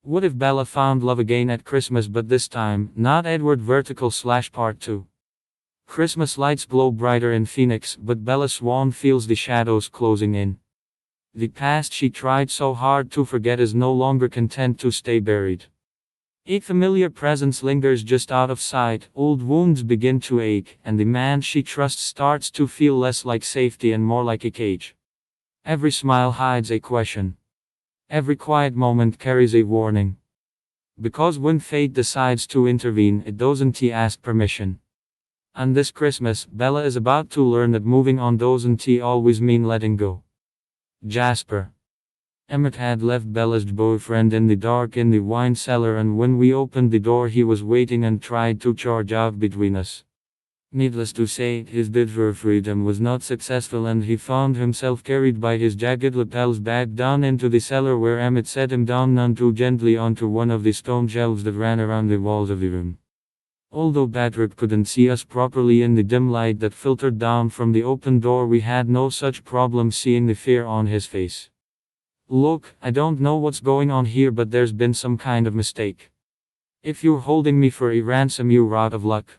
What if Bella found love again at Christmas, but this time, not Edward vertical slash part 2. Christmas lights glow brighter in Phoenix, but Bella Swan feels the shadows closing in. The past she tried so hard to forget is no longer content to stay buried. A familiar presence lingers just out of sight, old wounds begin to ache, and the man she trusts starts to feel less like safety and more like a cage. Every smile hides a question. Every quiet moment carries a warning. Because when fate decides to intervene, it doesn't ask permission. And this Christmas, Bella is about to learn that moving on doesn't always mean letting go. Jasper. Emmett had left Bella's boyfriend in the dark in the wine cellar, and when we opened the door he was waiting and tried to charge out between us. Needless to say, his bid for freedom was not successful, and he found himself carried by his jagged lapels back down into the cellar, where Emmett set him down none too gently onto one of the stone shelves that ran around the walls of the room. Although Patrick couldn't see us properly in the dim light that filtered down from the open door, we had no such problem seeing the fear on his face. Look, I don't know what's going on here, but there's been some kind of mistake. If you're holding me for a ransom, you're out of luck.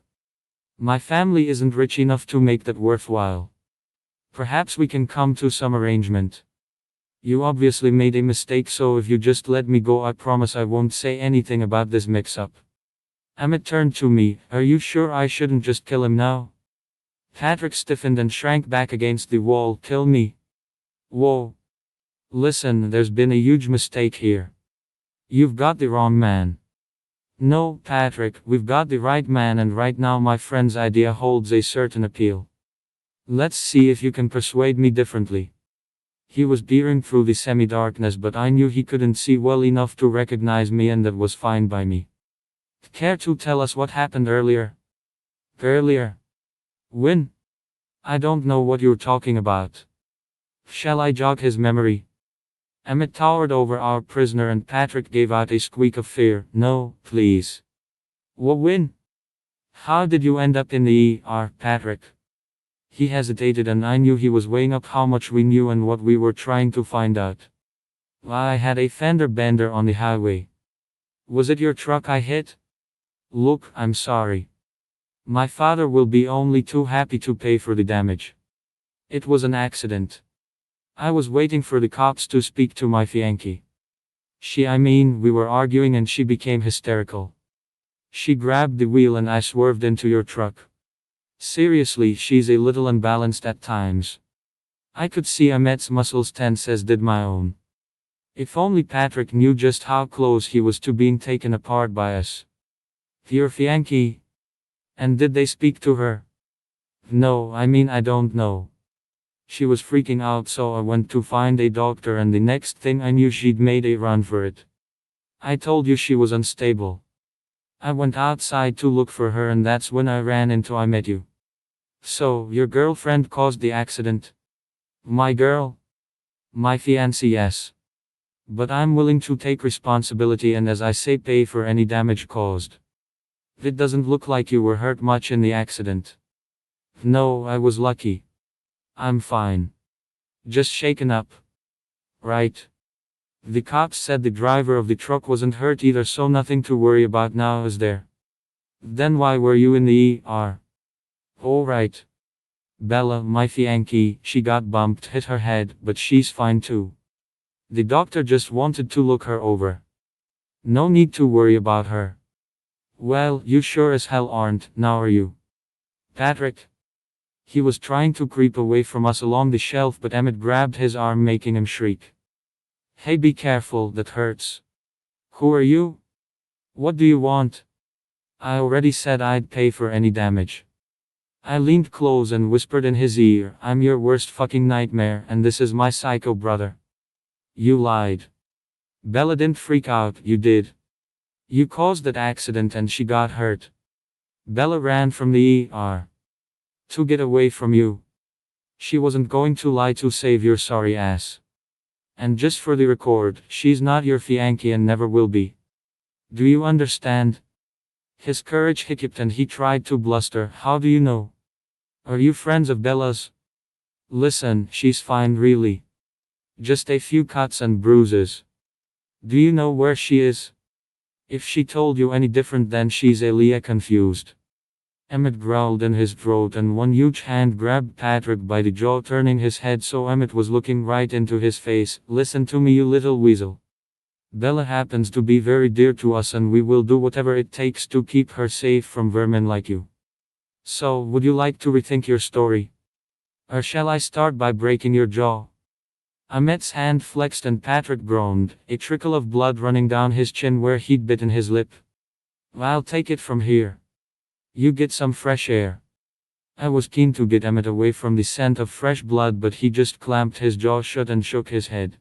My family isn't rich enough to make that worthwhile. Perhaps we can come to some arrangement. You obviously made a mistake, so if you just let me go, I promise I won't say anything about this mix-up. Emmett turned to me. Are you sure I shouldn't just kill him now? Patrick stiffened and shrank back against the wall. Kill me? Whoa. Listen, there's been a huge mistake here. You've got the wrong man. No, Patrick, we've got the right man, and right now my friend's idea holds a certain appeal. Let's see if you can persuade me differently. He was peering through the semi-darkness, but I knew he couldn't see well enough to recognize me, and that was fine by me. Care to tell us what happened earlier? Earlier? When? I don't know what you're talking about. Shall I jog his memory? Emmett towered over our prisoner, and Patrick gave out a squeak of fear. No, please. When? How did you end up in the ER, Patrick? He hesitated, and I knew he was weighing up how much we knew and what we were trying to find out. I had a fender bender on the highway. Was it your truck I hit? Look, I'm sorry. My father will be only too happy to pay for the damage. It was an accident. I was waiting for the cops to speak to my fiancée. We were arguing and she became hysterical. She grabbed the wheel and I swerved into your truck. Seriously, she's a little unbalanced at times. I could see Emmett's muscles tense, as did my own. If only Patrick knew just how close he was to being taken apart by us. Your fiancée? And did they speak to her? No, I don't know. She was freaking out, so I went to find a doctor, and the next thing I knew she'd made a run for it. I told you she was unstable. I went outside to look for her, and that's when I ran into I met you. So, your girlfriend caused the accident? My girl? My fiancée, yes. But I'm willing to take responsibility and, as I say, pay for any damage caused. It doesn't look like you were hurt much in the accident. No, I was lucky. I'm fine. Just shaken up. Right. The cops said the driver of the truck wasn't hurt either, so nothing to worry about now, is there? Then why were you in the ER? All right. Bella, my fiancée, she got bumped, hit her head, but she's fine too. The doctor just wanted to look her over. No need to worry about her. Well, you sure as hell aren't, now are you? Patrick? He was trying to creep away from us along the shelf, but Emmett grabbed his arm, making him shriek. Hey, be careful, that hurts. Who are you? What do you want? I already said I'd pay for any damage. I leaned close and whispered in his ear, I'm your worst fucking nightmare, and this is my psycho brother. You lied. Bella didn't freak out, you did. You caused that accident and she got hurt. Bella ran from the ER. To get away from you. She wasn't going to lie to save your sorry ass. And just for the record, she's not your fiancée and never will be. Do you understand? His courage hiccuped and he tried to bluster. How do you know? Are you friends of Bella's? Listen, she's fine really. Just a few cuts and bruises. Do you know where she is? If she told you any different, then she's a little confused. Emmett growled in his throat, and one huge hand grabbed Patrick by the jaw, turning his head so Emmett was looking right into his face. Listen to me, you little weasel. Bella happens to be very dear to us, and we will do whatever it takes to keep her safe from vermin like you. So, would you like to rethink your story? Or shall I start by breaking your jaw? Emmett's hand flexed and Patrick groaned, a trickle of blood running down his chin where he'd bitten his lip. I'll take it from here. You get some fresh air. I was keen to get Emmett away from the scent of fresh blood, but he just clamped his jaw shut and shook his head.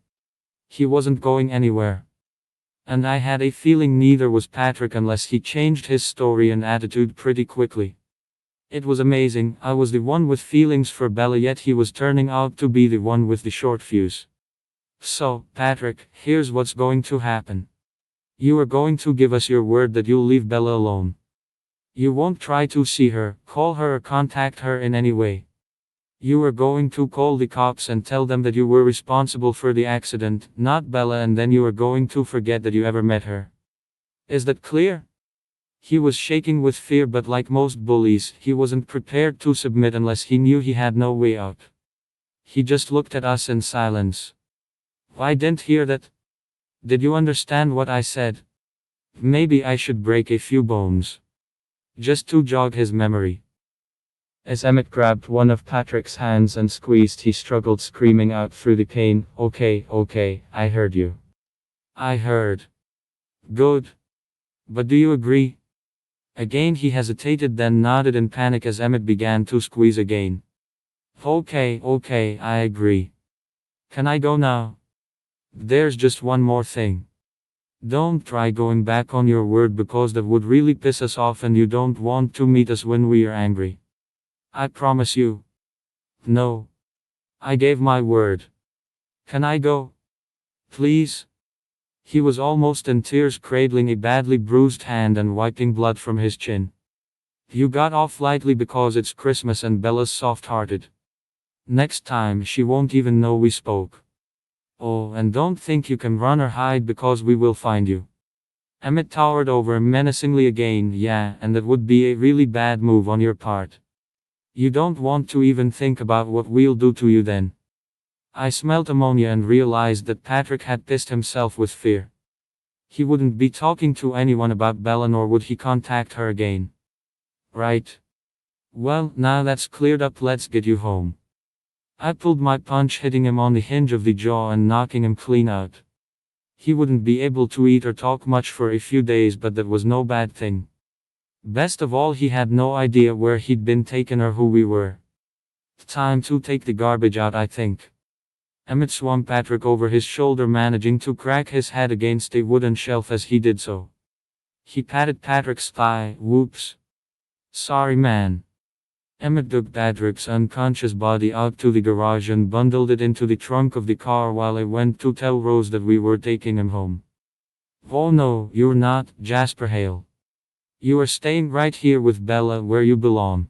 He wasn't going anywhere. And I had a feeling neither was Patrick unless he changed his story and attitude pretty quickly. It was amazing. I was the one with feelings for Bella, yet he was turning out to be the one with the short fuse. So, Patrick, here's what's going to happen. You are going to give us your word that you'll leave Bella alone. You won't try to see her, call her, or contact her in any way. You are going to call the cops and tell them that you were responsible for the accident, not Bella, and then you are going to forget that you ever met her. Is that clear? He was shaking with fear, but like most bullies, he wasn't prepared to submit unless he knew he had no way out. He just looked at us in silence. I didn't hear that. Did you understand what I said? Maybe I should break a few bones. Just to jog his memory. As Emmett grabbed one of Patrick's hands and squeezed, he struggled, screaming out through the pain, Okay, I heard you. I heard. Good. But do you agree? Again he hesitated, then nodded in panic as Emmett began to squeeze again. Okay, I agree. Can I go now? There's just one more thing. Don't try going back on your word, because that would really piss us off, and you don't want to meet us when we are angry. I promise you. No. I gave my word. Can I go? Please? He was almost in tears, cradling a badly bruised hand and wiping blood from his chin. You got off lightly because it's Christmas and Bella's soft-hearted. Next time she won't even know we spoke. Oh, and don't think you can run or hide, because we will find you. Emmett towered over him menacingly again. Yeah, and that would be a really bad move on your part. You don't want to even think about what we'll do to you then. I smelled ammonia and realized that Patrick had pissed himself with fear. He wouldn't be talking to anyone about Bella, nor would he contact her again. Right. Well, now that's cleared up, let's get you home. I pulled my punch, hitting him on the hinge of the jaw and knocking him clean out. He wouldn't be able to eat or talk much for a few days, but that was no bad thing. Best of all, he had no idea where he'd been taken or who we were. Time to take the garbage out, I think. Emmett swung Patrick over his shoulder, managing to crack his head against a wooden shelf as he did so. He patted Patrick's thigh. Whoops. Sorry, man. Emmett took Patrick's unconscious body out to the garage and bundled it into the trunk of the car while I went to tell Rose that we were taking him home. Oh no, you're not, Jasper Hale. You are staying right here with Bella, where you belong.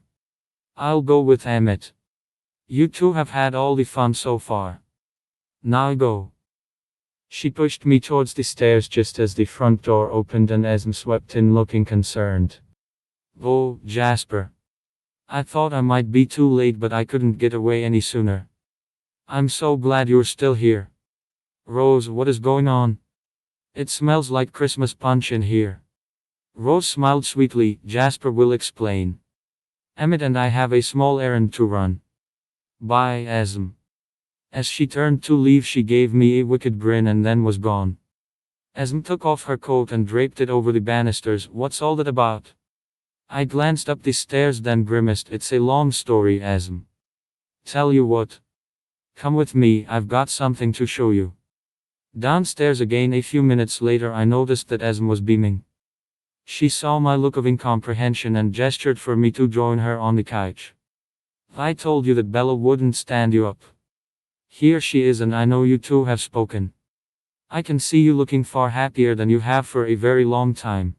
I'll go with Emmett. You two have had all the fun so far. Now go. She pushed me towards the stairs just as the front door opened and Esme swept in, looking concerned. Oh, Jasper. I thought I might be too late, but I couldn't get away any sooner. I'm so glad you're still here. Rose, what is going on? It smells like Christmas punch in here. Rose smiled sweetly. Jasper will explain. Emmett and I have a small errand to run. Bye, Esme. As she turned to leave, she gave me a wicked grin and then was gone. Esme took off her coat and draped it over the banisters. What's all that about? I glanced up the stairs, then grimaced. It's a long story, Esme. Tell you what. Come with me, I've got something to show you. Downstairs again. A few minutes later, I noticed that Esme was beaming. She saw my look of incomprehension and gestured for me to join her on the couch. I told you that Bella wouldn't stand you up. Here she is, and I know you two have spoken. I can see you looking far happier than you have for a very long time.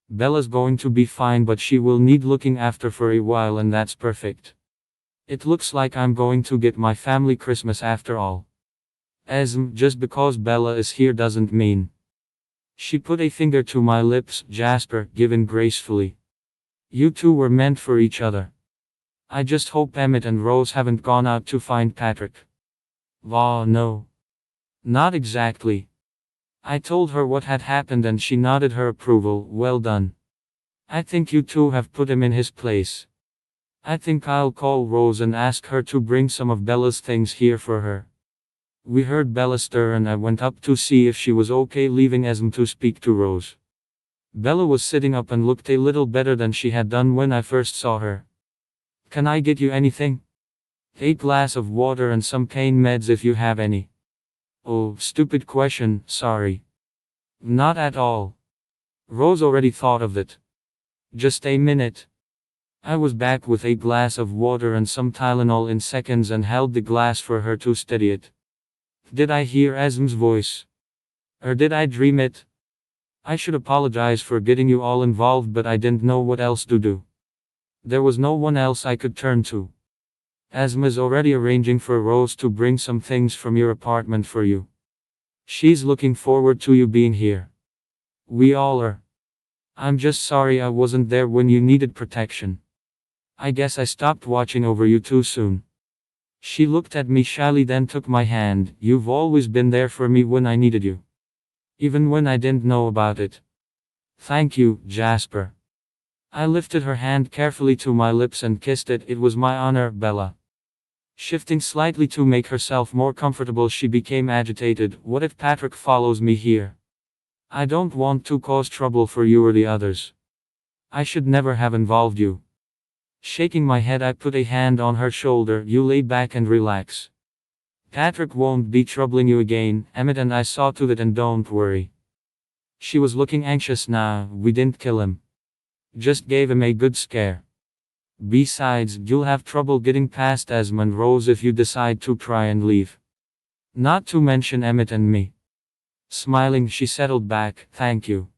Bella's going to be fine, but she will need looking after for a while, and that's perfect. It looks like I'm going to get my family Christmas after all. Esme, just because Bella is here doesn't mean She put a finger to my lips. Jasper, given gracefully. You two were meant for each other. I just hope Emmett and Rose haven't gone out to find Patrick. Aw, no. Not exactly. I told her what had happened and she nodded her approval. Well done. I think you two have put him in his place. I think I'll call Rose and ask her to bring some of Bella's things here for her. We heard Bella stir and I went up to see if she was okay, leaving Esme to speak to Rose. Bella was sitting up and looked a little better than she had done when I first saw her. Can I get you anything? A glass of water and some pain meds if you have any. Oh, stupid question, sorry. Not at all. Rose already thought of it. Just a minute. I was back with a glass of water and some Tylenol in seconds and held the glass for her to steady it. Did I hear Esm's voice? Or did I dream it? I should apologize for getting you all involved, but I didn't know what else to do. There was no one else I could turn to. Esma's already arranging for Rose to bring some things from your apartment for you. She's looking forward to you being here. We all are. I'm just sorry I wasn't there when you needed protection. I guess I stopped watching over you too soon. She looked at me shyly, then took my hand. You've always been there for me when I needed you. Even when I didn't know about it. Thank you, Jasper. I lifted her hand carefully to my lips and kissed it. It was my honor, Bella. Shifting slightly to make herself more comfortable, she became agitated. What if Patrick follows me here? I don't want to cause trouble for you or the others. I should never have involved you. Shaking my head, I put a hand on her shoulder. You lay back and relax. Patrick won't be troubling you again. Emmett and I saw to that, and don't worry. She was looking anxious. Nah, we didn't kill him. Just gave him a good scare. Besides, you'll have trouble getting past Esme and Rose if you decide to try and leave. Not to mention Emmett and me. Smiling, she settled back. Thank you.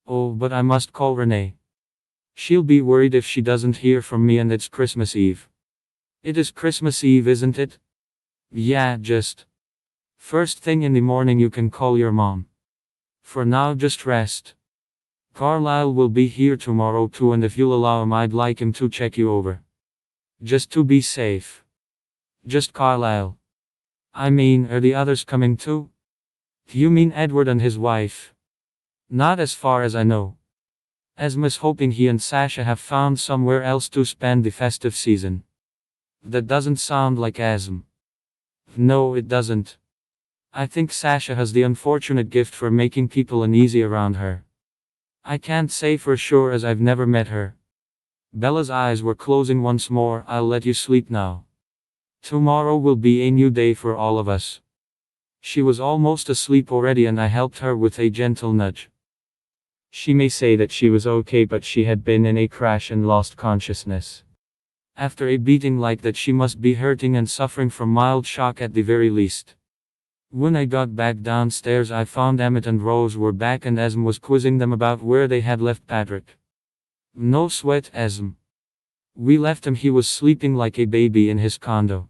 Oh, but I must call Renee. She'll be worried if she doesn't hear from me, and it's Christmas Eve. It is Christmas Eve, isn't it? Yeah, just. First thing in the morning you can call your mom. For now, just rest. Carlisle will be here tomorrow too, and if you'll allow him, I'd like him to check you over. Just to be safe. Just Carlisle. I mean, are the others coming too? You mean Edward and his wife? Not as far as I know. Esma's hoping he and Sasha have found somewhere else to spend the festive season. That doesn't sound like Esme. No, it doesn't. I think Sasha has the unfortunate gift for making people uneasy around her. I can't say for sure as I've never met her. Bella's eyes were closing once more. I'll let you sleep now. Tomorrow will be a new day for all of us. She was almost asleep already, and I helped her with a gentle nudge. She may say that she was okay, but she had been in a crash and lost consciousness. After a beating like that, she must be hurting and suffering from mild shock at the very least. When I got back downstairs, I found Emmett and Rose were back, and Esme was quizzing them about where they had left Patrick. No sweat, Esme. We left him. He was sleeping like a baby in his condo.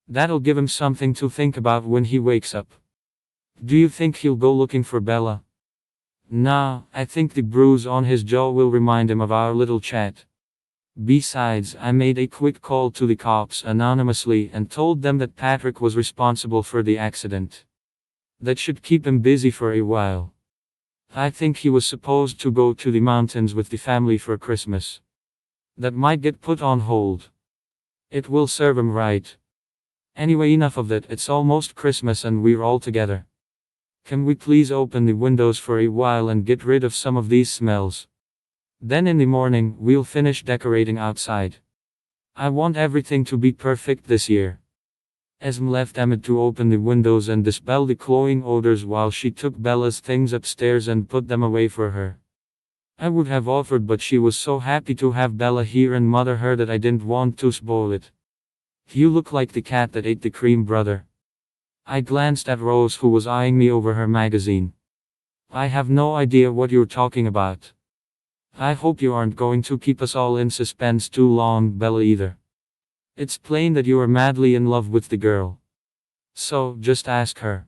That'll give him something to think about when he wakes up. Do you think he'll go looking for Bella? Nah, I think the bruise on his jaw will remind him of our little chat. Besides, I made a quick call to the cops anonymously and told them that Patrick was responsible for the accident. That should keep him busy for a while. I think he was supposed to go to the mountains with the family for Christmas. That might get put on hold. It will serve him right. Anyway, enough of that. It's almost Christmas and we're all together. Can we please open the windows for a while and get rid of some of these smells? Then in the morning, we'll finish decorating outside. I want everything to be perfect this year. Esme left Emmett to open the windows and dispel the cloying odors while she took Bella's things upstairs and put them away for her. I would have offered, but she was so happy to have Bella here and mother her that I didn't want to spoil it. You look like the cat that ate the cream, brother. I glanced at Rose, who was eyeing me over her magazine. I have no idea what you're talking about. I hope you aren't going to keep us all in suspense too long, Bella, either. It's plain that you are madly in love with the girl. So, just ask her.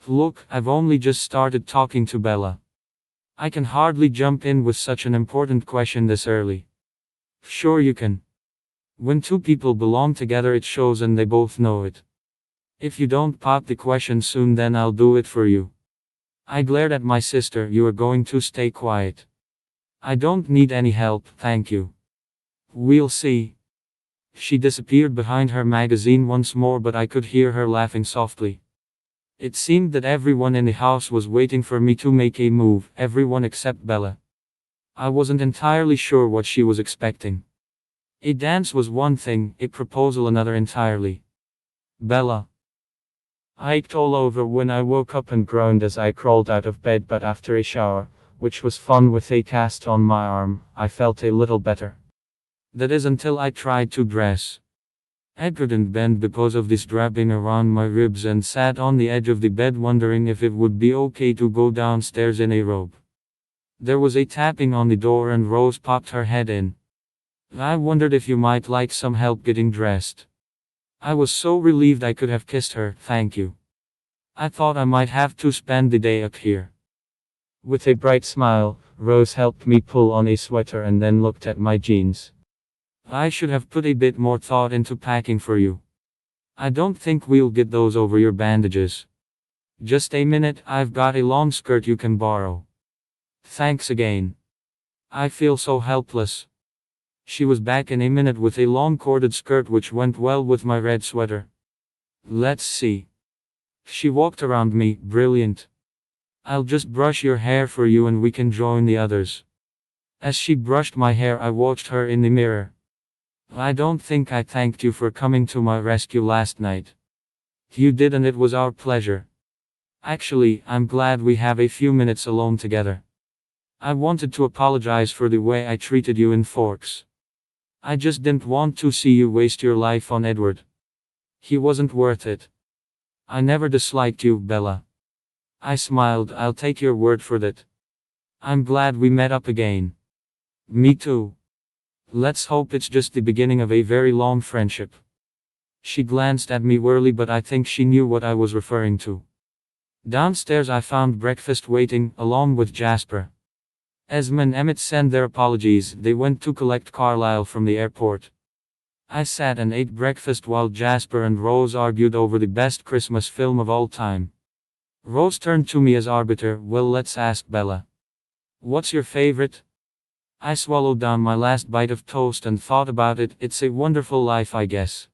Look, I've only just started talking to Bella. I can hardly jump in with such an important question this early. Sure you can. When two people belong together it shows and they both know it. If you don't pop the question soon then I'll do it for you. I glared at my sister. You are going to stay quiet. I don't need any help, thank you. We'll see. She disappeared behind her magazine once more but I could hear her laughing softly. It seemed that everyone in the house was waiting for me to make a move, everyone except Bella. I wasn't entirely sure what she was expecting. A dance was one thing, a proposal another entirely. Bella. I ached all over when I woke up and groaned as I crawled out of bed, but after a shower, which was fun with a cast on my arm, I felt a little better. That is until I tried to dress. I couldn't bend because of this wrapping around my ribs and sat on the edge of the bed wondering if it would be okay to go downstairs in a robe. There was a tapping on the door and Rose popped her head in. I wondered if you might like some help getting dressed. I was so relieved I could have kissed her, thank you. I thought I might have to spend the day up here. With a bright smile, Rose helped me pull on a sweater and then looked at my jeans. I should have put a bit more thought into packing for you. I don't think we'll get those over your bandages. Just a minute, I've got a long skirt you can borrow. Thanks again. I feel so helpless. She was back in a minute with a long corded skirt which went well with my red sweater. Let's see. She walked around me, brilliant. I'll just brush your hair for you and we can join the others. As she brushed my hair I watched her in the mirror. I don't think I thanked you for coming to my rescue last night. You did and it was our pleasure. Actually, I'm glad we have a few minutes alone together. I wanted to apologize for the way I treated you in Forks. I just didn't want to see you waste your life on Edward. He wasn't worth it. I never disliked you, Bella. I smiled. I'll take your word for that. I'm glad we met up again. Me too. Let's hope it's just the beginning of a very long friendship. She glanced at me wearily but I think she knew what I was referring to. Downstairs I found breakfast waiting, along with Jasper. Esme and Emmett sent their apologies, they went to collect Carlisle from the airport. I sat and ate breakfast while Jasper and Rose argued over the best Christmas film of all time. Rose turned to me as arbiter. Well, let's ask Bella. What's your favorite? I swallowed down my last bite of toast and thought about it. It's a Wonderful Life, I guess.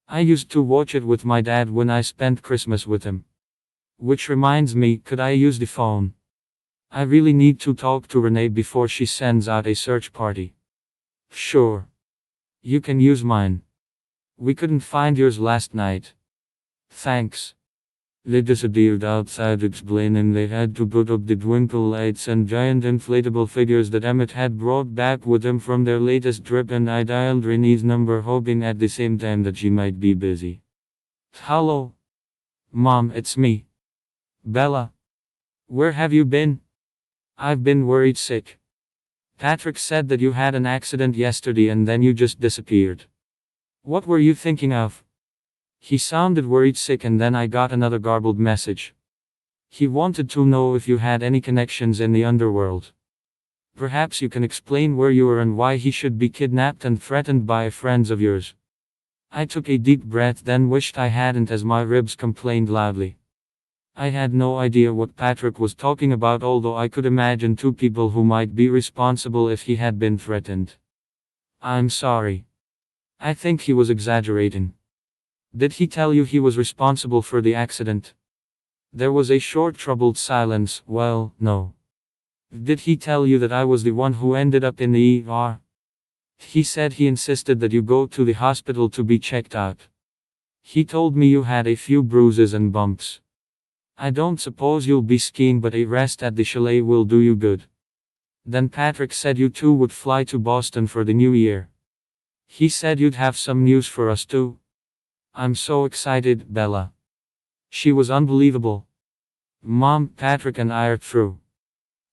I used to watch it with my dad when I spent Christmas with him. Which reminds me, could I use the phone? I really need to talk to Renee before she sends out a search party. Sure. You can use mine. We couldn't find yours last night. Thanks. They disappeared outside explaining they had to put up the twinkle lights and giant inflatable figures that Emmett had brought back with him from their latest trip, and I dialed Renee's number hoping at the same time that she might be busy. Hello? Mom, it's me. Bella. Where have you been? I've been worried sick. Patrick said that you had an accident yesterday and then you just disappeared. What were you thinking of? He sounded worried sick and then I got another garbled message. He wanted to know if you had any connections in the underworld. Perhaps you can explain where you were and why he should be kidnapped and threatened by friends of yours. I took a deep breath then wished I hadn't as my ribs complained loudly. I had no idea what Patrick was talking about, although I could imagine two people who might be responsible if he had been threatened. I'm sorry. I think he was exaggerating. Did he tell you he was responsible for the accident? There was a short troubled silence. Well, no. Did he tell you that I was the one who ended up in the ER? He said he insisted that you go to the hospital to be checked out. He told me you had a few bruises and bumps. I don't suppose you'll be skiing, but a rest at the chalet will do you good. Then Patrick said you two would fly to Boston for the new year. He said you'd have some news for us too. I'm so excited, Bella. She was unbelievable. Mom, Patrick and I are through.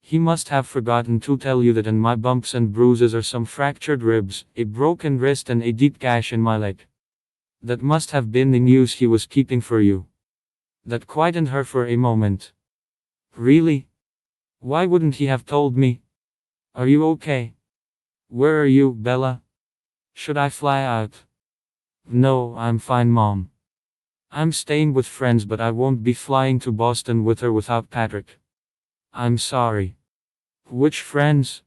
He must have forgotten to tell you that in my bumps and bruises are some fractured ribs, a broken wrist and a deep gash in my leg. That must have been the news he was keeping for you. That quietened her for a moment. Really? Why wouldn't he have told me? Are you okay? Where are you, Bella? Should I fly out? No, I'm fine, Mom. I'm staying with friends, but I won't be flying to Boston with her without Patrick. I'm sorry. Which friends?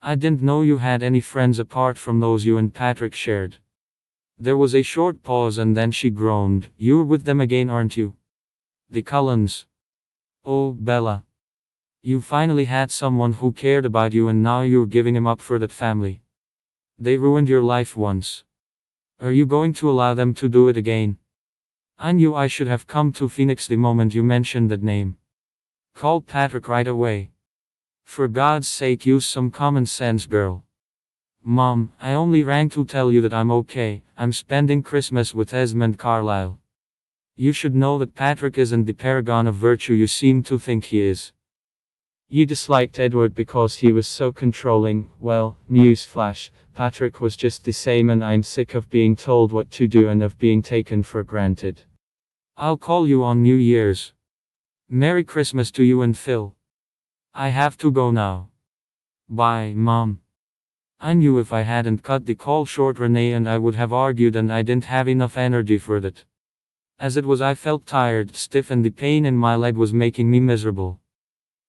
I didn't know you had any friends apart from those you and Patrick shared. There was a short pause and then she groaned. You're with them again, aren't you? The Cullens. Oh, Bella. You finally had someone who cared about you and now you're giving him up for that family. They ruined your life once. Are you going to allow them to do it again? I knew I should have come to Phoenix the moment you mentioned that name. Call Patrick right away. For God's sake, use some common sense, girl. Mom, I only rang to tell you that I'm okay. I'm spending Christmas with Esmond Carlisle. You should know that Patrick isn't the paragon of virtue you seem to think he is. You disliked Edward because he was so controlling. Well, newsflash, Patrick was just the same, and I'm sick of being told what to do and of being taken for granted. I'll call you on New Year's. Merry Christmas to you and Phil. I have to go now. Bye, Mom. I knew if I hadn't cut the call short, Renee and I would have argued, and I didn't have enough energy for that. As it was, I felt tired, stiff, and the pain in my leg was making me miserable.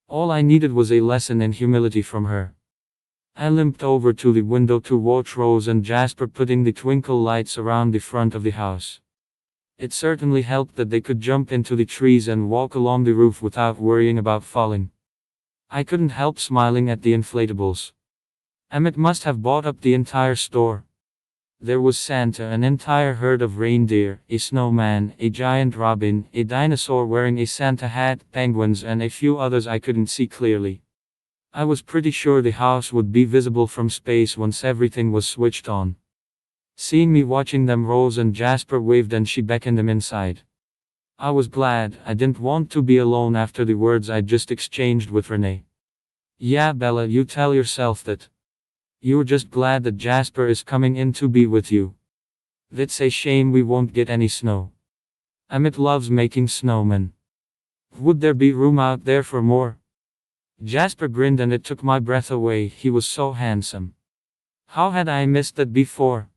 All I needed was a lesson in humility from her. I limped over to the window to watch Rose and Jasper putting the twinkle lights around the front of the house. It certainly helped that they could jump into the trees and walk along the roof without worrying about falling. I couldn't help smiling at the inflatables. Emmett must have bought up the entire store. There was Santa, an entire herd of reindeer, a snowman, a giant robin, a dinosaur wearing a Santa hat, penguins, and a few others I couldn't see clearly. I was pretty sure the house would be visible from space once everything was switched on. Seeing me watching them, Rose and Jasper waved and she beckoned them inside. I was glad. I didn't want to be alone after the words I'd just exchanged with Renee. Yeah, Bella, you tell yourself that. You're just glad that Jasper is coming in to be with you. It's a shame we won't get any snow. Emmett loves making snowmen. Would there be room out there for more? Jasper grinned and it took my breath away. He was so handsome. How had I missed that before?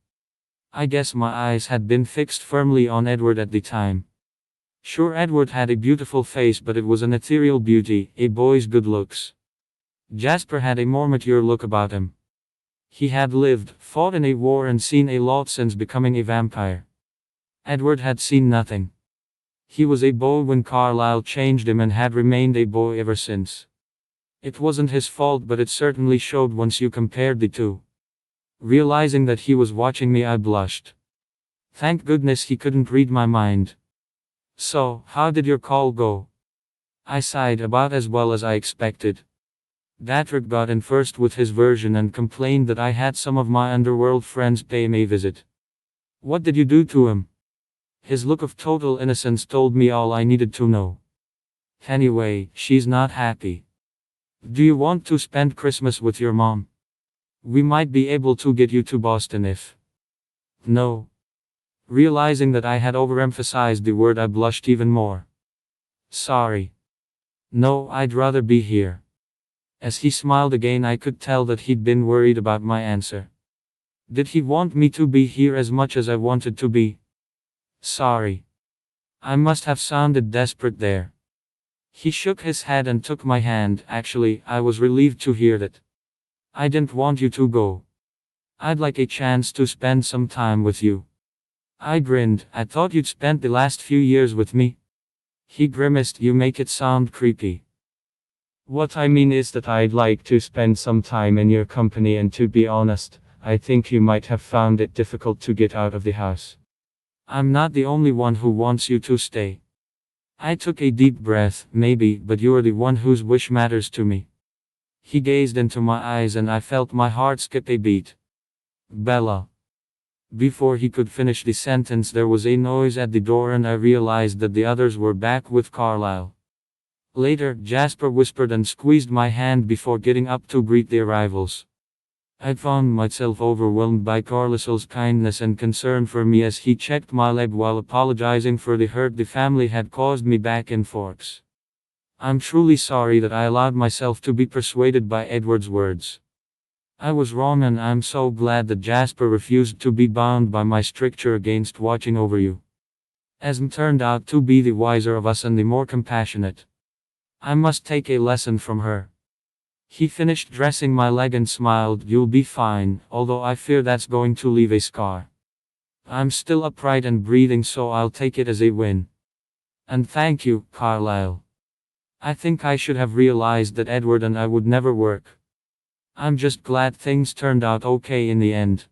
I guess my eyes had been fixed firmly on Edward at the time. Sure, Edward had a beautiful face, but it was an ethereal beauty, a boy's good looks. Jasper had a more mature look about him. He had lived, fought in a war, and seen a lot since becoming a vampire. Edward had seen nothing. He was a boy when Carlisle changed him and had remained a boy ever since. It wasn't his fault, but it certainly showed once you compared the two. Realizing that he was watching me, I blushed. Thank goodness he couldn't read my mind. So, how did your call go? I sighed. About as well as I expected. Patrick got in first with his version and complained that I had some of my underworld friends pay him a visit. What did you do to him? His look of total innocence told me all I needed to know. Anyway, she's not happy. Do you want to spend Christmas with your mom? We might be able to get you to Boston if. No. Realizing that I had overemphasized the word, I blushed even more. Sorry. No, I'd rather be here. As he smiled again, I could tell that he'd been worried about my answer. Did he want me to be here as much as I wanted to be? Sorry. I must have sounded desperate there. He shook his head and took my hand. Actually, I was relieved to hear that. I didn't want you to go. I'd like a chance to spend some time with you. I grinned. I thought you'd spent the last few years with me. He grimaced. You make it sound creepy. What I mean is that I'd like to spend some time in your company, and to be honest, I think you might have found it difficult to get out of the house. I'm not the only one who wants you to stay. I took a deep breath. Maybe, but you're the one whose wish matters to me. He gazed into my eyes and I felt my heart skip a beat. Bella. Before he could finish the sentence, there was a noise at the door and I realized that the others were back with Carlisle. Later, Jasper whispered and squeezed my hand before getting up to greet the arrivals. I found myself overwhelmed by Carlos's kindness and concern for me as he checked my leg while apologizing for the hurt the family had caused me back in Forks. I'm truly sorry that I allowed myself to be persuaded by Edward's words. I was wrong, and I'm so glad that Jasper refused to be bound by my stricture against watching over you. Esme turned out to be the wiser of us and the more compassionate. I must take a lesson from her. He finished dressing my leg and smiled. You'll be fine, although I fear that's going to leave a scar. I'm still upright and breathing, so I'll take it as a win. And thank you, Carlisle. I think I should have realized that Edward and I would never work. I'm just glad things turned out okay in the end.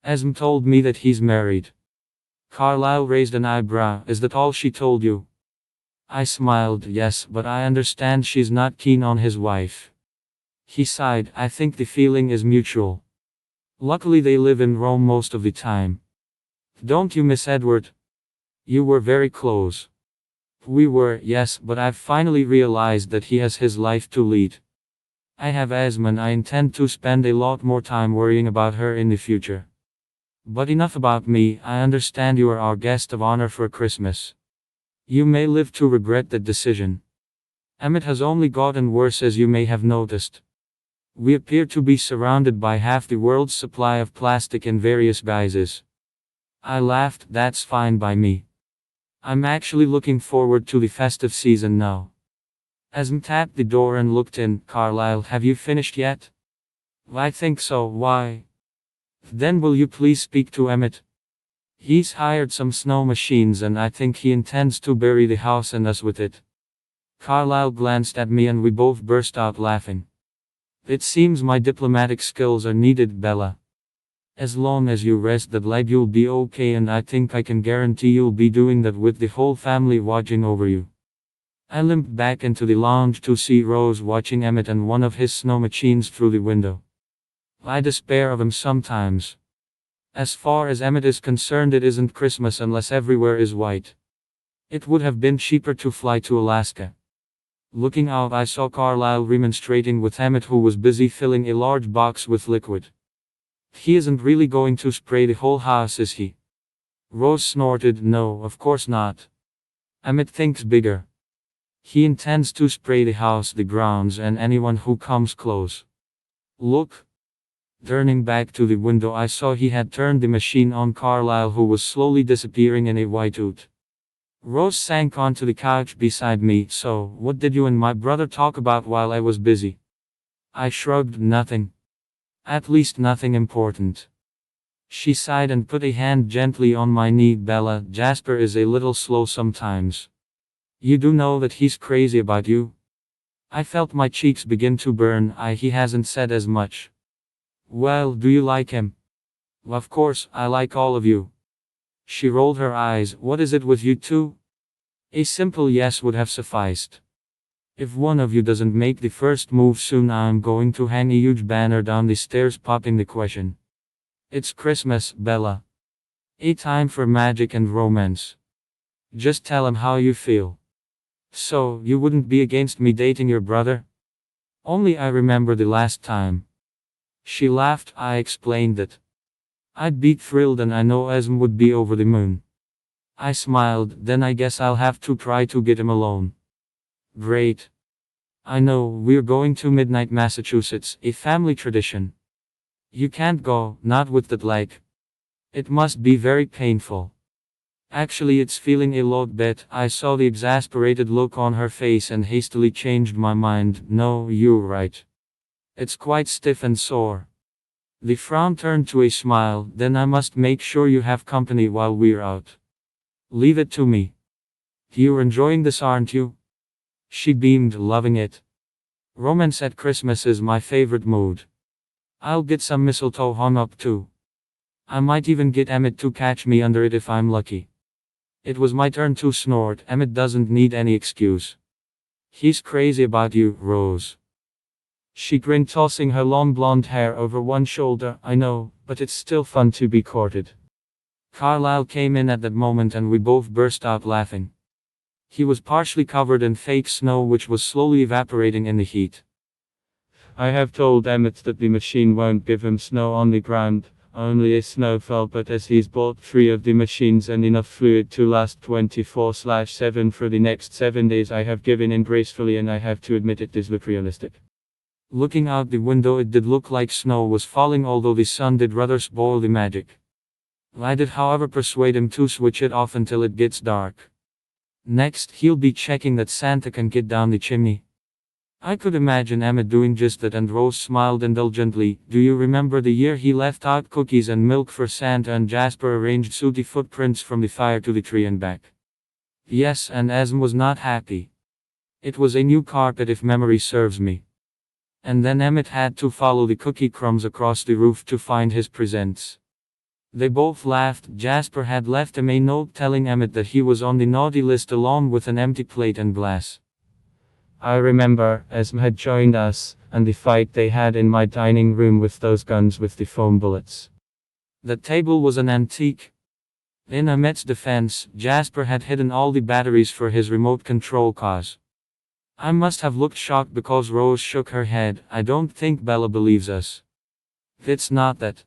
Esme told me that he's married. Carlisle raised an eyebrow. Is that all she told you? I smiled. Yes, but I understand she's not keen on his wife. He sighed. I think the feeling is mutual. Luckily they live in Rome most of the time. Don't you miss Edward? You were very close. We were, yes, but I've finally realized that he has his life to lead. I have Esme and I intend to spend a lot more time worrying about her in the future. But enough about me. I understand you are our guest of honor for Christmas. You may live to regret that decision. Emmett has only gotten worse, as you may have noticed. We appear to be surrounded by half the world's supply of plastic in various guises. I laughed. That's fine by me. I'm actually looking forward to the festive season now. Esme tapped the door and looked in. Carlisle, have you finished yet? I think so. Why? Then will you please speak to Emmett? He's hired some snow machines and I think he intends to bury the house and us with it. Carlisle glanced at me and we both burst out laughing. It seems my diplomatic skills are needed, Bella. As long as you rest that leg you'll be okay, and I think I can guarantee you'll be doing that with the whole family watching over you. I limped back into the lounge to see Rose watching Emmett and one of his snow machines through the window. I despair of him sometimes. As far as Emmett is concerned, it isn't Christmas unless everywhere is white. It would have been cheaper to fly to Alaska. Looking out, I saw Carlisle remonstrating with Emmett, who was busy filling a large box with liquid. He isn't really going to spray the whole house, is he? Rose snorted. No, of course not. Emmett thinks bigger. He intends to spray the house, the grounds, and anyone who comes close. Look. Turning back to the window, I saw he had turned the machine on Carlisle, who was slowly disappearing in a whiteout. Rose sank onto the couch beside me. So, what did you and my brother talk about while I was busy? I shrugged. Nothing. At least nothing important. She sighed and put a hand gently on my knee. Bella, Jasper is a little slow sometimes. You do know that he's crazy about you? I felt my cheeks begin to burn. He hasn't said as much. Well, do you like him? Of course, I like all of you. She rolled her eyes. What is it with you two? A simple yes would have sufficed. If one of you doesn't make the first move soon, I'm going to hang a huge banner down the stairs popping the question. It's Christmas, Bella. A time for magic and romance. Just tell him how you feel. So, you wouldn't be against me dating your brother? Only I remember the last time. She laughed. I explained that I'd be thrilled and I know Esme would be over the moon. I smiled. Then I guess I'll have to try to get him alone. Great. I know, we're going to Midnight, Massachusetts, a family tradition. You can't go, not with that leg. It must be very painful. Actually, it's feeling a lot better. I saw the exasperated look on her face and hastily changed my mind. No, you're right. It's quite stiff and sore. The frown turned to a smile. Then I must make sure you have company while we're out. Leave it to me. You're enjoying this, aren't you? She beamed, loving it. Romance at Christmas is my favorite mood. I'll get some mistletoe hung up too. I might even get Emmett to catch me under it if I'm lucky. It was my turn to snort. Emmett doesn't need any excuse. He's crazy about you, Rose. She grinned, tossing her long blonde hair over one shoulder. I know, but it's still fun to be courted. Carlisle came in at that moment and we both burst out laughing. He was partially covered in fake snow which was slowly evaporating in the heat. I have told Emmett that the machine won't give him snow on the ground, only a snowfall, but as he's bought 3 of the machines and enough fluid to last 24/7 for the next 7 days, I have given in gracefully, and I have to admit it does look realistic. Looking out the window, it did look like snow was falling, although the sun did rather spoil the magic. I did however persuade him to switch it off until it gets dark. Next, he'll be checking that Santa can get down the chimney. I could imagine Emmett doing just that, and Rose smiled indulgently. Do you remember the year he left out cookies and milk for Santa and Jasper arranged sooty footprints from the fire to the tree and back? Yes, and Esme was not happy. It was a new carpet if memory serves me. And then Emmett had to follow the cookie crumbs across the roof to find his presents. They both laughed. Jasper had left him a note telling Emmett that he was on the naughty list along with an empty plate and glass. I remember Esme had joined us, and the fight they had in my dining room with those guns with the foam bullets. The table was an antique. In Emmett's defense, Jasper had hidden all the batteries for his remote control cars. I must have looked shocked because Rose shook her head. I don't think Bella believes us. It's not that.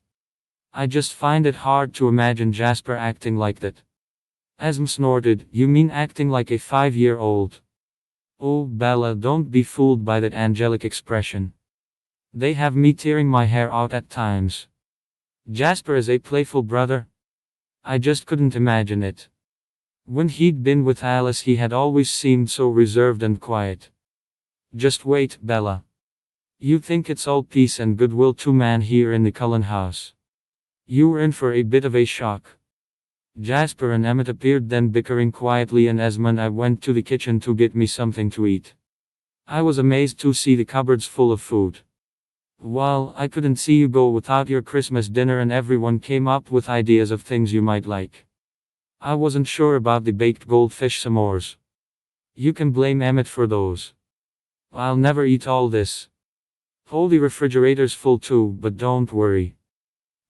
I just find it hard to imagine Jasper acting like that. Esme snorted. You mean acting like a 5-year-old? Oh, Bella, don't be fooled by that angelic expression. They have me tearing my hair out at times. Jasper is a playful brother. I just couldn't imagine it. When he'd been with Alice, he had always seemed so reserved and quiet. Just wait, Bella. You think it's all peace and goodwill to man here in the Cullen house. You were in for a bit of a shock. Jasper and Emmett appeared then, bickering quietly, and Esme and I went to the kitchen to get me something to eat. I was amazed to see the cupboards full of food. Well, I couldn't see you go without your Christmas dinner, and everyone came up with ideas of things you might like. I wasn't sure about the baked goldfish s'mores. You can blame Emmett for those. I'll never eat all this. Oh, the refrigerator's full too, but don't worry.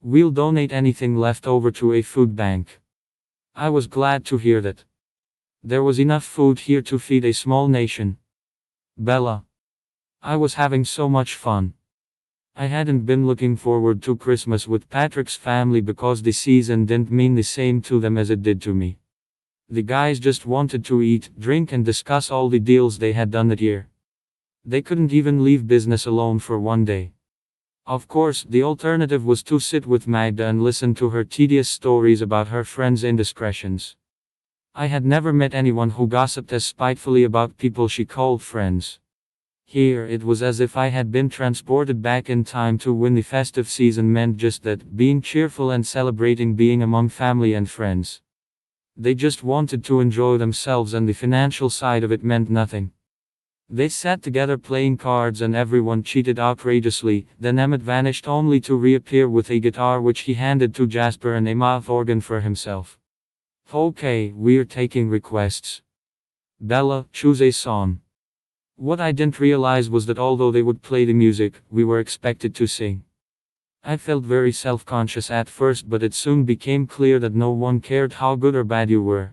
We'll donate anything left over to a food bank. I was glad to hear that. There was enough food here to feed a small nation. Bella. I was having so much fun. I hadn't been looking forward to Christmas with Patrick's family because the season didn't mean the same to them as it did to me. The guys just wanted to eat, drink, and discuss all the deals they had done that year. They couldn't even leave business alone for one day. Of course, the alternative was to sit with Magda and listen to her tedious stories about her friends' indiscretions. I had never met anyone who gossiped as spitefully about people she called friends. Here it was as if I had been transported back in time to when the festive season meant just that, being cheerful and celebrating being among family and friends. They just wanted to enjoy themselves, and the financial side of it meant nothing. They sat together playing cards and everyone cheated outrageously. Then Emmett vanished only to reappear with a guitar which he handed to Jasper and a mouth organ for himself. Okay, we're taking requests. Bella, choose a song. What I didn't realize was that although they would play the music, we were expected to sing. I felt very self-conscious at first, but it soon became clear that no one cared how good or bad you were.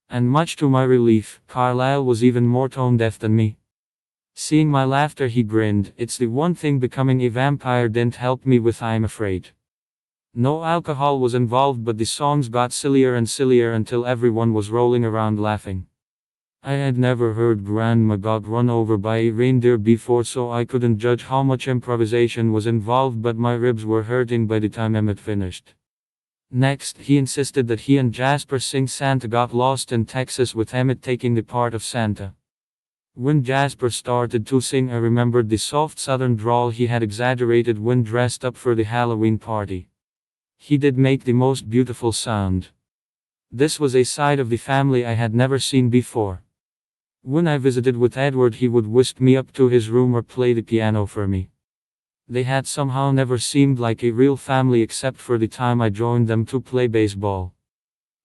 And much to my relief, Carlisle was even more tone-deaf than me. Seeing my laughter, he grinned. It's the one thing becoming a vampire didn't help me with, I'm afraid. No alcohol was involved, but the songs got sillier and sillier until everyone was rolling around laughing. I had never heard Grandma got run over by a reindeer before, so I couldn't judge how much improvisation was involved, but my ribs were hurting by the time Emmett finished. Next, he insisted that he and Jasper sing Santa Got Lost in Texas, with Emmett taking the part of Santa. When Jasper started to sing, I remembered the soft southern drawl he had exaggerated when dressed up for the Halloween party. He did make the most beautiful sound. This was a side of the family I had never seen before. When I visited with Edward, he would whisk me up to his room or play the piano for me. They had somehow never seemed like a real family except for the time I joined them to play baseball.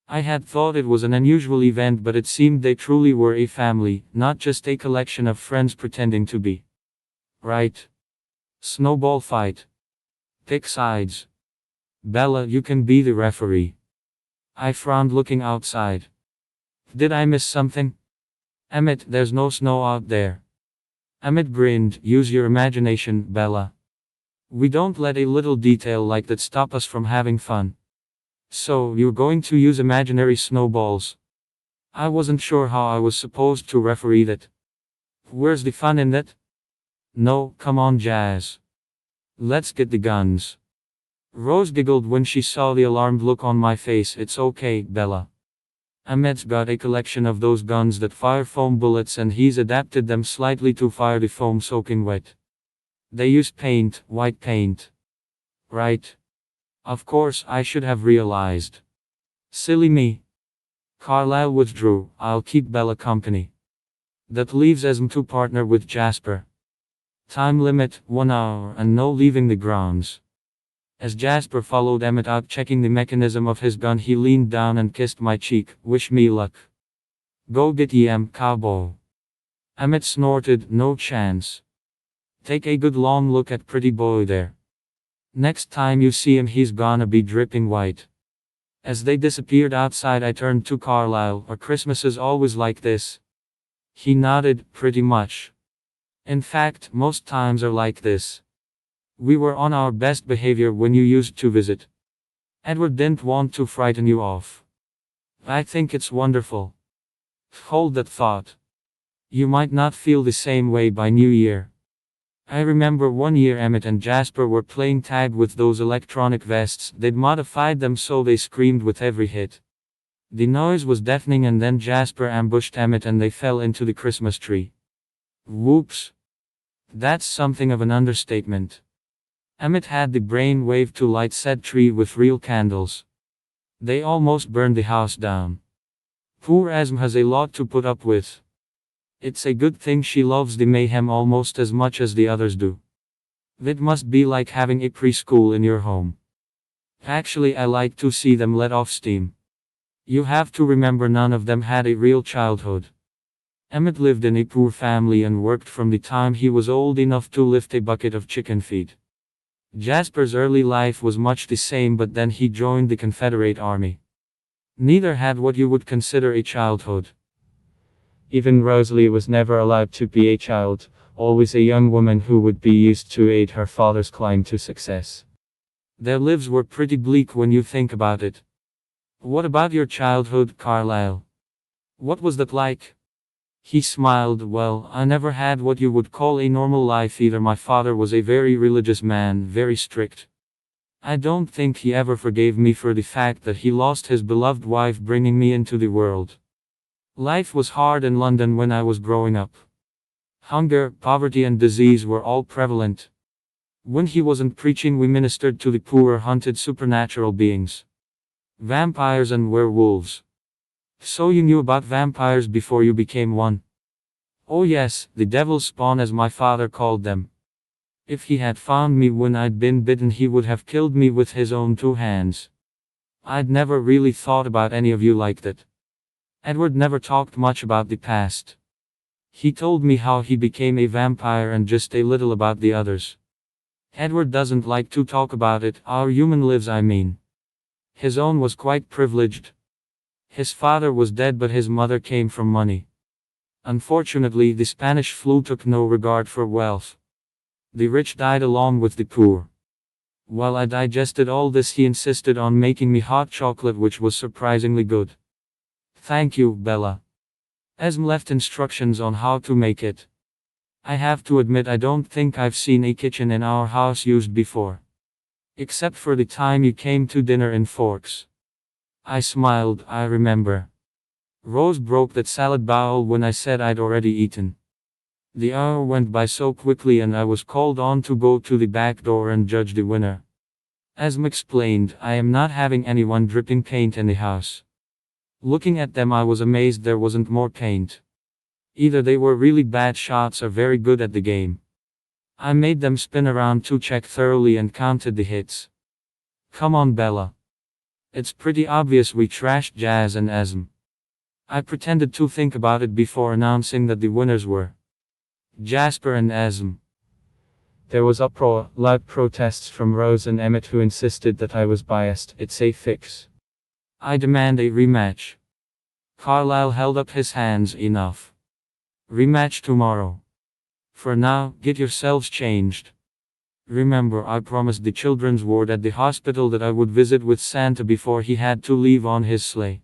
I had thought it was an unusual event, but it seemed they truly were a family, not just a collection of friends pretending to be. Right. Snowball fight. Pick sides. Bella, you can be the referee. I frowned, looking outside. Did I miss something? Emmett, there's no snow out there. Emmett grinned. Use your imagination, Bella. We don't let a little detail like that stop us from having fun. So, you're going to use imaginary snowballs? I wasn't sure how I was supposed to referee that. Where's the fun in that? No, come on, Jazz. Let's get the guns. Rose giggled when she saw the alarmed look on my face. It's okay, Bella. Emmett's got a collection of those guns that fire foam bullets and he's adapted them slightly to fire the foam soaking wet. They use paint, white paint. Right. Of course, I should have realized. Silly me. Carlisle withdrew. I'll keep Bella company. That leaves Esme to partner with Jasper. Time limit, 1 hour, and no leaving the grounds. As Jasper followed Emmett out checking the mechanism of his gun, he leaned down and kissed my cheek. Wish me luck. Go get em, cowboy. Emmett snorted. No chance. Take a good long look at pretty boy there. Next time you see him, he's gonna be dripping white. As they disappeared outside, I turned to Carlisle. Are Christmases always like this? He nodded. Pretty much. In fact, most times are like this. We were on our best behavior when you used to visit. Edward didn't want to frighten you off. I think it's wonderful. Hold that thought. You might not feel the same way by New Year. I remember one year Emmett and Jasper were playing tag with those electronic vests. They'd modified them so they screamed with every hit. The noise was deafening, and then Jasper ambushed Emmett and they fell into the Christmas tree. Whoops. That's something of an understatement. Emmett had the brain-wave to light said tree with real candles. They almost burned the house down. Poor Esme has a lot to put up with. It's a good thing she loves the mayhem almost as much as the others do. It must be like having a preschool in your home. Actually, I like to see them let off steam. You have to remember none of them had a real childhood. Emmett lived in a poor family and worked from the time he was old enough to lift a bucket of chicken feed. Jasper's early life was much the same, but then he joined the Confederate Army. Neither had what you would consider a childhood. Even Rosalie was never allowed to be a child, always a young woman who would be used to aid her father's climb to success. Their lives were pretty bleak when you think about it. What about your childhood, Carlisle? What was that like? He smiled. Well, I never had what you would call a normal life either. My father was a very religious man, very strict. I don't think he ever forgave me for the fact that he lost his beloved wife bringing me into the world. Life was hard in London when I was growing up. Hunger, poverty and disease were all prevalent. When he wasn't preaching, we ministered to the poor or hunted supernatural beings. Vampires and werewolves. So you knew about vampires before you became one? Oh yes, the devil's spawn as my father called them. If he had found me when I'd been bitten, he would have killed me with his own 2 hands. I'd never really thought about any of you like that. Edward never talked much about the past. He told me how he became a vampire and just a little about the others. Edward doesn't like to talk about it, our human lives I mean. His own was quite privileged. His father was dead, but his mother came from money. Unfortunately, the Spanish flu took no regard for wealth. The rich died along with the poor. While I digested all this, he insisted on making me hot chocolate, which was surprisingly good. Thank you, Bella. Esme left instructions on how to make it. I have to admit, I don't think I've seen a kitchen in our house used before. Except for the time you came to dinner in Forks. I smiled. I remember. Rose broke that salad bowl when I said I'd already eaten. The hour went by so quickly and I was called on to go to the back door and judge the winner. Esme explained, I am not having anyone dripping paint in the house. Looking at them, I was amazed there wasn't more paint. Either they were really bad shots or very good at the game. I made them spin around to check thoroughly and counted the hits. Come on, Bella. It's pretty obvious we trashed Jazz and Esme. I pretended to think about it before announcing that the winners were Jasper and Esme. There was uproar, loud protests from Rose and Emmett, who insisted that I was biased. It's a fix. I demand a rematch. Carlisle held up his hands. Enough. Rematch tomorrow. For now, get yourselves changed. Remember, I promised the children's ward at the hospital that I would visit with Santa before he had to leave on his sleigh.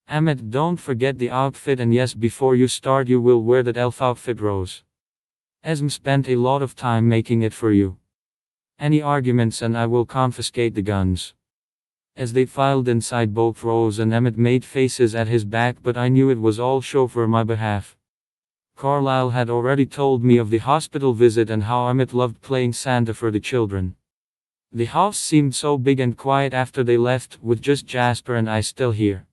Emmett, don't forget the outfit, and yes, before you start you will wear that elf outfit, Rose. Esme spent a lot of time making it for you. Any arguments and I will confiscate the guns. As they filed inside, both Rose and Emmett made faces at his back, but I knew it was all show for my behalf. Carlisle had already told me of the hospital visit and how Emmett loved playing Santa for the children. The house seemed so big and quiet after they left, with just Jasper and I still here.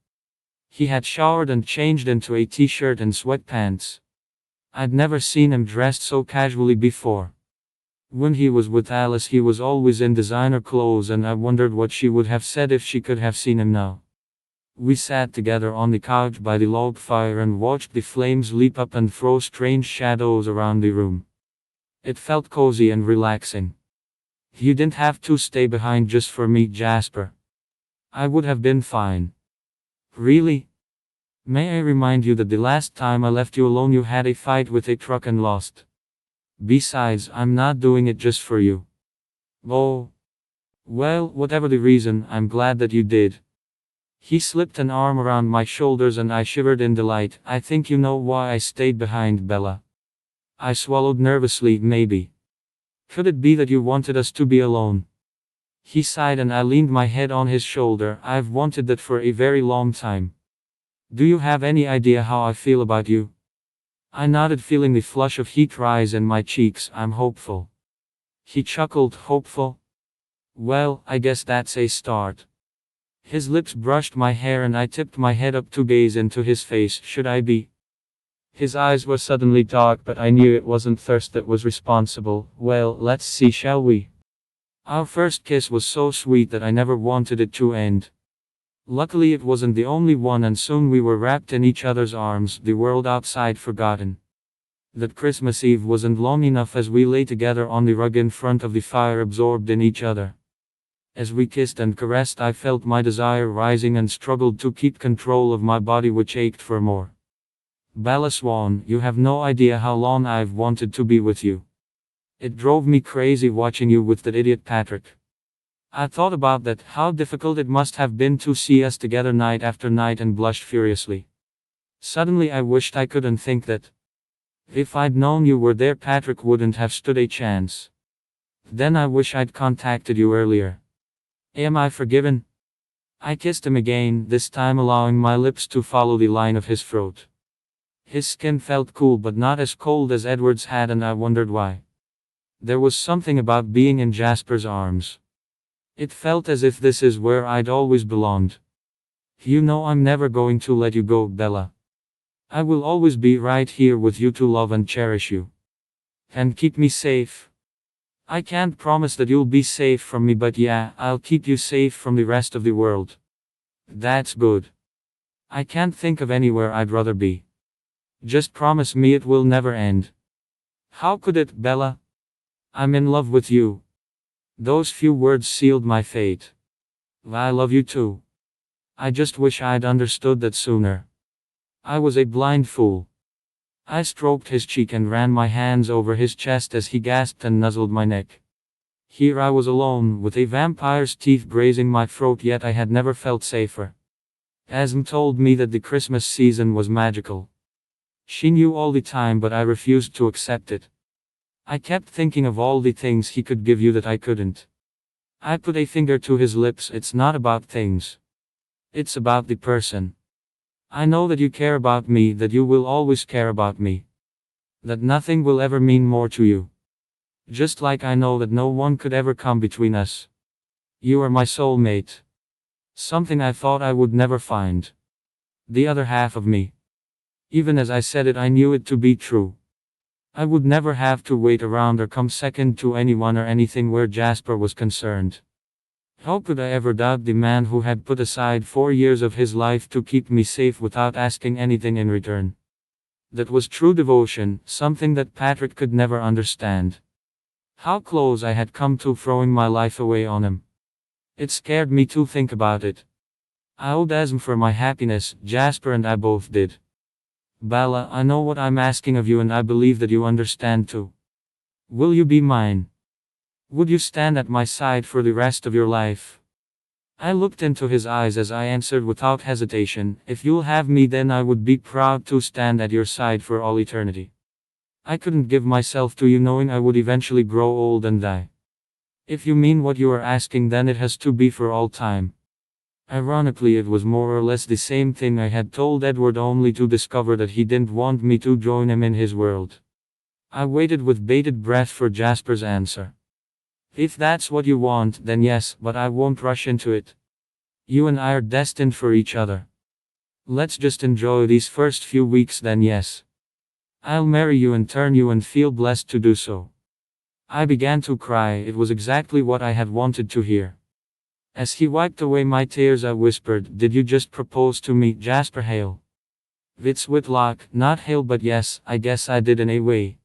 He had showered and changed into a t-shirt and sweatpants. I'd never seen him dressed so casually before. When he was with Alice he was always in designer clothes, and I wondered what she would have said if she could have seen him now. We sat together on the couch by the log fire and watched the flames leap up and throw strange shadows around the room. It felt cozy and relaxing. You didn't have to stay behind just for me, Jasper. I would have been fine. Really? May I remind you that the last time I left you alone you had a fight with a truck and lost. Besides, I'm not doing it just for you. Oh. Well, whatever the reason, I'm glad that you did. He slipped an arm around my shoulders and I shivered in delight. I think you know why I stayed behind, Bella. I swallowed nervously. Maybe. Could it be that you wanted us to be alone? He sighed and I leaned my head on his shoulder. I've wanted that for a very long time. Do you have any idea how I feel about you? I nodded, feeling the flush of heat rise in my cheeks. I'm hopeful. He chuckled. Hopeful? Well, I guess that's a start. His lips brushed my hair and I tipped my head up to gaze into his face. Should I be? His eyes were suddenly dark, but I knew it wasn't thirst that was responsible. Well, let's see, shall we? Our first kiss was so sweet that I never wanted it to end. Luckily it wasn't the only one, and soon we were wrapped in each other's arms, the world outside forgotten. That Christmas Eve wasn't long enough as we lay together on the rug in front of the fire, absorbed in each other. As we kissed and caressed I felt my desire rising and struggled to keep control of my body, which ached for more. Bella Swan, you have no idea how long I've wanted to be with you. It drove me crazy watching you with that idiot Patrick. I thought about that, how difficult it must have been to see us together night after night, and blushed furiously. Suddenly I wished I couldn't think that. If I'd known you were there, Patrick wouldn't have stood a chance. Then I wish I'd contacted you earlier. Am I forgiven? I kissed him again, this time allowing my lips to follow the line of his throat. His skin felt cool but not as cold as Edward's had, and I wondered why. There was something about being in Jasper's arms. It felt as if this is where I'd always belonged. You know I'm never going to let you go, Bella. I will always be right here with you to love and cherish you. And keep me safe. I can't promise that you'll be safe from me, but yeah, I'll keep you safe from the rest of the world. That's good. I can't think of anywhere I'd rather be. Just promise me it will never end. How could it, Bella? I'm in love with you. Those few words sealed my fate. I love you too. I just wish I'd understood that sooner. I was a blind fool. I stroked his cheek and ran my hands over his chest as he gasped and nuzzled my neck. Here I was alone, with a vampire's teeth grazing my throat, yet I had never felt safer. Asm told me that the Christmas season was magical. She knew all the time, but I refused to accept it. I kept thinking of all the things he could give you that I couldn't. I put a finger to his lips. It's not about things. It's about the person. I know that you care about me, that you will always care about me. That nothing will ever mean more to you. Just like I know that no one could ever come between us. You are my soulmate. Something I thought I would never find. The other half of me. Even as I said it, I knew it to be true. I would never have to wait around or come second to anyone or anything where Jasper was concerned. How could I ever doubt the man who had put aside 4 years of his life to keep me safe without asking anything in return? That was true devotion, something that Patrick could never understand. How close I had come to throwing my life away on him. It scared me to think about it. I owed Asm for my happiness, Jasper and I both did. Bella, I know what I'm asking of you and I believe that you understand too. Will you be mine? Would you stand at my side for the rest of your life? I looked into his eyes as I answered without hesitation, if you'll have me then I would be proud to stand at your side for all eternity. I couldn't give myself to you knowing I would eventually grow old and die. If you mean what you are asking then it has to be for all time. Ironically, it was more or less the same thing I had told Edward only to discover that he didn't want me to join him in his world. I waited with bated breath for Jasper's answer. If that's what you want, then yes, but I won't rush into it. You and I are destined for each other. Let's just enjoy these first few weeks then yes. I'll marry you and turn you and feel blessed to do so. I began to cry, it was exactly what I had wanted to hear. As he wiped away my tears I whispered, did you just propose to me, Jasper Hale? It's Whitlock, not Hale but yes, I guess I did in a way.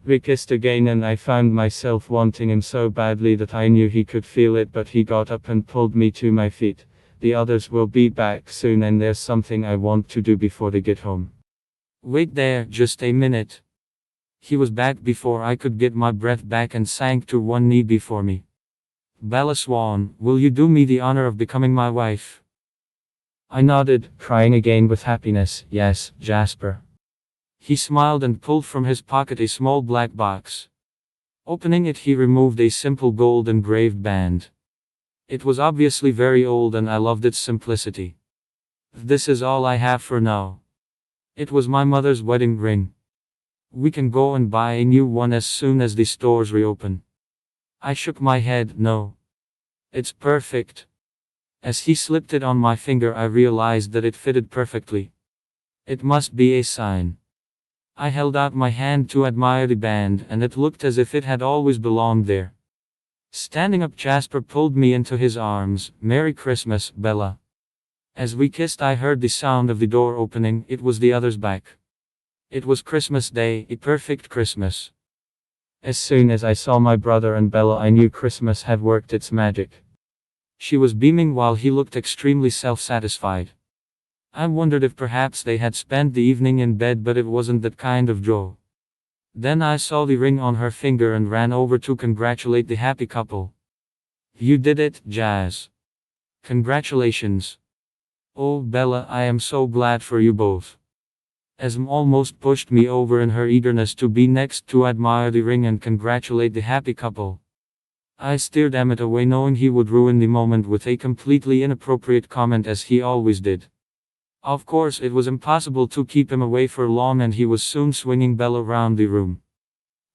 We kissed again and I found myself wanting him so badly that I knew he could feel it, but he got up and pulled me to my feet. The others will be back soon and there's something I want to do before they get home. Wait there, just a minute. He was back before I could get my breath back and sank to one knee before me. Bella Swan, will you do me the honor of becoming my wife? I nodded, crying again with happiness, yes, Jasper. He smiled and pulled from his pocket a small black box. Opening it he removed a simple gold engraved band. It was obviously very old and I loved its simplicity. This is all I have for now. It was my mother's wedding ring. We can go and buy a new one as soon as the stores reopen. I shook my head, no. It's perfect. As he slipped it on my finger I realized that it fitted perfectly. It must be a sign. I held out my hand to admire the band and it looked as if it had always belonged there. Standing up Jasper pulled me into his arms, Merry Christmas, Bella. As we kissed I heard the sound of the door opening, it was the others back. It was Christmas Day, a perfect Christmas. As soon as I saw my brother and Bella I knew Christmas had worked its magic. She was beaming while he looked extremely self-satisfied. I wondered if perhaps they had spent the evening in bed but it wasn't that kind of joy. Then I saw the ring on her finger and ran over to congratulate the happy couple. You did it, Jazz. Congratulations. Oh Bella, I am so glad for you both. Esme almost pushed me over in her eagerness to be next to admire the ring and congratulate the happy couple. I steered Emmett away knowing he would ruin the moment with a completely inappropriate comment as he always did. Of course it was impossible to keep him away for long and he was soon swinging Bella around the room.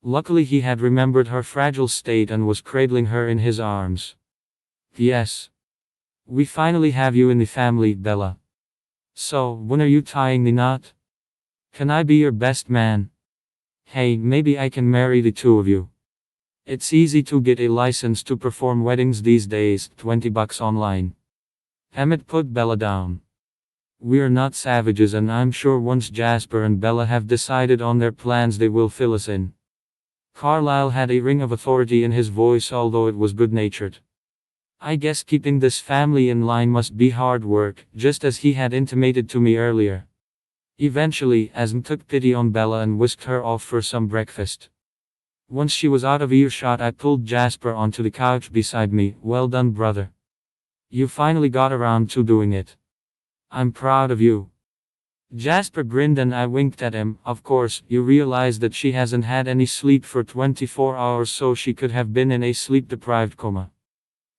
Luckily he had remembered her fragile state and was cradling her in his arms. Yes. We finally have you in the family, Bella. So, when are you tying the knot? Can I be your best man? Hey, maybe I can marry the two of you. It's easy to get a license to perform weddings these days, $20 online. Emmett put Bella down. We're not savages and I'm sure once Jasper and Bella have decided on their plans they will fill us in. Carlyle had a ring of authority in his voice although it was good-natured. I guess keeping this family in line must be hard work, just as he had intimated to me earlier. Eventually, Asm took pity on Bella and whisked her off for some breakfast. Once she was out of earshot I pulled Jasper onto the couch beside me. Well done, brother. You finally got around to doing it. I'm proud of you. Jasper grinned and I winked at him. Of course, you realize that she hasn't had any sleep for 24 hours so she could have been in a sleep-deprived coma.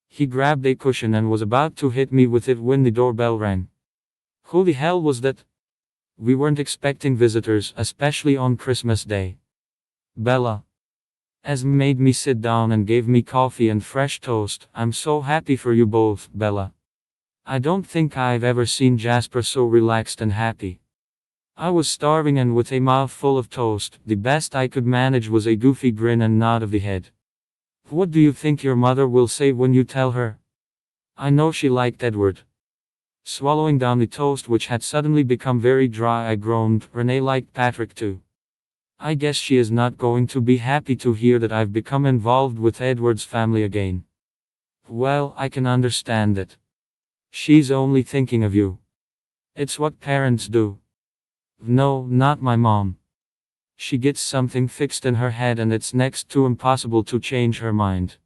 He grabbed a cushion and was about to hit me with it when the doorbell rang. Who the hell was that? We weren't expecting visitors, especially on Christmas Day. Bella. Esme made me sit down and gave me coffee and fresh toast. I'm so happy for you both, Bella. I don't think I've ever seen Jasper so relaxed and happy. I was starving and with a mouthful of toast, the best I could manage was a goofy grin and nod of the head. What do you think your mother will say when you tell her? I know she liked Edward. Swallowing down the toast which had suddenly become very dry I groaned, Renee liked Patrick too. I guess she is not going to be happy to hear that I've become involved with Edward's family again. Well, I can understand it. She's only thinking of you. It's what parents do. No, not my mom. She gets something fixed in her head and it's next to impossible to change her mind.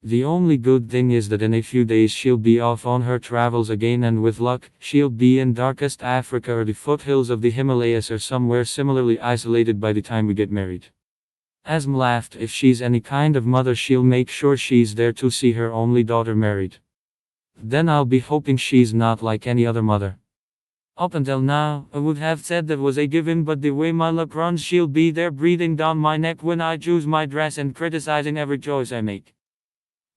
The only good thing is that in a few days she'll be off on her travels again, and with luck, she'll be in darkest Africa or the foothills of the Himalayas or somewhere similarly isolated by the time we get married. Asm laughed. If she's any kind of mother, she'll make sure she's there to see her only daughter married. Then I'll be hoping she's not like any other mother. Up until now, I would have said that was a given, but the way my luck runs, she'll be there breathing down my neck when I choose my dress and criticizing every choice I make.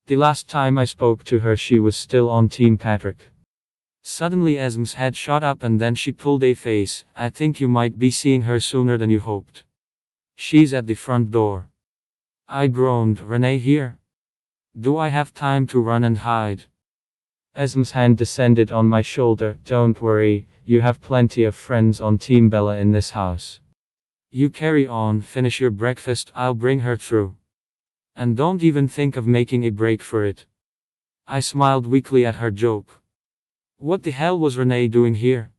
The last time I spoke to her, she was still on Team Patrick. Suddenly Asm's head shot up and then she pulled a face. I think you might be seeing her sooner than you hoped. She's at the front door. I groaned. Renee here? Do I have time to run and hide? Asm's hand descended on my shoulder. Don't worry, you have plenty of friends on Team Bella in this house. You carry on, finish your breakfast, I'll bring her through. And don't even think of making a break for it. I smiled weakly at her joke. What the hell was Renee doing here?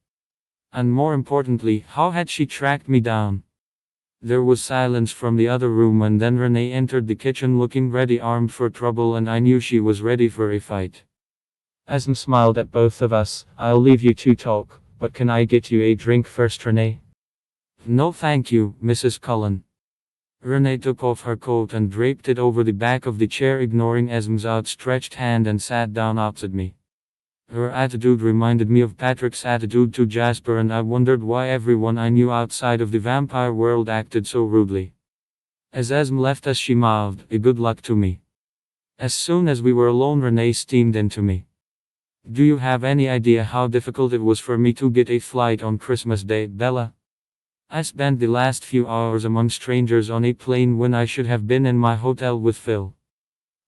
And more importantly, how had she tracked me down? There was silence from the other room, and then Renee entered the kitchen looking ready, armed for trouble, and I knew she was ready for a fight. Asm smiled at both of us. I'll leave you to talk, but can I get you a drink first, Renee? No thank you, Mrs. Cullen. Renee took off her coat and draped it over the back of the chair, ignoring Asm's outstretched hand, and sat down opposite me. Her attitude reminded me of Patrick's attitude to Jasper, and I wondered why everyone I knew outside of the vampire world acted so rudely. As Asm left us, she mouthed, "A good luck to me." As soon as we were alone, Renee steamed into me. Do you have any idea how difficult it was for me to get a flight on Christmas Day, Bella? I spent the last few hours among strangers on a plane when I should have been in my hotel with Phil.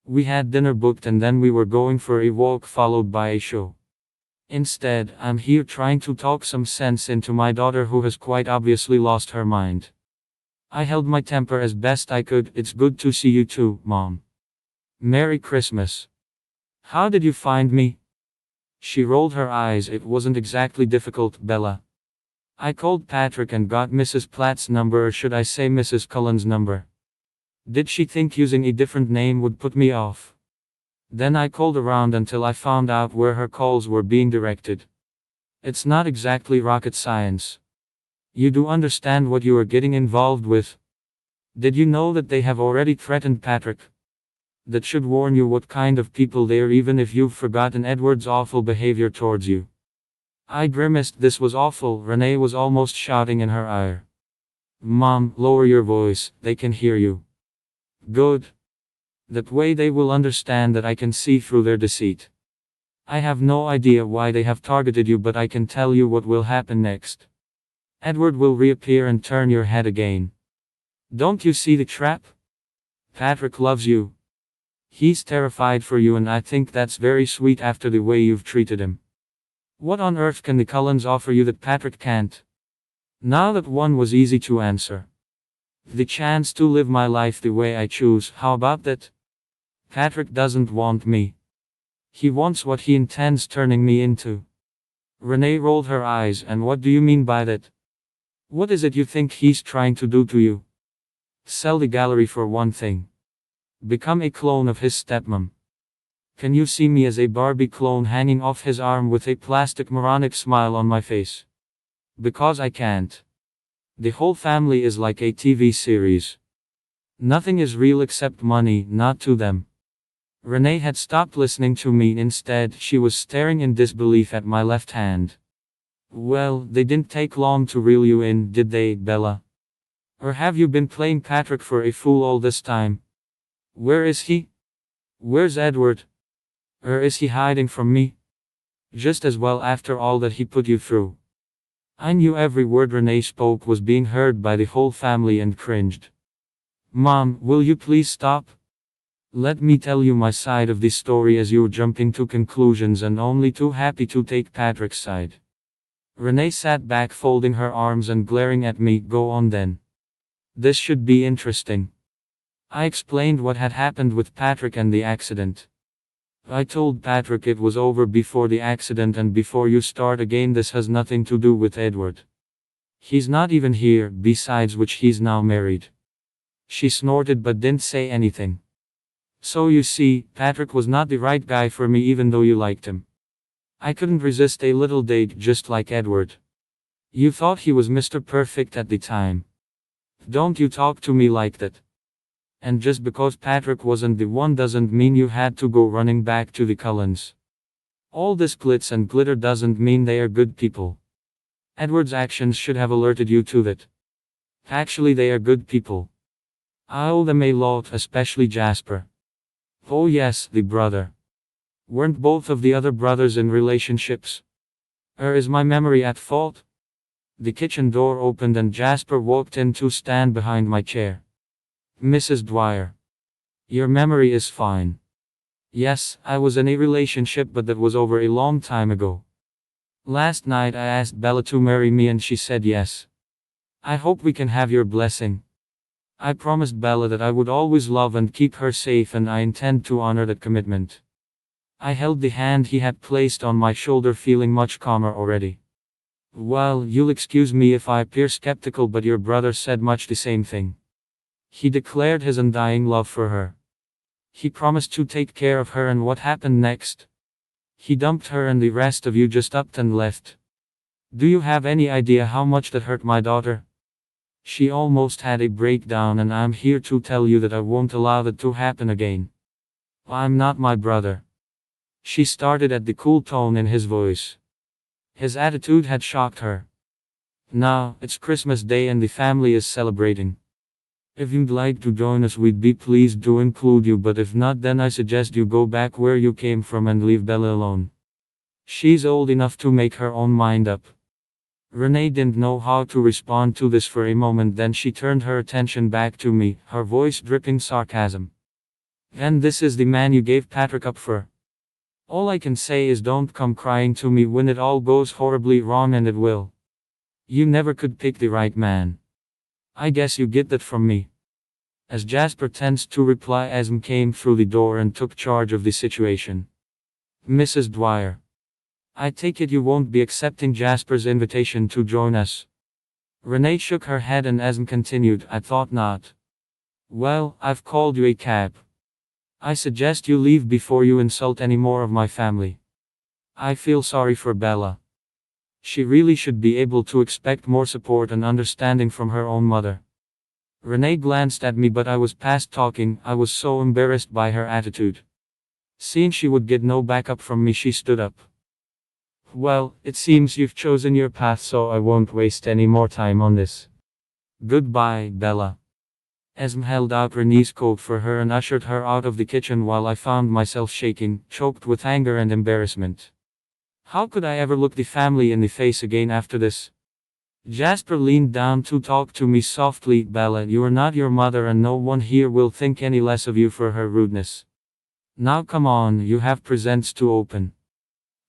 We had dinner booked and then we were going for a walk followed by a show. Instead, I'm here trying to talk some sense into my daughter who has quite obviously lost her mind. I held my temper as best I could. It's good to see you too, Mom. Merry Christmas. How did you find me? She rolled her eyes. It wasn't exactly difficult, Bella. I called Patrick and got Mrs. Platt's number, or should I say Mrs. Cullen's number. Did she think using a different name would put me off? Then I called around until I found out where her calls were being directed. It's not exactly rocket science. You do understand what you are getting involved with? Did you know that they have already threatened Patrick? That should warn you what kind of people they are, even if you've forgotten Edward's awful behavior towards you. I grimaced. This was awful. Renee was almost shouting in her ire. Mom, lower your voice, they can hear you. Good. That way they will understand that I can see through their deceit. I have no idea why they have targeted you, but I can tell you what will happen next. Edward will reappear and turn your head again. Don't you see the trap? Patrick loves you. He's terrified for you, and I think that's very sweet after the way you've treated him. What on earth can the Cullens offer you that Patrick can't? Now that one was easy to answer. The chance to live my life the way I choose. How about that? Patrick doesn't want me. He wants what he intends turning me into. Renee rolled her eyes. And what do you mean by that? What is it you think he's trying to do to you? Sell the gallery for one thing. Become a clone of his stepmom. Can you see me as a Barbie clone hanging off his arm with a plastic moronic smile on my face? Because I can't. The whole family is like a TV series. Nothing is real except money, not to them. Renee had stopped listening to me. Instead, she was staring in disbelief at my left hand. Well, they didn't take long to reel you in, did they, Bella? Or have you been playing Patrick for a fool all this time? Where is he? Where's Edward? Or is he hiding from me? Just as well after all that he put you through. I knew every word Renee spoke was being heard by the whole family and cringed. Mom, will you please stop? Let me tell you my side of the story, as you're jumping to conclusions and only too happy to take Patrick's side. Renee sat back, folding her arms and glaring at me. Go on then. This should be interesting. I explained what had happened with Patrick and the accident. I told Patrick it was over before the accident, and before you start again, this has nothing to do with Edward. He's not even here, besides which he's now married. She snorted but didn't say anything. So you see, Patrick was not the right guy for me even though you liked him. I couldn't resist a little date just like Edward. You thought he was Mr. Perfect at the time. Don't you talk to me like that. And just because Patrick wasn't the one doesn't mean you had to go running back to the Cullens. All this glitz and glitter doesn't mean they are good people. Edward's actions should have alerted you to that. Actually, they are good people. I owe them a lot, especially Jasper. Oh yes, the brother. Weren't both of the other brothers in relationships? Or is my memory at fault? The kitchen door opened and Jasper walked in to stand behind my chair. Mrs. Dwyer. Your memory is fine. Yes, I was in a relationship, but that was over a long time ago. Last night I asked Bella to marry me and she said yes. I hope we can have your blessing. I promised Bella that I would always love and keep her safe, and I intend to honor that commitment. I held the hand he had placed on my shoulder, feeling much calmer already. Well, you'll excuse me if I appear skeptical, but your brother said much the same thing. He declared his undying love for her. He promised to take care of her, and what happened next? He dumped her and the rest of you just upped and left. Do you have any idea how much that hurt my daughter? She almost had a breakdown, and I'm here to tell you that I won't allow that to happen again. I'm not my brother. She started at the cool tone in his voice. His attitude had shocked her. Now, it's Christmas Day and the family is celebrating. If you'd like to join us, we'd be pleased to include you, but if not, then I suggest you go back where you came from and leave Bella alone. She's old enough to make her own mind up. Renee didn't know how to respond to this for a moment, then she turned her attention back to me, her voice dripping sarcasm. And this is the man you gave Patrick up for? All I can say is don't come crying to me when it all goes horribly wrong, and it will. You never could pick the right man. I guess you get that from me. As Jasper tends to reply, Esme came through the door and took charge of the situation. Mrs. Dwyer. I take it you won't be accepting Jasper's invitation to join us. Renee shook her head and Esme continued, I thought not. Well, I've called you a cab. I suggest you leave before you insult any more of my family. I feel sorry for Bella. She really should be able to expect more support and understanding from her own mother. Renee glanced at me, but I was past talking. I was so embarrassed by her attitude. Seeing she would get no backup from me, she stood up. Well, it seems you've chosen your path, so I won't waste any more time on this. Goodbye, Bella. Esme held out Renee's coat for her and ushered her out of the kitchen while I found myself shaking, choked with anger and embarrassment. How could I ever look the family in the face again after this? Jasper leaned down to talk to me softly. Bella, you are not your mother, and no one here will think any less of you for her rudeness. Now come on, you have presents to open.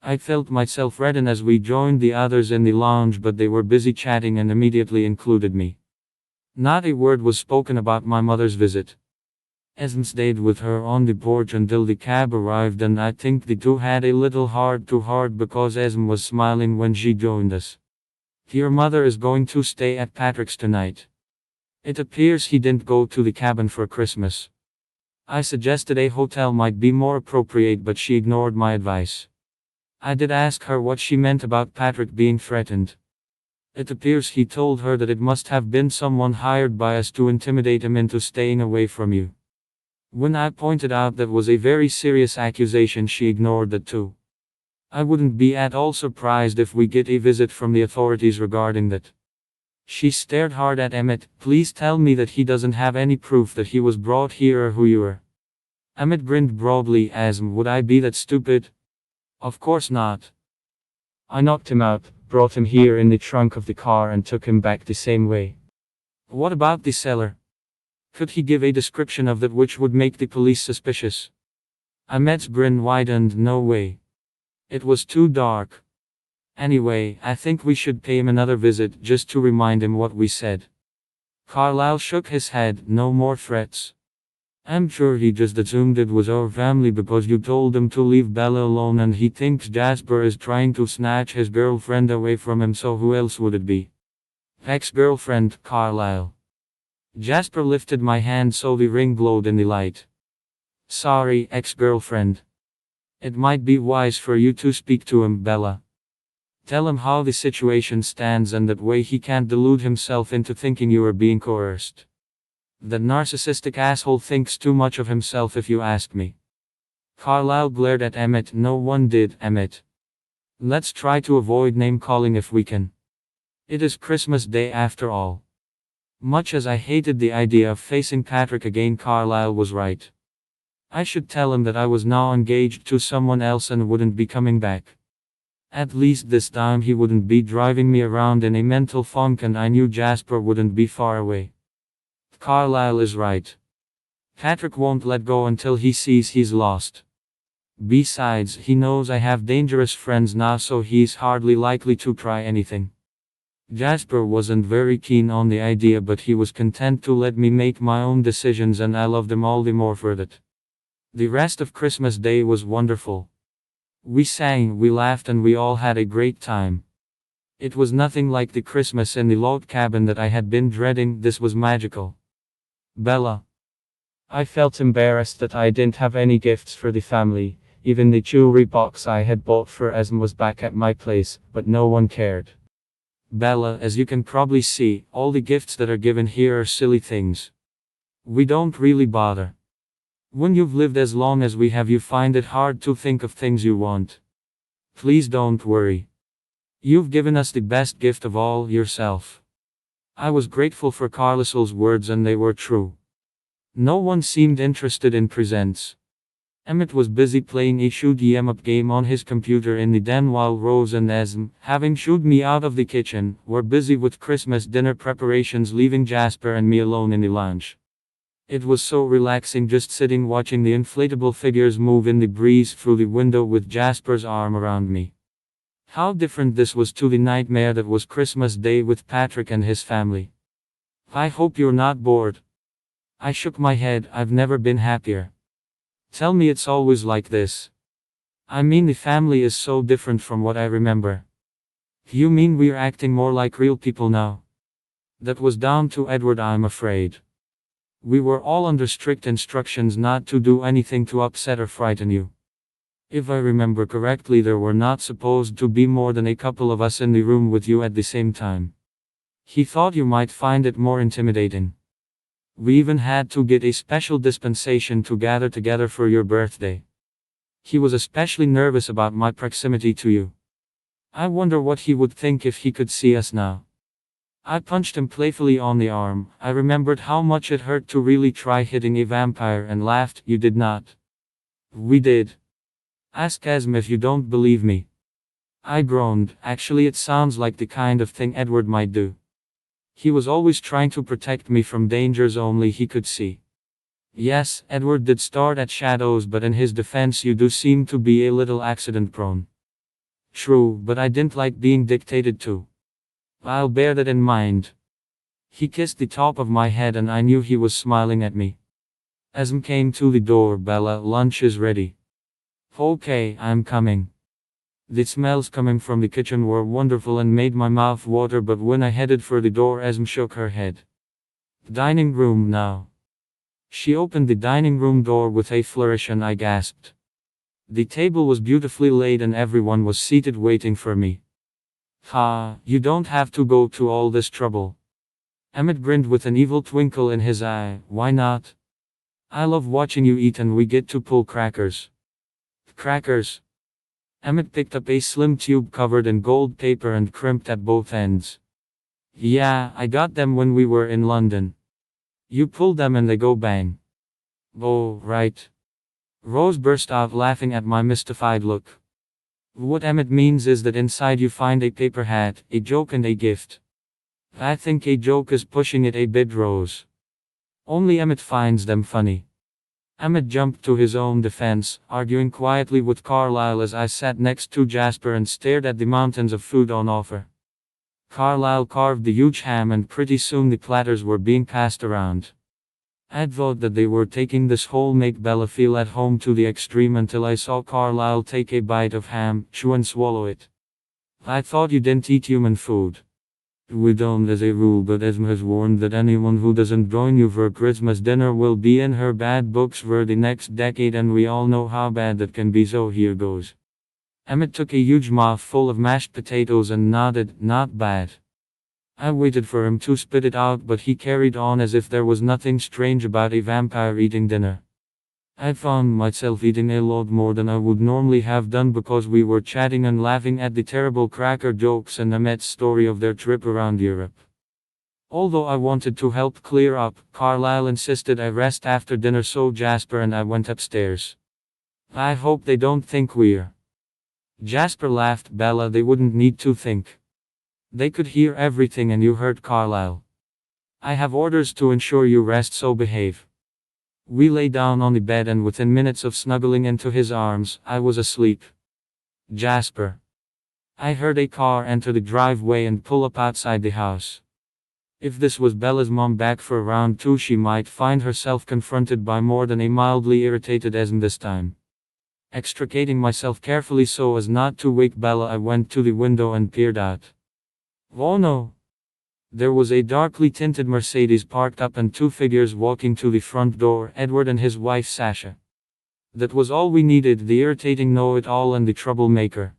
I felt myself redden as we joined the others in the lounge, but they were busy chatting and immediately included me. Not a word was spoken about my mother's visit. Esme stayed with her on the porch until the cab arrived, and I think the two had a little heart-to-heart because Esme was smiling when she joined us. Your mother is going to stay at Patrick's tonight. It appears he didn't go to the cabin for Christmas. I suggested a hotel might be more appropriate, but she ignored my advice. I did ask her what she meant about Patrick being threatened. It appears he told her that it must have been someone hired by us to intimidate him into staying away from you. When I pointed out that was a very serious accusation, she ignored that too. I wouldn't be at all surprised if we get a visit from the authorities regarding that. She stared hard at Emmett. Please tell me that he doesn't have any proof that he was brought here or who you are. Emmett grinned broadly. Would I be that stupid? Of course not. I knocked him out, brought him here in the trunk of the car, and took him back the same way. What about the cellar? Could he give a description of that which would make the police suspicious? Emmett's grin widened. No way. It was too dark. Anyway, I think we should pay him another visit just to remind him what we said. Carlisle shook his head. No more threats. I'm sure he just assumed it was our family because you told him to leave Bella alone, and he thinks Jasper is trying to snatch his girlfriend away from him, so who else would it be? Ex-girlfriend, Carlisle. Jasper lifted my hand so the ring glowed in the light. Sorry, ex-girlfriend. It might be wise for you to speak to him, Bella. Tell him how the situation stands and that way he can't delude himself into thinking you are being coerced. That narcissistic asshole thinks too much of himself if you ask me. Carlisle glared at Emmett. No one did, Emmett. Let's try to avoid name-calling if we can. It is Christmas Day after all. Much as I hated the idea of facing Patrick again, Carlisle was right. I should tell him that I was now engaged to someone else and wouldn't be coming back. At least this time he wouldn't be driving me around in a mental funk and I knew Jasper wouldn't be far away. Carlisle is right. Patrick won't let go until he sees he's lost. Besides, he knows I have dangerous friends now, so he's hardly likely to try anything. Jasper wasn't very keen on the idea, but he was content to let me make my own decisions, and I loved him all the more for that. The rest of Christmas Day was wonderful. We sang, we laughed, and we all had a great time. It was nothing like the Christmas in the log cabin that I had been dreading. This was magical. Bella. I felt embarrassed that I didn't have any gifts for the family. Even the jewelry box I had bought for Esm was back at my place, but no one cared. Bella, as you can probably see, all the gifts that are given here are silly things. We don't really bother. When you've lived as long as we have, you find it hard to think of things you want. Please don't worry. You've given us the best gift of all, yourself. I was grateful for Carlisle's words, and they were true. No one seemed interested in presents. Emmett was busy playing a shoot 'em up game on his computer in the den, while Rose and Esm, having shooed me out of the kitchen, were busy with Christmas dinner preparations, leaving Jasper and me alone in the lounge. It was so relaxing just sitting watching the inflatable figures move in the breeze through the window with Jasper's arm around me. How different this was to the nightmare that was Christmas Day with Patrick and his family. I hope you're not bored. I shook my head. I've never been happier. Tell me it's always like this. I mean, the family is so different from what I remember. You mean we're acting more like real people now? That was down to Edward, I'm afraid. We were all under strict instructions not to do anything to upset or frighten you. If I remember correctly, there were not supposed to be more than a couple of us in the room with you at the same time. He thought you might find it more intimidating. We even had to get a special dispensation to gather together for your birthday. He was especially nervous about my proximity to you. I wonder what he would think if he could see us now. I punched him playfully on the arm. I remembered how much it hurt to really try hitting a vampire and laughed. You did not. We did. Ask Esm if you don't believe me. I groaned. Actually, it sounds like the kind of thing Edward might do. He was always trying to protect me from dangers only he could see. Yes, Edward did start at shadows, but in his defense, you do seem to be a little accident prone. True, but I didn't like being dictated to. I'll bear that in mind. He kissed the top of my head and I knew he was smiling at me. Esm came to the door. Bella, lunch is ready. Okay, I'm coming. The smells coming from the kitchen were wonderful and made my mouth water, but when I headed for the door, Esm shook her head. Dining room now. She opened the dining room door with a flourish and I gasped. The table was beautifully laid and everyone was seated waiting for me. Ha, you don't have to go to all this trouble. Emmett grinned with an evil twinkle in his eye. Why not? I love watching you eat and we get to pull crackers. Crackers? Emmett picked up a slim tube covered in gold paper and crimped at both ends. Yeah, I got them when we were in London. You pull them and they go bang. Oh, right. Rose burst out laughing at my mystified look. What Emmett means is that inside you find a paper hat, a joke and a gift. I think a joke is pushing it a bit, Rose. Only Emmett finds them funny. Emmett jumped to his own defense, arguing quietly with Carlisle as I sat next to Jasper and stared at the mountains of food on offer. Carlisle carved the huge ham and pretty soon the platters were being passed around. I'd thought that they were taking this whole make Bella feel at home to the extreme until I saw Carlisle take a bite of ham, chew and swallow it. I thought you didn't eat human food. We don't as a rule, but Esme has warned that anyone who doesn't join you for Christmas dinner will be in her bad books for the next decade, and we all know how bad that can be, so here goes. Emmett took a huge mouthful of mashed potatoes and nodded, not bad. I waited for him to spit it out, but he carried on as if there was nothing strange about a vampire eating dinner. I found myself eating a lot more than I would normally have done because we were chatting and laughing at the terrible cracker jokes and Emmett's story of their trip around Europe. Although I wanted to help clear up, Carlyle insisted I rest after dinner, so Jasper and I went upstairs. I hope they don't think we're. Jasper laughed. Bella, they wouldn't need to think. They could hear everything, and you heard Carlyle. I have orders to ensure you rest, so behave. We lay down on the bed, and within minutes of snuggling into his arms, I was asleep. Jasper. I heard a car enter the driveway and pull up outside the house. If this was Bella's mom back for round 2, she might find herself confronted by more than a mildly irritated Esme this time. Extricating myself carefully so as not to wake Bella, I went to the window and peered out. Oh no! There was a darkly tinted Mercedes parked up and 2 figures walking to the front door, Edward and his wife Sasha. That was all we needed, the irritating know-it-all and the troublemaker.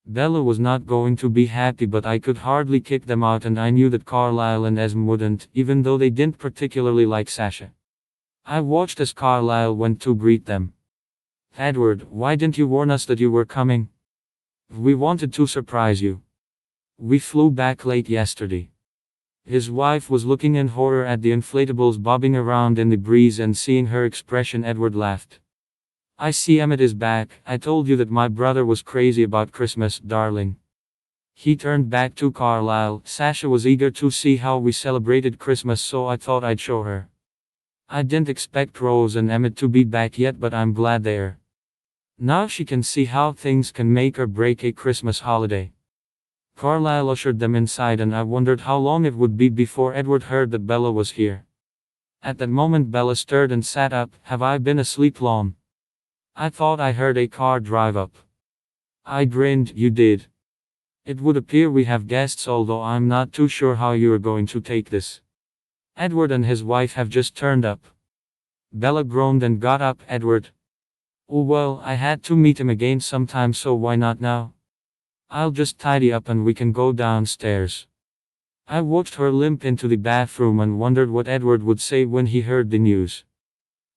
Bella was not going to be happy, but I could hardly kick them out, and I knew that Carlyle and Esme wouldn't, even though they didn't particularly like Sasha. I watched as Carlyle went to greet them. Edward, why didn't you warn us that you were coming? We wanted to surprise you. We flew back late yesterday. His wife was looking in horror at the inflatables bobbing around in the breeze, and seeing her expression, Edward laughed. I see Emmett is back. I told you that my brother was crazy about Christmas, darling. He turned back to Carlyle. Sasha was eager to see how we celebrated Christmas, so I thought I'd show her. I didn't expect Rose and Emmett to be back yet, but I'm glad they're. Now she can see how things can make or break a Christmas holiday. Carlyle ushered them inside, and I wondered how long it would be before Edward heard that Bella was here. At that moment Bella stirred and sat up. Have I been asleep long? I thought I heard a car drive up. I grinned. You did. It would appear we have guests, although I'm not too sure how you are going to take this. Edward and his wife have just turned up. Bella groaned and got up. Edward. Oh well, I had to meet him again sometime, so why not now? I'll just tidy up and we can go downstairs. I watched her limp into the bathroom and wondered what Edward would say when he heard the news.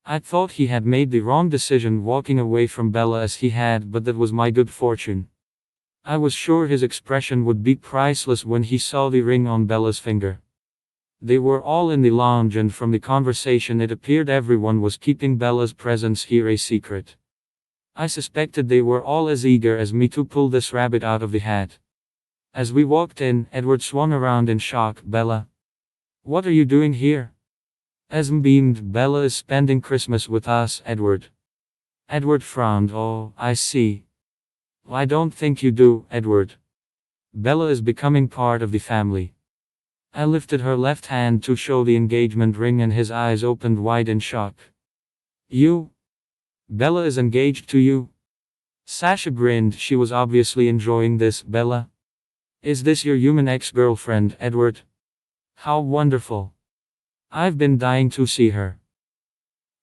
I thought he had made the wrong decision walking away from Bella as he had, but that was my good fortune. I was sure his expression would be priceless when he saw the ring on Bella's finger. They were all in the lounge, and from the conversation it appeared everyone was keeping Bella's presence here a secret. I suspected they were all as eager as me to pull this rabbit out of the hat. As we walked in, Edward swung around in shock. Bella. What are you doing here? Esme beamed. Bella is spending Christmas with us, Edward. Edward frowned. Oh, I see. I don't think you do, Edward. Bella is becoming part of the family. I lifted her left hand to show the engagement ring, and his eyes opened wide in shock. You? Bella is engaged to you? Sasha grinned. She was obviously enjoying this. Bella? Is this your human ex-girlfriend, Edward? How wonderful. I've been dying to see her.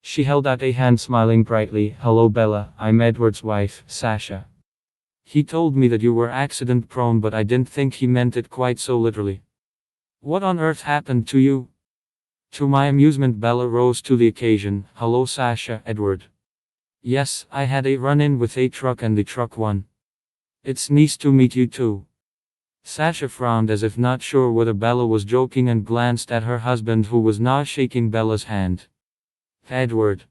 She held out a hand, smiling brightly. Hello Bella, I'm Edward's wife, Sasha. He told me that you were accident-prone, but I didn't think he meant it quite so literally. What on earth happened to you? To my amusement, Bella rose to the occasion. Hello Sasha, Edward. Yes, I had a run-in with a truck and the truck won. It's nice to meet you too. Sasha frowned as if not sure whether Bella was joking, and glanced at her husband, who was now shaking Bella's hand. Edward.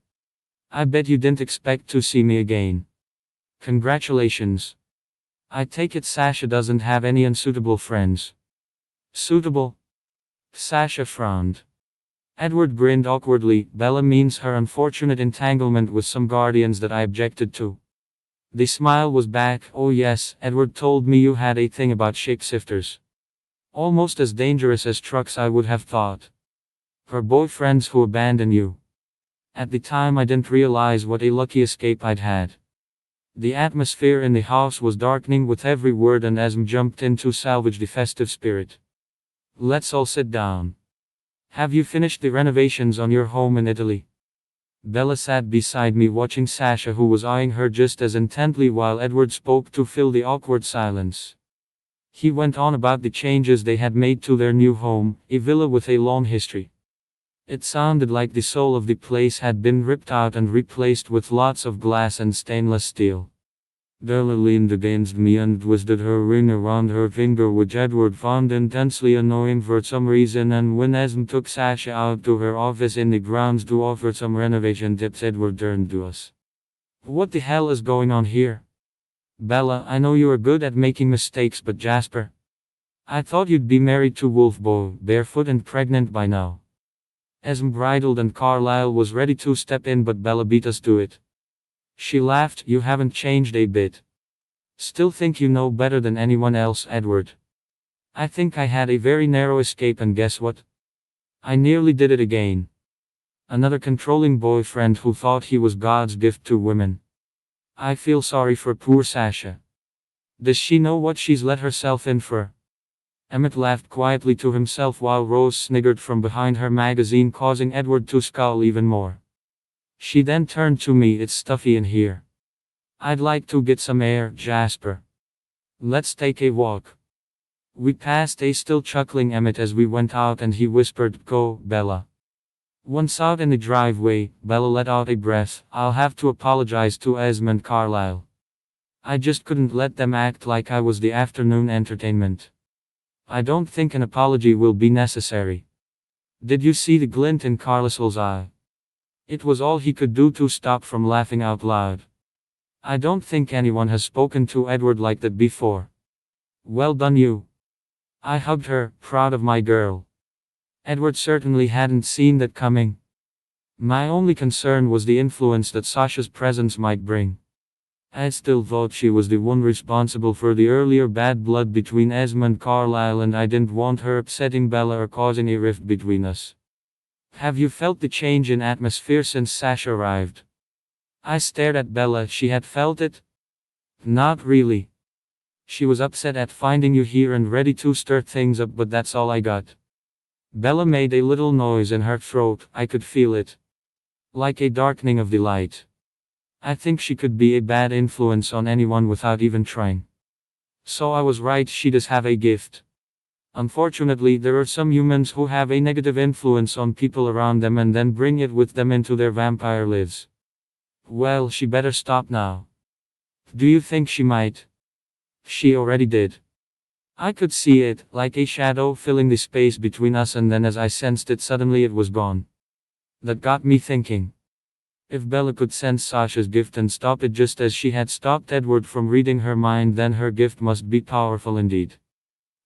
I bet you didn't expect to see me again. Congratulations. I take it Sasha doesn't have any unsuitable friends. Suitable? Sasha frowned. Edward grinned awkwardly. Bella means her unfortunate entanglement with some guardians that I objected to. The smile was back. Oh yes, Edward told me you had a thing about shapeshifters. Almost as dangerous as trucks, I would have thought. Her boyfriends who abandon you. At the time I didn't realize what a lucky escape I'd had. The atmosphere in the house was darkening with every word, and Esme jumped in to salvage the festive spirit. Let's all sit down. Have you finished the renovations on your home in Italy? Bella sat beside me watching Sasha, who was eyeing her just as intently while Edward spoke to fill the awkward silence. He went on about the changes they had made to their new home, a villa with a long history. It sounded like the soul of the place had been ripped out and replaced with lots of glass and stainless steel. Bella leaned against me and twisted her ring around her finger, which Edward found intensely annoying for some reason, and when Esme took Sasha out to her office in the grounds to offer some renovation tips, Edward turned to us. What the hell is going on here? Bella, I know you are good at making mistakes, but Jasper, I thought you'd be married to Wolfboy, barefoot and pregnant by now. Esme bridled and Carlyle was ready to step in, but Bella beat us to it. She laughed. You haven't changed a bit. Still think you know better than anyone else, Edward. I think I had a very narrow escape, and guess what? I nearly did it again. Another controlling boyfriend who thought he was God's gift to women. I feel sorry for poor Sasha. Does she know what she's let herself in for? Emmett laughed quietly to himself while Rose sniggered from behind her magazine, causing Edward to scowl even more. She then turned to me. It's stuffy in here. I'd like to get some air, Jasper. Let's take a walk. We passed a still chuckling Emmett as we went out, and he whispered, Go, Bella. Once out in the driveway, Bella let out a breath. I'll have to apologize to Esme and Carlyle. I just couldn't let them act like I was the afternoon entertainment. I don't think an apology will be necessary. Did you see the glint in Carlyle's eye? It was all he could do to stop from laughing out loud. I don't think anyone has spoken to Edward like that before. Well done you. I hugged her, proud of my girl. Edward certainly hadn't seen that coming. My only concern was the influence that Sasha's presence might bring. I still thought she was the one responsible for the earlier bad blood between Esme and Carlyle, and I didn't want her upsetting Bella or causing a rift between us. Have you felt the change in atmosphere since Sasha arrived? I stared at Bella. She had felt it? Not really. She was upset at finding you here and ready to stir things up, but that's all I got. Bella made a little noise in her throat. I could feel it. Like a darkening of the light. I think she could be a bad influence on anyone without even trying. So I was right, she does have a gift. Unfortunately, there are some humans who have a negative influence on people around them and then bring it with them into their vampire lives. Well, she better stop now. Do you think she might? She already did. I could see it, like a shadow filling the space between us, and then as I sensed it, suddenly it was gone. That got me thinking. If Bella could sense Sasha's gift and stop it just as she had stopped Edward from reading her mind, then her gift must be powerful indeed.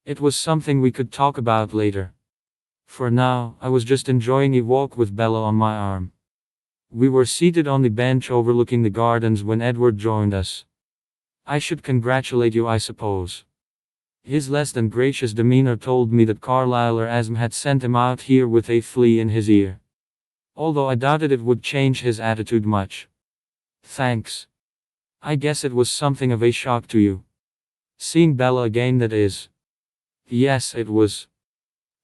It was something we could talk about later. For now, I was just enjoying a walk with Bella on my arm. We were seated on the bench overlooking the gardens when Edward joined us. I should congratulate you, I suppose. His less than gracious demeanor told me that Carlyle or Esme had sent him out here with a flea in his ear. Although I doubted it would change his attitude much. Thanks. I guess it was something of a shock to you. Seeing Bella again, that is. Yes, it was.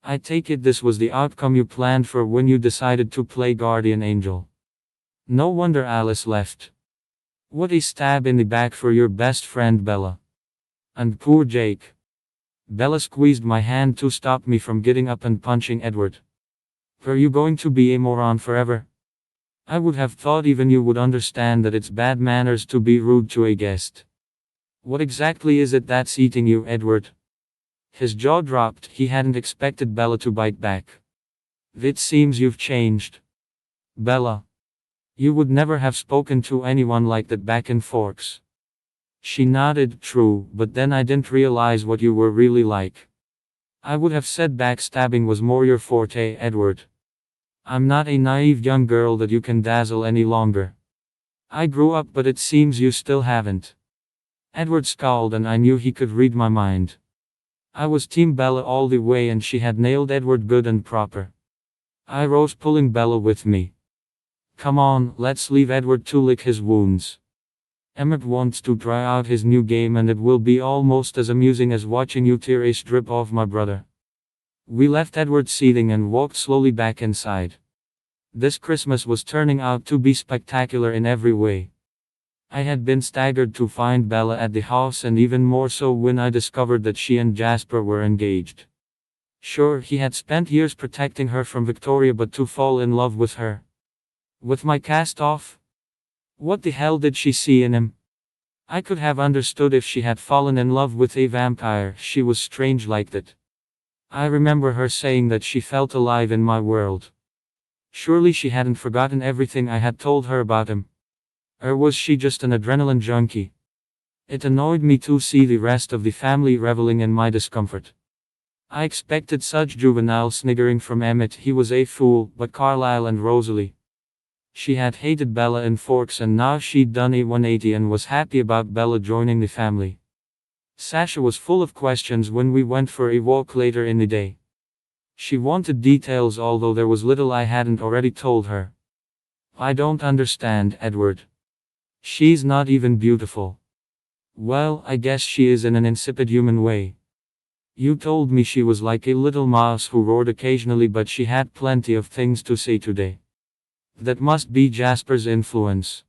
I take it this was the outcome you planned for when you decided to play guardian angel. No wonder Alice left. What a stab in the back for your best friend Bella. And poor Jake. Bella squeezed my hand to stop me from getting up and punching Edward. Are you going to be a moron forever? I would have thought even you would understand that it's bad manners to be rude to a guest. What exactly is it that's eating you, Edward? His jaw dropped. He hadn't expected Bella to bite back. It seems you've changed. Bella. You would never have spoken to anyone like that back in Forks. She nodded. True, but then I didn't realize what you were really like. I would have said backstabbing was more your forte, Edward. I'm not a naive young girl that you can dazzle any longer. I grew up, but it seems you still haven't. Edward scowled, and I knew he could read my mind. I was Team Bella all the way, and she had nailed Edward good and proper. I rose, pulling Bella with me. Come on, let's leave Edward to lick his wounds. Emmett wants to try out his new game, and it will be almost as amusing as watching you tear a strip off my brother. We left Edward seething and walked slowly back inside. This Christmas was turning out to be spectacular in every way. I had been staggered to find Bella at the house, and even more so when I discovered that she and Jasper were engaged. Sure, he had spent years protecting her from Victoria, but to fall in love with her. With my cast off? What the hell did she see in him? I could have understood if she had fallen in love with a vampire. She was strange like that. I remember her saying that she felt alive in my world. Surely she hadn't forgotten everything I had told her about him. Or was she just an adrenaline junkie? It annoyed me to see the rest of the family reveling in my discomfort. I expected such juvenile sniggering from Emmett. He was a fool, but Carlisle and Rosalie. She had hated Bella in Forks, and now she'd done a 180 and was happy about Bella joining the family. Sasha was full of questions when we went for a walk later in the day. She wanted details, although there was little I hadn't already told her. I don't understand, Edward. She's not even beautiful. Well, I guess she is in an insipid human way. You told me she was like a little mouse who roared occasionally, but she had plenty of things to say today. That must be Jasper's influence.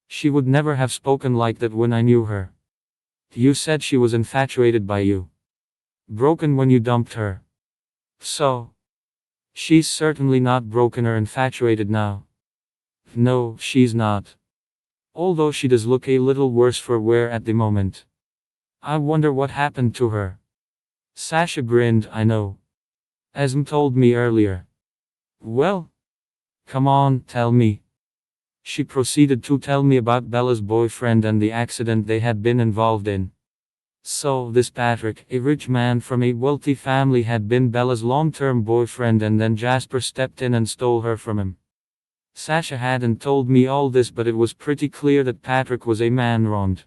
She would never have spoken like that when I knew her. You said she was infatuated by you. Broken when you dumped her. So? She's certainly not broken or infatuated now. No, she's not. Although she does look a little worse for wear at the moment. I wonder what happened to her. Sasha grinned. I know. Esm told me earlier. Well? Come on, tell me. She proceeded to tell me about Bella's boyfriend and the accident they had been involved in. So, this Patrick, a rich man from a wealthy family, had been Bella's long-term boyfriend, and then Jasper stepped in and stole her from him. Sasha hadn't told me all this, but it was pretty clear that Patrick was a man wronged.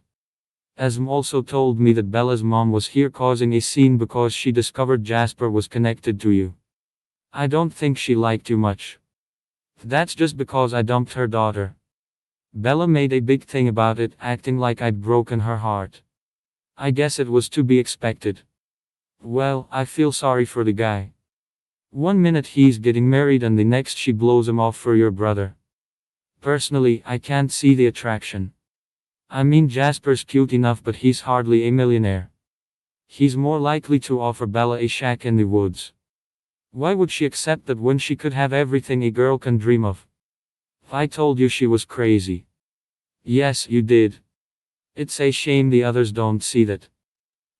Esm also told me that Bella's mom was here causing a scene because she discovered Jasper was connected to you. I don't think she liked you much. That's just because I dumped her daughter. Bella made a big thing about it, acting like I'd broken her heart. I guess it was to be expected. Well, I feel sorry for the guy. One minute he's getting married and the next she blows him off for your brother. Personally, I can't see the attraction. I mean, Jasper's cute enough, but he's hardly a millionaire. He's more likely to offer Bella a shack in the woods. Why would she accept that when she could have everything a girl can dream of? I told you she was crazy. Yes, you did. It's a shame the others don't see that.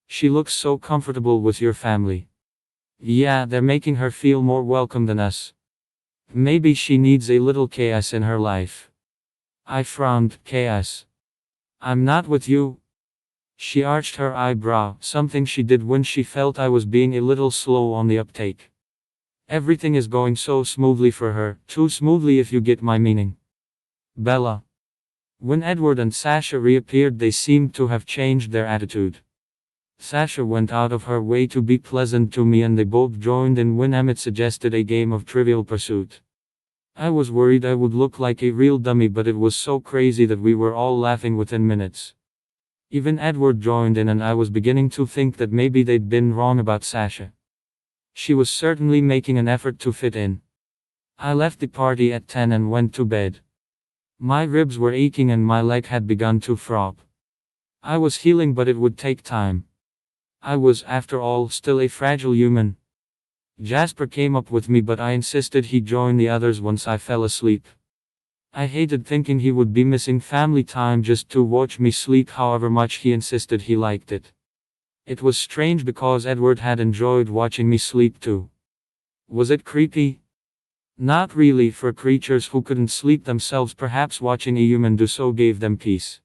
She looks so comfortable with your family. Yeah, they're making her feel more welcome than us. Maybe she needs a little chaos in her life. I frowned. Chaos? I'm not with you. She arched her eyebrow, something she did when she felt I was being a little slow on the uptake. Everything is going so smoothly for her, too smoothly if you get my meaning. Bella. When Edward and Sasha reappeared, they seemed to have changed their attitude. Sasha went out of her way to be pleasant to me, and they both joined in when Emmett suggested a game of Trivial Pursuit. I was worried I would look like a real dummy, but it was so crazy that we were all laughing within minutes. Even Edward joined in, and I was beginning to think that maybe they'd been wrong about Sasha. She was certainly making an effort to fit in. I left the party at 10 and went to bed. My ribs were aching and my leg had begun to throb. I was healing, but it would take time. I was, after all, still a fragile human. Jasper came up with me, but I insisted he join the others once I fell asleep. I hated thinking he would be missing family time just to watch me sleep, however much he insisted he liked it. It was strange because Edward had enjoyed watching me sleep too. Was it creepy? Not really. For creatures who couldn't sleep themselves, perhaps watching a human do so gave them peace.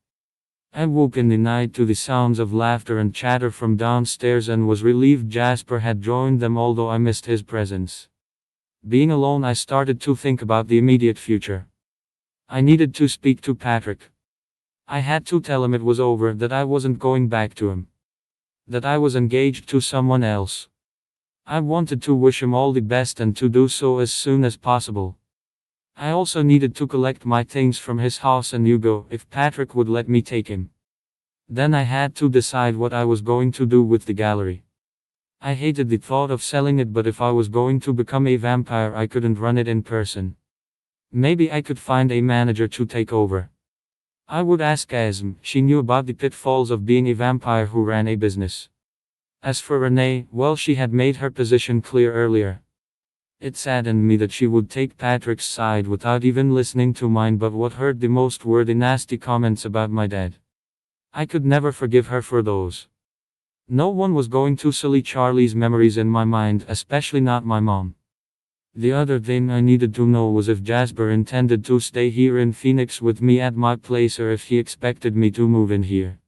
I woke in the night to the sounds of laughter and chatter from downstairs and was relieved Jasper had joined them, although I missed his presence. Being alone, I started to think about the immediate future. I needed to speak to Patrick. I had to tell him it was over, that I wasn't going back to him. That I was engaged to someone else. I wanted to wish him all the best and to do so as soon as possible. I also needed to collect my things from his house and Hugo, if Patrick would let me take him. Then I had to decide what I was going to do with the gallery. I hated the thought of selling it, but if I was going to become a vampire, I couldn't run it in person. Maybe I could find a manager to take over. I would ask Asm, she knew about the pitfalls of being a vampire who ran a business. As for Renee, well, she had made her position clear earlier. It saddened me that she would take Patrick's side without even listening to mine, but what hurt the most were the nasty comments about my dad. I could never forgive her for those. No one was going to sully Charlie's memories in my mind, especially not my mom. The other thing I needed to know was if Jasper intended to stay here in Phoenix with me at my place or if he expected me to move in here.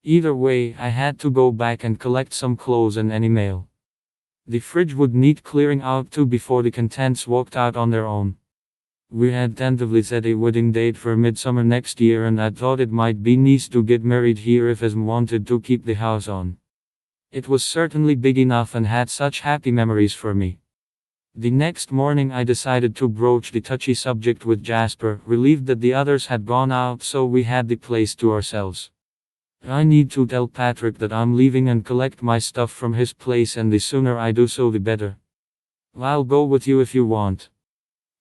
Either way, I had to go back and collect some clothes and any mail. The fridge would need clearing out too before the contents walked out on their own. We had tentatively set a wedding date for midsummer next year, and I thought it might be nice to get married here if Esm wanted to keep the house on. It was certainly big enough and had such happy memories for me. The next morning I decided to broach the touchy subject with Jasper, relieved that the others had gone out so we had the place to ourselves. I need to tell Patrick that I'm leaving and collect my stuff from his place, and the sooner I do so the better. I'll go with you if you want.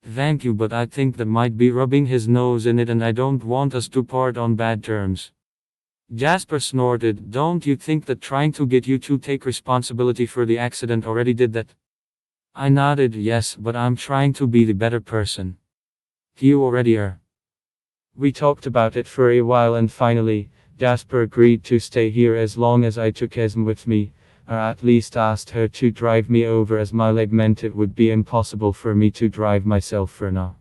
Thank you, but I think that might be rubbing his nose in it, and I don't want us to part on bad terms. Jasper snorted. Don't you think that trying to get you to take responsibility for the accident already did that? I nodded. Yes, but I'm trying to be the better person. You already are. We talked about it for a while, and finally, Jasper agreed to stay here as long as I took Esm with me, or at least asked her to drive me over, as my leg meant it would be impossible for me to drive myself for now.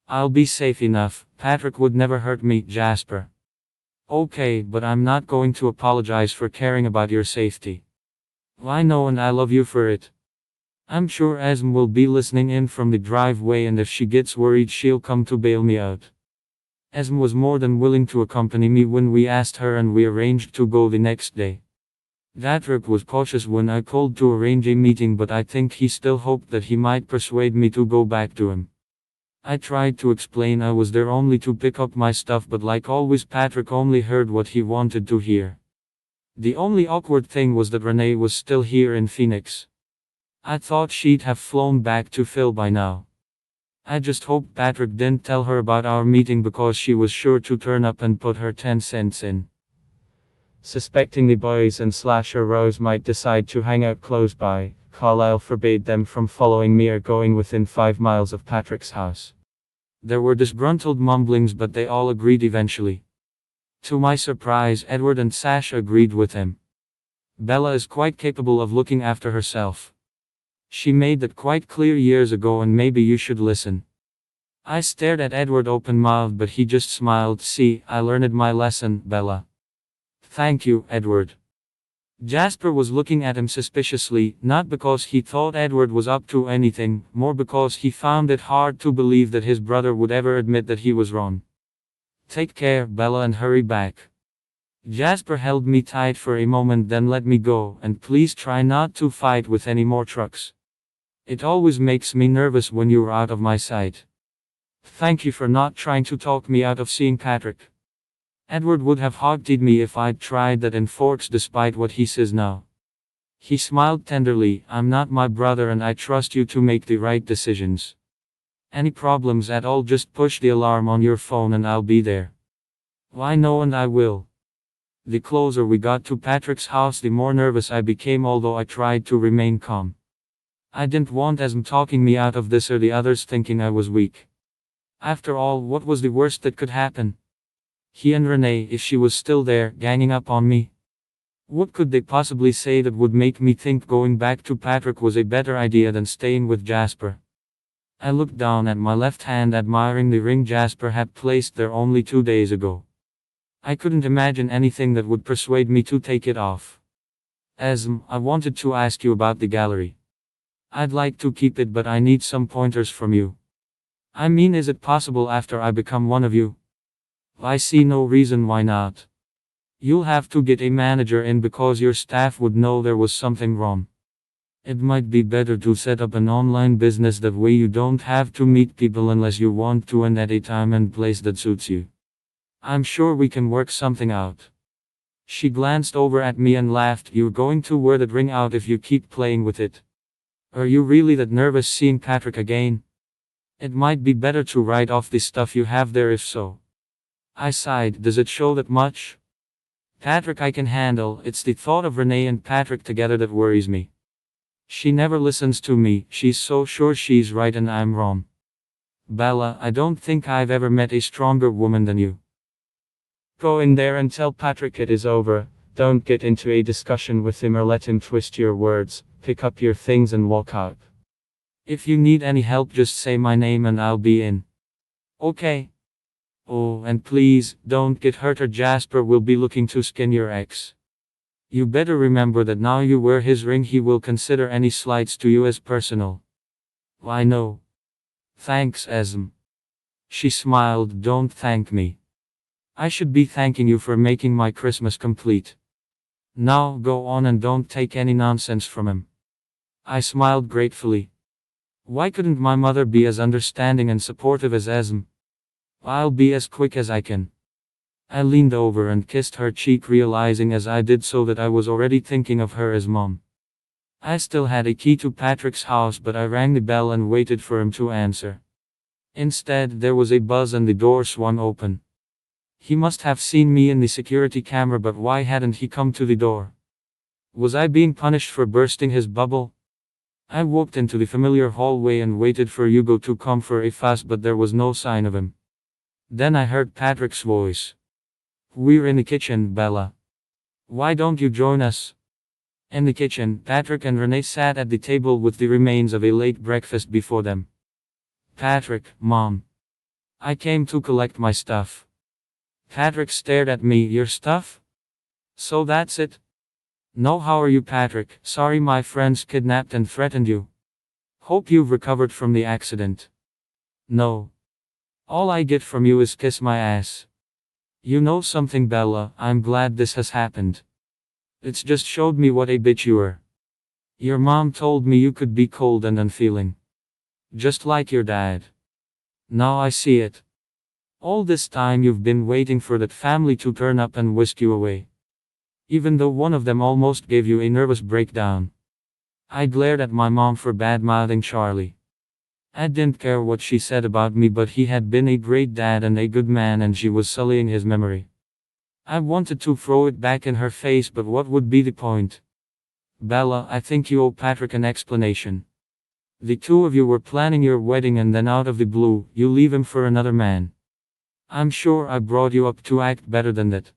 I'll be safe enough. Patrick would never hurt me, Jasper. Okay, but I'm not going to apologize for caring about your safety. I know, and I love you for it. I'm sure Esm will be listening in from the driveway, and if she gets worried, she'll come to bail me out. Esm was more than willing to accompany me when we asked her, and we arranged to go the next day. Patrick was cautious when I called to arrange a meeting, but I think he still hoped that he might persuade me to go back to him. I tried to explain I was there only to pick up my stuff, but like always, Patrick only heard what he wanted to hear. The only awkward thing was that Renee was still here in Phoenix. I thought she'd have flown back to Phil by now. I just hoped Patrick didn't tell her about our meeting, because she was sure to turn up and put her 10 cents in. Suspecting the boys and Slasher Rose might decide to hang out close by, Carlisle forbade them from following me or going within 5 miles of Patrick's house. There were disgruntled mumblings, but they all agreed eventually. To my surprise, Edward and Sash agreed with him. Bella is quite capable of looking after herself. She made that quite clear years ago, and maybe you should listen. I stared at Edward open-mouthed, but he just smiled. See, I learned my lesson, Bella. Thank you, Edward. Jasper was looking at him suspiciously, not because he thought Edward was up to anything, more because he found it hard to believe that his brother would ever admit that he was wrong. Take care, Bella, and hurry back. Jasper held me tight for a moment, then let me go, and please try not to fight with any more trucks. It always makes me nervous when you're out of my sight. Thank you for not trying to talk me out of seeing Patrick. Edward would have hogtied me if I'd tried that in Forks, despite what he says now. He smiled tenderly. I'm not my brother, and I trust you to make the right decisions. Any problems at all, just push the alarm on your phone and I'll be there. I know, and I will. The closer we got to Patrick's house, the more nervous I became, although I tried to remain calm. I didn't want Esm talking me out of this or the others thinking I was weak. After all, what was the worst that could happen? He and Renee, if she was still there, ganging up on me. What could they possibly say that would make me think going back to Patrick was a better idea than staying with Jasper? I looked down at my left hand, admiring the ring Jasper had placed there only 2 days ago. I couldn't imagine anything that would persuade me to take it off. Esm, I wanted to ask you about the gallery. I'd like to keep it, but I need some pointers from you. I mean, is it possible after I become one of you? I see no reason why not. You'll have to get a manager in because your staff would know there was something wrong. It might be better to set up an online business, that way you don't have to meet people unless you want to, and at a time and place that suits you. I'm sure we can work something out. She glanced over at me and laughed. You're going to wear that ring out if you keep playing with it. Are you really that nervous seeing Patrick again? It might be better to write off the stuff you have there if so. I sighed. Does it show that much? Patrick I can handle. It's the thought of Renee and Patrick together that worries me. She never listens to me. She's so sure she's right and I'm wrong. Bella, I don't think I've ever met a stronger woman than you. Go in there and tell Patrick it is over. Don't get into a discussion with him or let him twist your words. Pick up your things and walk out. If you need any help, just say my name and I'll be in. Okay. Oh, and please, don't get hurt or Jasper will be looking to skin your ex. You better remember that now you wear his ring, he will consider any slights to you as personal. I know. Thanks, Esm. She smiled. Don't thank me. I should be thanking you for making my Christmas complete. Now go on and don't take any nonsense from him. I smiled gratefully. Why couldn't my mother be as understanding and supportive as Esm? I'll be as quick as I can. I leaned over and kissed her cheek, realizing as I did so that I was already thinking of her as mom. I still had a key to Patrick's house, but I rang the bell and waited for him to answer. Instead, there was a buzz and the door swung open. He must have seen me in the security camera, but why hadn't he come to the door? Was I being punished for bursting his bubble? I walked into the familiar hallway and waited for Hugo to come for a fuss, but there was no sign of him. Then I heard Patrick's voice. We're in the kitchen, Bella. Why don't you join us? In the kitchen, Patrick and Renee sat at the table with the remains of a late breakfast before them. Patrick, Mom. I came to collect my stuff. Patrick stared at me. Your stuff? So that's it? No, how are you, Patrick? Sorry my friends kidnapped and threatened you. Hope you've recovered from the accident. No. All I get from you is kiss my ass. You know something, Bella, I'm glad this has happened. It's just showed me what a bitch you were. Your mom told me you could be cold and unfeeling. Just like your dad. Now I see it. All this time you've been waiting for that family to turn up and whisk you away. Even though one of them almost gave you a nervous breakdown. I glared at my mom for bad-mouthing Charlie. I didn't care what she said about me, but he had been a great dad and a good man, and she was sullying his memory. I wanted to throw it back in her face, but what would be the point? Bella, I think you owe Patrick an explanation. The two of you were planning your wedding and then out of the blue, you leave him for another man. I'm sure I brought you up to act better than that.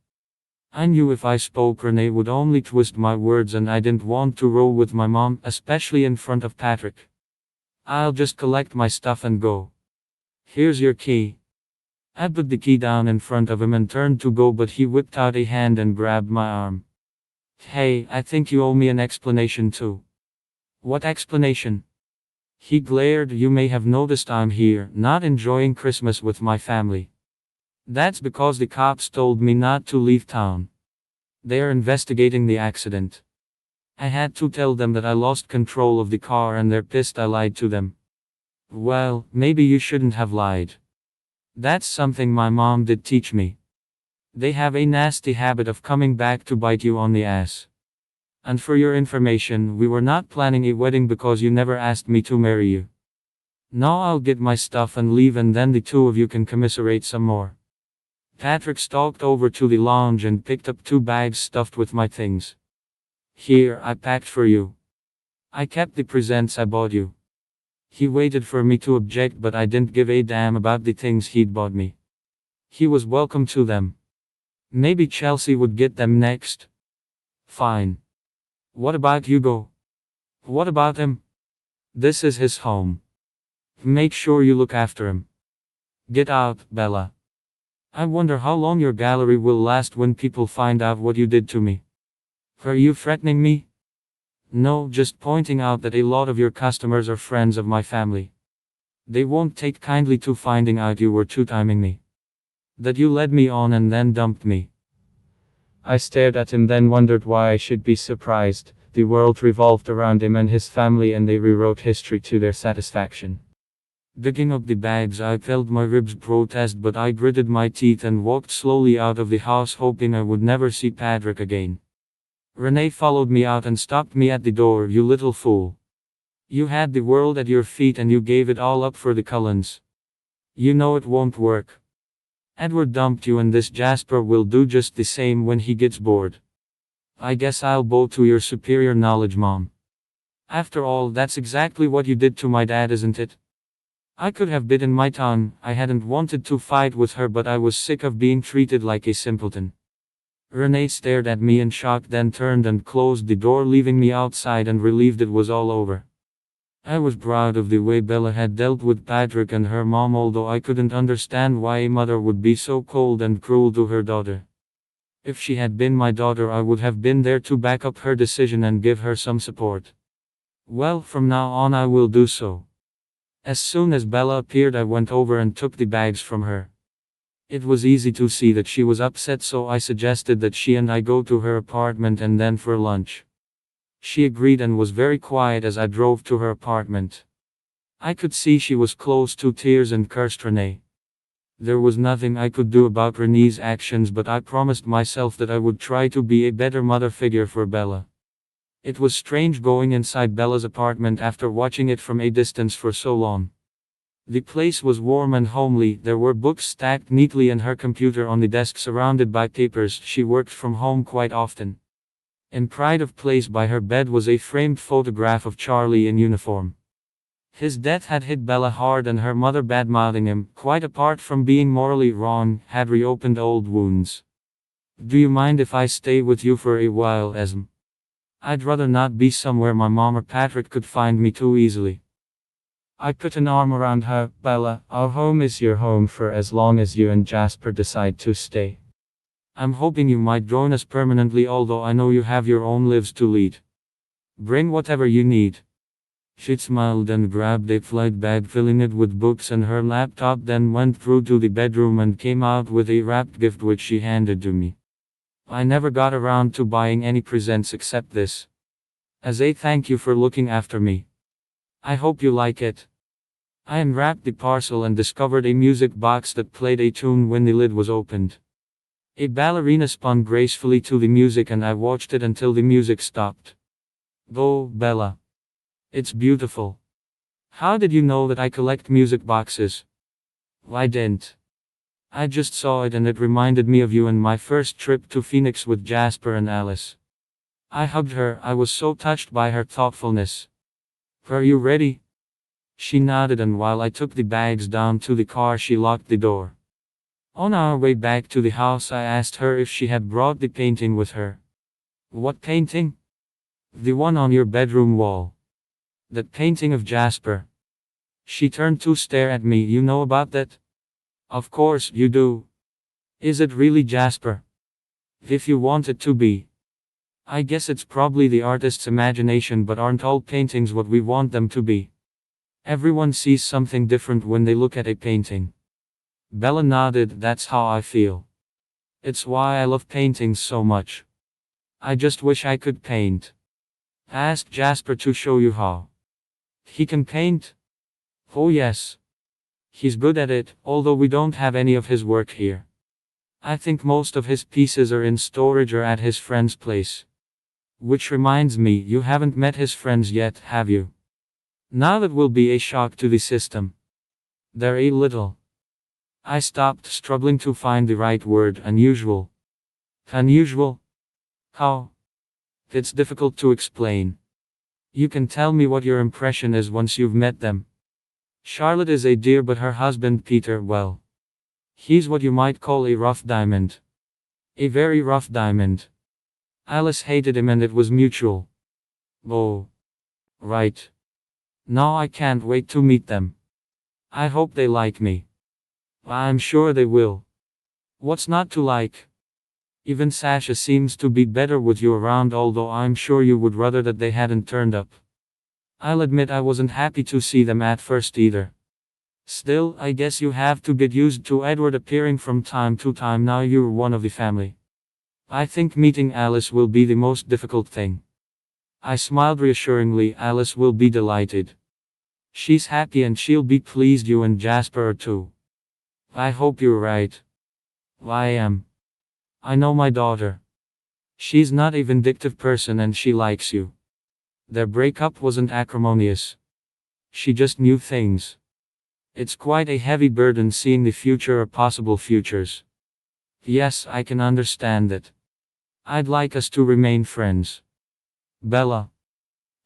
I knew if I spoke Renee would only twist my words, and I didn't want to roll with my mom, especially in front of Patrick. I'll just collect my stuff and go. Here's your key. I put the key down in front of him and turned to go, but he whipped out a hand and grabbed my arm. Hey, I think you owe me an explanation too. What explanation? He glared. You may have noticed I'm here, not enjoying Christmas with my family. That's because the cops told me not to leave town. They're investigating the accident. I had to tell them that I lost control of the car and they're pissed I lied to them. Well, maybe you shouldn't have lied. That's something my mom did teach me. They have a nasty habit of coming back to bite you on the ass. And for your information, we were not planning a wedding because you never asked me to marry you. Now I'll get my stuff and leave, and then the two of you can commiserate some more. Patrick stalked over to the lounge and picked up 2 bags stuffed with my things. Here, I packed for you. I kept the presents I bought you. He waited for me to object, but I didn't give a damn about the things he'd bought me. He was welcome to them. Maybe Chelsea would get them next. Fine. What about Hugo? What about him? This is his home. Make sure you look after him. Get out, Bella. I wonder how long your gallery will last when people find out what you did to me. Are you threatening me? No, just pointing out that a lot of your customers are friends of my family. They won't take kindly to finding out you were two-timing me. That you led me on and then dumped me. I stared at him, then wondered why I should be surprised. The world revolved around him and his family, and they rewrote history to their satisfaction. Picking up the bags, I felt my ribs protest, but I gritted my teeth and walked slowly out of the house, hoping I would never see Patrick again. Renee followed me out and stopped me at the door. "You little fool. You had the world at your feet and you gave it all up for the Cullens. You know it won't work. Edward dumped you and this Jasper will do just the same when he gets bored. I guess I'll bow to your superior knowledge, Mom. After all, that's exactly what you did to my dad, isn't it?" I could have bitten my tongue. I hadn't wanted to fight with her, but I was sick of being treated like a simpleton. Renee stared at me in shock, then turned and closed the door, leaving me outside and relieved it was all over. I was proud of the way Bella had dealt with Patrick and her mom, although I couldn't understand why a mother would be so cold and cruel to her daughter. If she had been my daughter, I would have been there to back up her decision and give her some support. Well, from now on I will do so. As soon as Bella appeared, I went over and took the bags from her. It was easy to see that she was upset, so I suggested that she and I go to her apartment and then for lunch. She agreed and was very quiet as I drove to her apartment. I could see she was close to tears and cursed Renee. There was nothing I could do about Renee's actions, but I promised myself that I would try to be a better mother figure for Bella. It was strange going inside Bella's apartment after watching it from a distance for so long. The place was warm and homely. There were books stacked neatly and her computer on the desk surrounded by papers. She worked from home quite often. In pride of place by her bed was a framed photograph of Charlie in uniform. His death had hit Bella hard, and her mother badmouthing him, quite apart from being morally wrong, had reopened old wounds. "Do you mind if I stay with you for a while, Esm? I'd rather not be somewhere my mom or Patrick could find me too easily." I put an arm around her. "Bella, our home is your home for as long as you and Jasper decide to stay. I'm hoping you might join us permanently, although I know you have your own lives to lead. Bring whatever you need." She smiled and grabbed a flight bag, filling it with books and her laptop, then went through to the bedroom and came out with a wrapped gift which she handed to me. I never got around to buying any presents except this. As a thank you for looking after me. I hope you like it. I unwrapped the parcel and discovered a music box that played a tune when the lid was opened. A ballerina spun gracefully to the music and I watched it until the music stopped. "Go, Bella. It's beautiful. How did you know that I collect music boxes?" "I didn't. I just saw it and it reminded me of you and my first trip to Phoenix with Jasper and Alice." I hugged her. I was so touched by her thoughtfulness. "Are you ready?" She nodded, and while I took the bags down to the car, she locked the door. On our way back to the house, I asked her if she had brought the painting with her. "What painting?" "The one on your bedroom wall. That painting of Jasper." She turned to stare at me. "You know about that?" "Of course you do. Is it really Jasper?" "If you want it to be. I guess it's probably the artist's imagination, but aren't all paintings what we want them to be? Everyone sees something different when they look at a painting." Bella nodded. "That's how I feel. It's why I love paintings so much. I just wish I could paint." "Ask Jasper to show you how." "He can paint?" "Oh yes. He's good at it, although we don't have any of his work here. I think most of his pieces are in storage or at his friend's place." "Which reminds me, you haven't met his friends yet, have you?" "Now that will be a shock to the system." "They're a little." I stopped, struggling to find the right word. "Unusual." "Unusual? How?" "It's difficult to explain. You can tell me what your impression is once you've met them. Charlotte is a dear, but her husband Peter, well, he's what you might call a rough diamond. A very rough diamond. Alice hated him and it was mutual." "Oh. Right. Now I can't wait to meet them. I hope they like me." "I'm sure they will. What's not to like? Even Sasha seems to be better with you around, although I'm sure you would rather that they hadn't turned up." I'll admit I wasn't happy to see them at first either. Still, I guess you have to get used to Edward appearing from time to time now you're one of the family. I think meeting Alice will be the most difficult thing." I smiled reassuringly. "Alice will be delighted. She's happy and she'll be pleased you and Jasper are too. I hope you're right. I am. I know my daughter. She's not a vindictive person and she likes you. Their breakup wasn't acrimonious. She just knew things. It's quite a heavy burden seeing the future or possible futures. Yes, I can understand it. I'd like us to remain friends. Bella.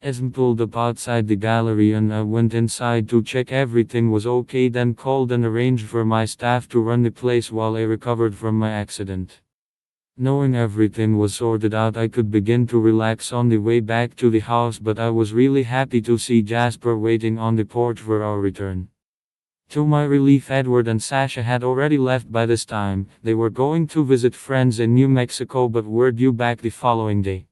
Esm pulled up outside the gallery and I went inside to check everything was okay, then called and arranged for my staff to run the place while I recovered from my accident. Knowing everything was sorted out, I could begin to relax on the way back to the house, but I was really happy to see Jasper waiting on the porch for our return. To my relief, Edward and Sasha had already left by this time. They were going to visit friends in New Mexico but were due back the following day.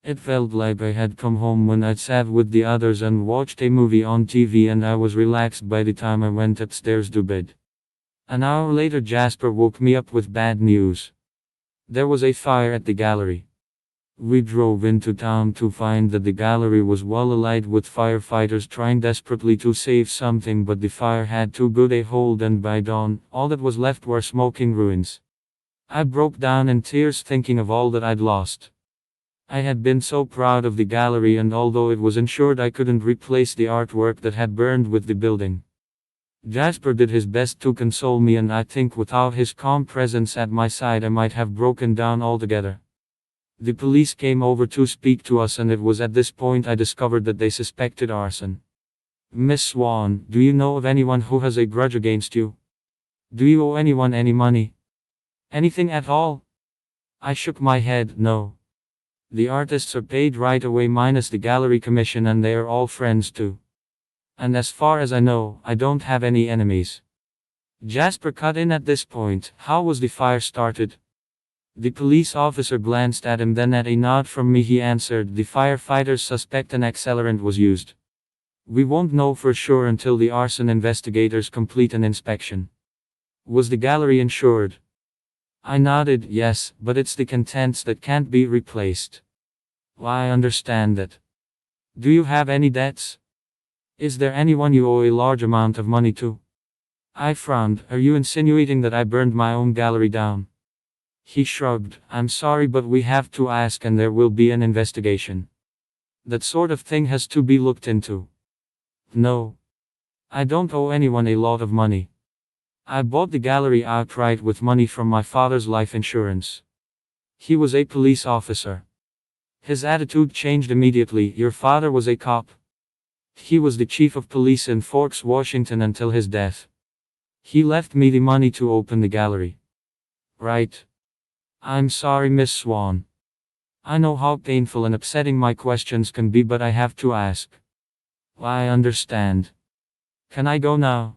It felt like I had come home when I sat with the others and watched a movie on TV, and I was relaxed by the time I went upstairs to bed. An hour later, Jasper woke me up with bad news. There was a fire at the gallery. We drove into town to find that the gallery was well alight with firefighters trying desperately to save something, but the fire had too good a hold, and by dawn, all that was left were smoking ruins. I broke down in tears thinking of all that I'd lost. I had been so proud of the gallery, and although it was insured, I couldn't replace the artwork that had burned with the building. Jasper did his best to console me, and I think without his calm presence at my side I might have broken down altogether. The police came over to speak to us, and it was at this point I discovered that they suspected arson. Miss Swan, do you know of anyone who has a grudge against you? Do you owe anyone any money? Anything at all? I shook my head, no. The artists are paid right away minus the gallery commission, and they are all friends too. And as far as I know, I don't have any enemies. Jasper cut in at this point. How was the fire started? The police officer glanced at him, then at a nod from me he answered, the firefighters suspect an accelerant was used. We won't know for sure until the arson investigators complete an inspection. Was the gallery insured? I nodded, yes, but it's the contents that can't be replaced. I understand that. Do you have any debts? Is there anyone you owe a large amount of money to? I frowned. Are you insinuating that I burned my own gallery down? He shrugged. I'm sorry, but we have to ask, and there will be an investigation. That sort of thing has to be looked into. No. I don't owe anyone a lot of money. I bought the gallery outright with money from my father's life insurance. He was a police officer. His attitude changed immediately. Your father was a cop. He was the chief of police in Forks, Washington until his death. He left me the money to open the gallery. Right. I'm sorry, Miss Swan. I know how painful and upsetting my questions can be, but I have to ask. I understand. Can I go now?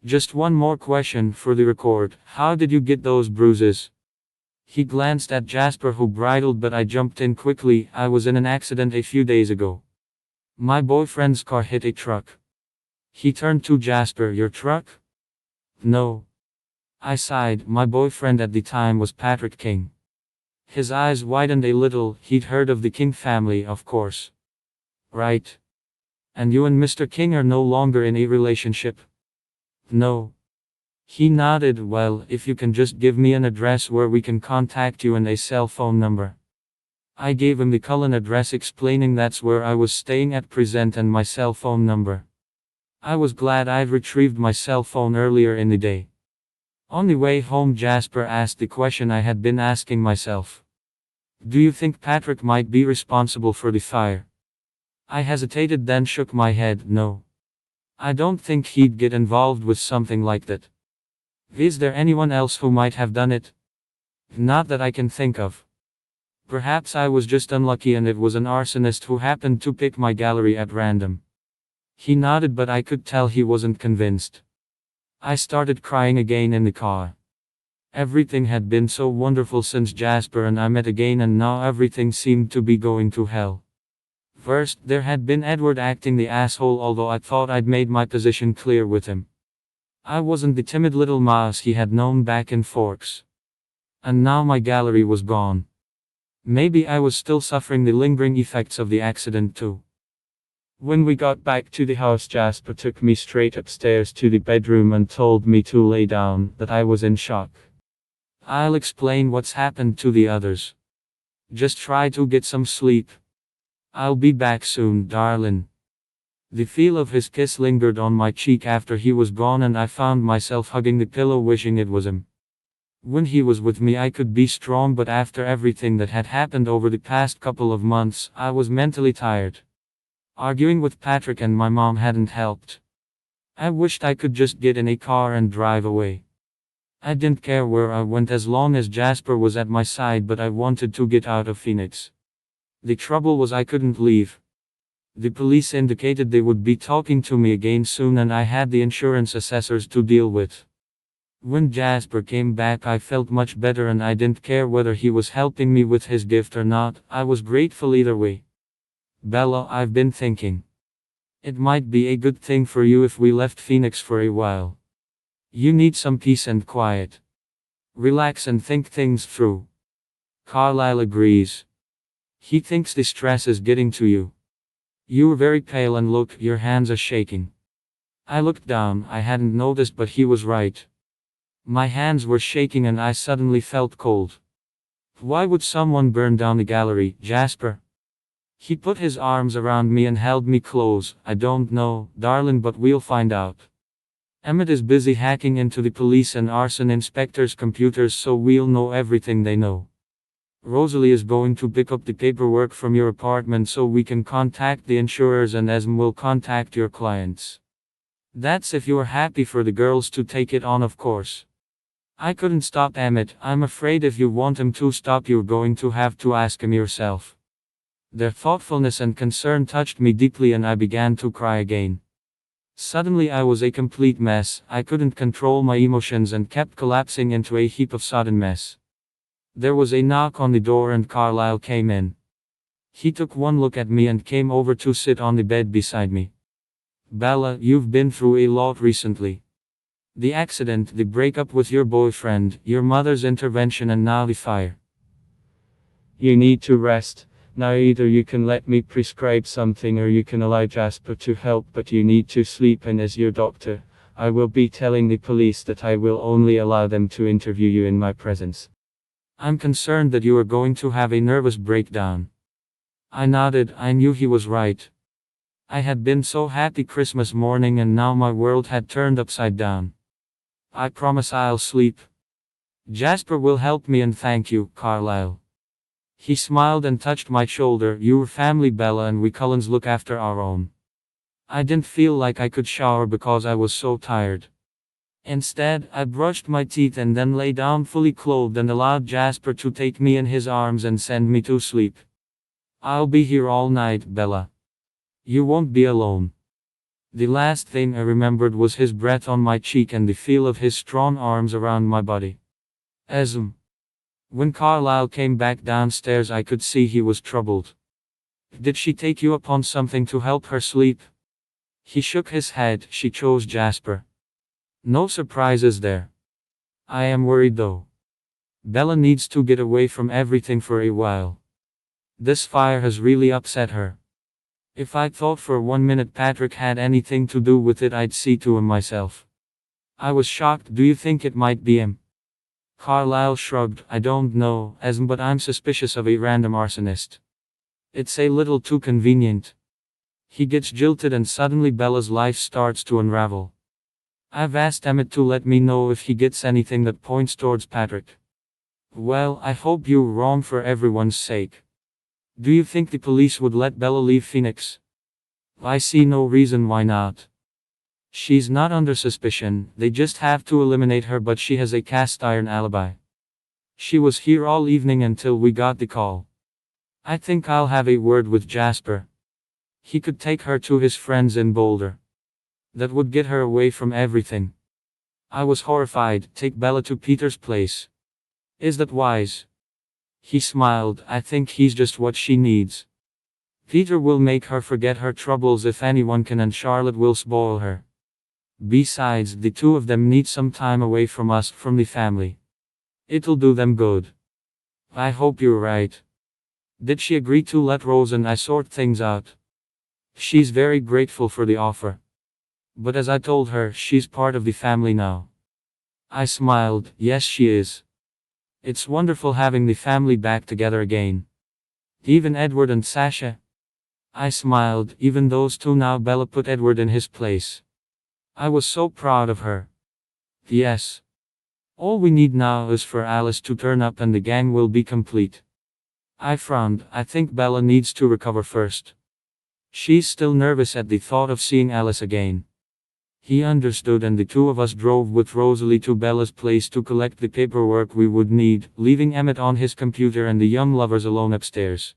Just one more question for the record. How did you get those bruises? He glanced at Jasper, who bridled, but I jumped in quickly. I was in an accident a few days ago. My boyfriend's car hit a truck. He turned to Jasper. Your truck? No. I sighed. My boyfriend at the time was Patrick King. His eyes widened a little. He'd heard of the King family, of course. Right. And you and Mr. King are no longer in a relationship? No. He nodded. Well, if you can just give me an address where we can contact you and a cell phone number. I gave him the Cullen address, explaining that's where I was staying at present and my cell phone number. I was glad I'd retrieved my cell phone earlier in the day. On the way home, Jasper asked the question I had been asking myself. Do you think Patrick might be responsible for the fire? I hesitated, then shook my head. No. I don't think he'd get involved with something like that. Is there anyone else who might have done it? Not that I can think of. Perhaps I was just unlucky and it was an arsonist who happened to pick my gallery at random. He nodded, but I could tell he wasn't convinced. I started crying again in the car. Everything had been so wonderful since Jasper and I met again, and now everything seemed to be going to hell. First, there had been Edward acting the asshole, although I thought I'd made my position clear with him. I wasn't the timid little mouse he had known back in Forks. And now my gallery was gone. Maybe I was still suffering the lingering effects of the accident too. When we got back to the house, Jasper took me straight upstairs to the bedroom and told me to lay down, that I was in shock. I'll explain what's happened to the others. Just try to get some sleep. I'll be back soon, darling. The feel of his kiss lingered on my cheek after he was gone, and I found myself hugging the pillow, wishing it was him. When he was with me, I could be strong, but after everything that had happened over the past couple of months, I was mentally tired. Arguing with Patrick and my mom hadn't helped. I wished I could just get in a car and drive away. I didn't care where I went as long as Jasper was at my side, but I wanted to get out of Phoenix. The trouble was I couldn't leave. The police indicated they would be talking to me again soon, and I had the insurance assessors to deal with. When Jasper came back, I felt much better, and I didn't care whether he was helping me with his gift or not. I was grateful either way. Bella, I've been thinking. It might be a good thing for you if we left Phoenix for a while. You need some peace and quiet. Relax and think things through. Carlisle agrees. He thinks the stress is getting to you. You're very pale, and look, your hands are shaking. I looked down. I hadn't noticed, but he was right. My hands were shaking and I suddenly felt cold. Why would someone burn down the gallery, Jasper? He put his arms around me and held me close. I don't know, darling, but we'll find out. Emmett is busy hacking into the police and arson inspectors' computers, so we'll know everything they know. Rosalie is going to pick up the paperwork from your apartment so we can contact the insurers, and Esme will contact your clients. That's if you're happy for the girls to take it on, of course. I couldn't stop Emmett. I'm afraid if you want him to stop, you're going to have to ask him yourself. Their thoughtfulness and concern touched me deeply, and I began to cry again. Suddenly I was a complete mess. I couldn't control my emotions and kept collapsing into a heap of sodden mess. There was a knock on the door and Carlisle came in. He took one look at me and came over to sit on the bed beside me. Bella, you've been through a lot recently. The accident, the breakup with your boyfriend, your mother's intervention, and now the fire. You need to rest. Now either you can let me prescribe something or you can allow Jasper to help, but you need to sleep, and as your doctor, I will be telling the police that I will only allow them to interview you in my presence. I'm concerned that you are going to have a nervous breakdown. I nodded. I knew he was right. I had been so happy Christmas morning, and now my world had turned upside down. I promise I'll sleep. Jasper will help me, and thank you, Carlisle. He smiled and touched my shoulder. You're family, Bella, and we Cullens look after our own. I didn't feel like I could shower because I was so tired. Instead, I brushed my teeth and then lay down fully clothed and allowed Jasper to take me in his arms and send me to sleep. I'll be here all night, Bella. You won't be alone. The last thing I remembered was his breath on my cheek and the feel of his strong arms around my body. Esme. When Carlisle came back downstairs, I could see he was troubled. Did she take you upon something to help her sleep? He shook his head. She chose Jasper. No surprises there. I am worried though. Bella needs to get away from everything for a while. This fire has really upset her. If I thought for 1 minute Patrick had anything to do with it, I'd see to him myself. I was shocked. Do you think it might be him? Carlisle shrugged. I don't know, Esme, but I'm suspicious of a random arsonist. It's a little too convenient. He gets jilted and suddenly Bella's life starts to unravel. I've asked Emmett to let me know if he gets anything that points towards Patrick. Well, I hope you're wrong for everyone's sake. Do you think the police would let Bella leave Phoenix? I see no reason why not. She's not under suspicion, they just have to eliminate her, but she has a cast iron alibi. She was here all evening until we got the call. I think I'll have a word with Jasper. He could take her to his friends in Boulder. That would get her away from everything. I was horrified. Take Bella to Peter's place. Is that wise? He smiled. I think he's just what she needs. Peter will make her forget her troubles if anyone can, and Charlotte will spoil her. Besides, the two of them need some time away from us, from the family. It'll do them good. I hope you're right. Did she agree to let Rose and I sort things out? She's very grateful for the offer. But as I told her, she's part of the family now. I smiled, yes she is. It's wonderful having the family back together again. Even Edward and Sasha. I smiled, even those two now. Bella put Edward in his place. I was so proud of her. Yes. All we need now is for Alice to turn up and the gang will be complete. I frowned, I think Bella needs to recover first. She's still nervous at the thought of seeing Alice again. He understood and the two of us drove with Rosalie to Bella's place to collect the paperwork we would need, leaving Emmett on his computer and the young lovers alone upstairs.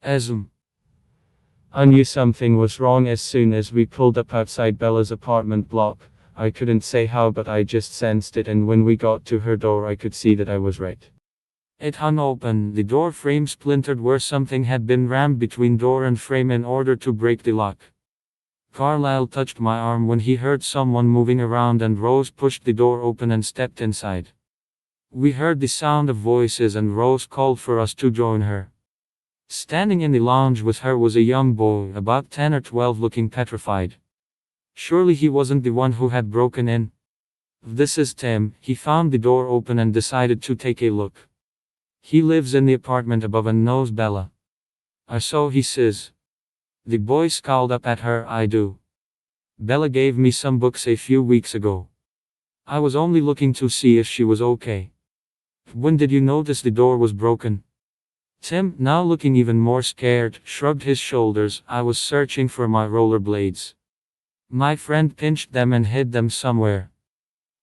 I knew something was wrong as soon as we pulled up outside Bella's apartment block. I couldn't say how, but I just sensed it, and when we got to her door I could see that I was right. It hung open, the door frame splintered where something had been rammed between door and frame in order to break the lock. Carlyle touched my arm when he heard someone moving around, and Rose pushed the door open and stepped inside. We heard the sound of voices and Rose called for us to join her. Standing in the lounge with her was a young boy, about 10 or 12, looking petrified. Surely he wasn't the one who had broken in. This is Tim. He found the door open and decided to take a look. He lives in the apartment above and knows Bella. So he says. The boy scowled up at her. I do. Bella gave me some books a few weeks ago. I was only looking to see if she was okay. When did you notice the door was broken? Tim, now looking even more scared, shrugged his shoulders. I was searching for my rollerblades. My friend pinched them and hid them somewhere.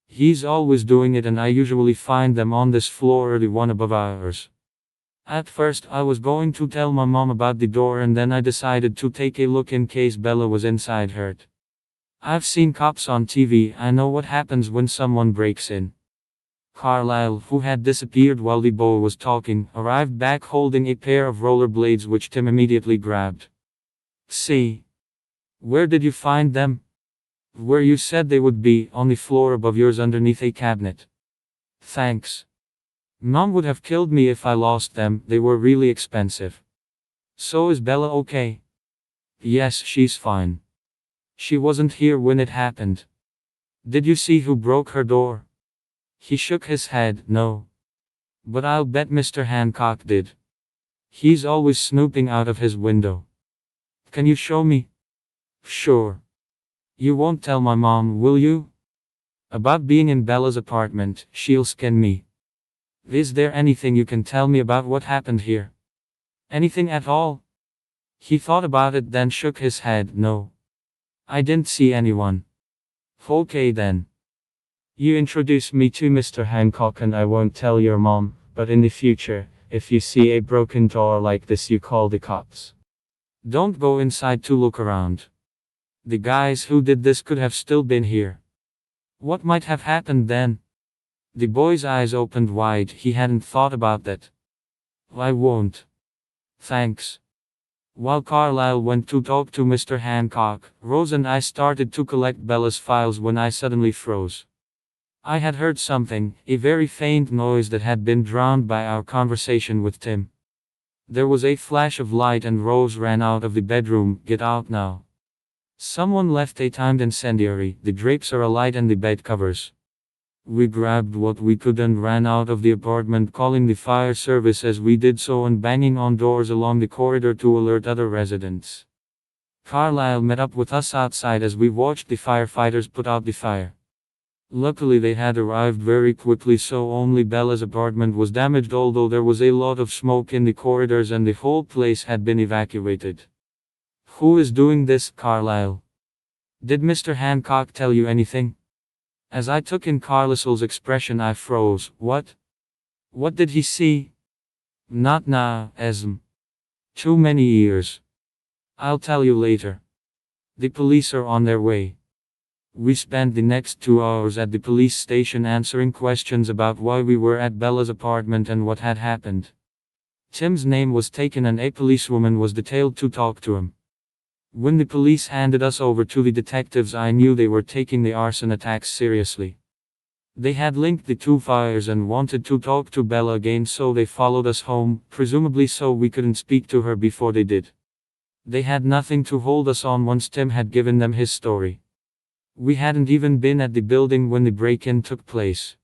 He's always doing it, and I usually find them on this floor or the one above ours. At first I was going to tell my mom about the door, and then I decided to take a look in case Bella was inside hurt. I've seen cops on TV, I know what happens when someone breaks in. Carlyle, who had disappeared while the boy was talking, arrived back holding a pair of rollerblades which Tim immediately grabbed. See? Where did you find them? Where you said they would be, on the floor above yours underneath a cabinet. Thanks. Mom would have killed me if I lost them, they were really expensive. So is Bella okay? Yes, she's fine. She wasn't here when it happened. Did you see who broke her door? He shook his head, no. But I'll bet Mr. Hancock did. He's always snooping out of his window. Can you show me? Sure. You won't tell my mom, will you? About being in Bella's apartment, she'll skin me. Is there anything you can tell me about what happened here? Anything at all? He thought about it, then shook his head, no. I didn't see anyone. Okay then. You introduce me to Mr. Hancock and I won't tell your mom, but in the future, if you see a broken door like this, you call the cops. Don't go inside to look around. The guys who did this could have still been here. What might have happened then? The boy's eyes opened wide, he hadn't thought about that. I won't. Thanks. While Carlyle went to talk to Mr. Hancock, Rose and I started to collect Bella's files when I suddenly froze. I had heard something, a very faint noise that had been drowned by our conversation with Tim. There was a flash of light and Rose ran out of the bedroom. Get out now. Someone left a timed incendiary, the drapes are alight and the bed covers. We grabbed what we could and ran out of the apartment, calling the fire service as we did so and banging on doors along the corridor to alert other residents. Carlyle met up with us outside as we watched the firefighters put out the fire. Luckily they had arrived very quickly, so only Bella's apartment was damaged, although there was a lot of smoke in the corridors and the whole place had been evacuated. Who is doing this, Carlyle? Did Mr. Hancock tell you anything? As I took in Carlyle's expression, I froze. What? What did he see? Not now, Esm. Too many years. I'll tell you later. The police are on their way. We spent the next 2 hours at the police station answering questions about why we were at Bella's apartment and what had happened. Tim's name was taken and a policewoman was detailed to talk to him. When the police handed us over to the detectives, I knew they were taking the arson attacks seriously. They had linked the two fires and wanted to talk to Bella again, so they followed us home, presumably so we couldn't speak to her before they did. They had nothing to hold us on once Tim had given them his story. We hadn't even been at the building when the break-in took place.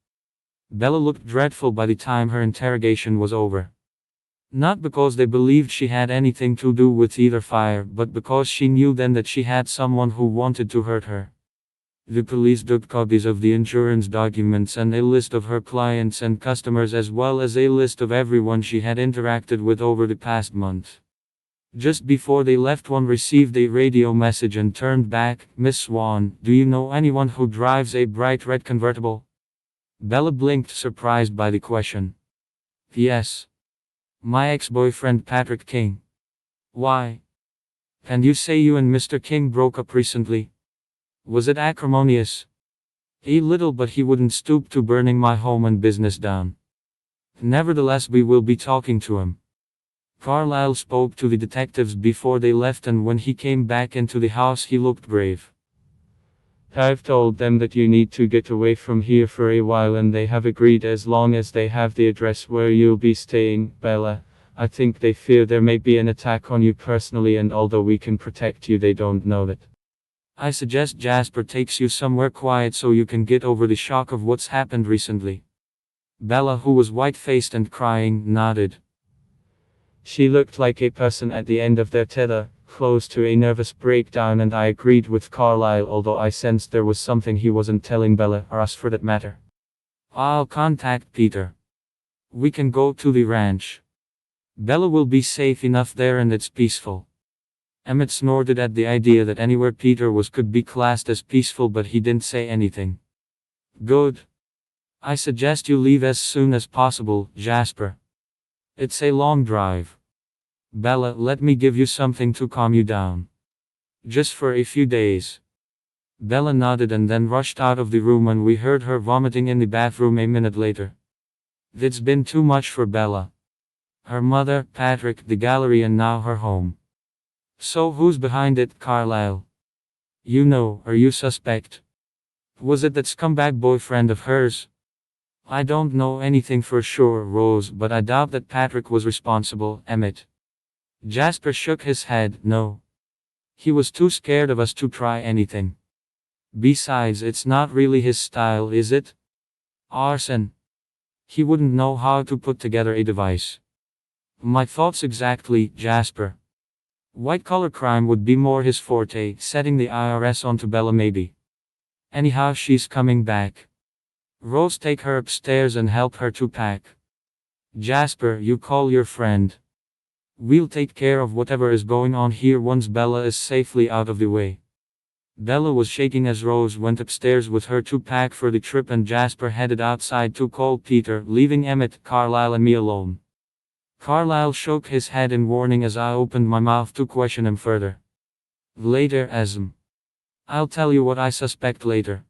Bella looked dreadful by the time her interrogation was over. Not because they believed she had anything to do with either fire, but because she knew then that she had someone who wanted to hurt her. The police took copies of the insurance documents and a list of her clients and customers, as well as a list of everyone she had interacted with over the past month. Just before they left, one received a radio message and turned back. "Miss Swan, do you know anyone who drives a bright red convertible?" Bella blinked, surprised by the question. "Yes. My ex-boyfriend Patrick King." "Why? And you say you and Mr. King broke up recently? Was it acrimonious?" "A little, but he wouldn't stoop to burning my home and business down. Nevertheless, we will be talking to him." Carlyle spoke to the detectives before they left, and when he came back into the house he looked grave. "I've told them that you need to get away from here for a while, and they have agreed as long as they have the address where you'll be staying, Bella. I think they fear there may be an attack on you personally, and although we can protect you, they don't know that. I suggest Jasper takes you somewhere quiet so you can get over the shock of what's happened recently." Bella, who was white-faced and crying, nodded. She looked like a person at the end of their tether, close to a nervous breakdown, and I agreed with Carlyle, although I sensed there was something he wasn't telling Bella, or us for that matter. "I'll contact Peter. We can go to the ranch. Bella will be safe enough there and it's peaceful." Emmett snorted at the idea that anywhere Peter was could be classed as peaceful, but he didn't say anything. "Good. I suggest you leave as soon as possible, Jasper. It's a long drive. Bella, let me give you something to calm you down. Just for a few days." Bella nodded and then rushed out of the room, and we heard her vomiting in the bathroom a minute later. It's been too much for Bella. Her mother, Patrick, the gallery, and now her home. "So who's behind it, Carlyle? You know, or you suspect? Was it that scumbag boyfriend of hers?" "I don't know anything for sure, Rose, but I doubt that Patrick was responsible, Emmett." Jasper shook his head. "No. He was too scared of us to try anything. Besides, it's not really his style, is it? Arson. He wouldn't know how to put together a device." "My thoughts exactly, Jasper. White-collar crime would be more his forte, setting the IRS onto Bella maybe. Anyhow, she's coming back. Rose, take her upstairs and help her to pack. Jasper, you call your friend. We'll take care of whatever is going on here once Bella is safely out of the way." Bella was shaking as Rose went upstairs with her to pack for the trip, and Jasper headed outside to call Peter, leaving Emmett, Carlyle, and me alone. Carlyle shook his head in warning as I opened my mouth to question him further. "Later, Asm. I'll tell you what I suspect later."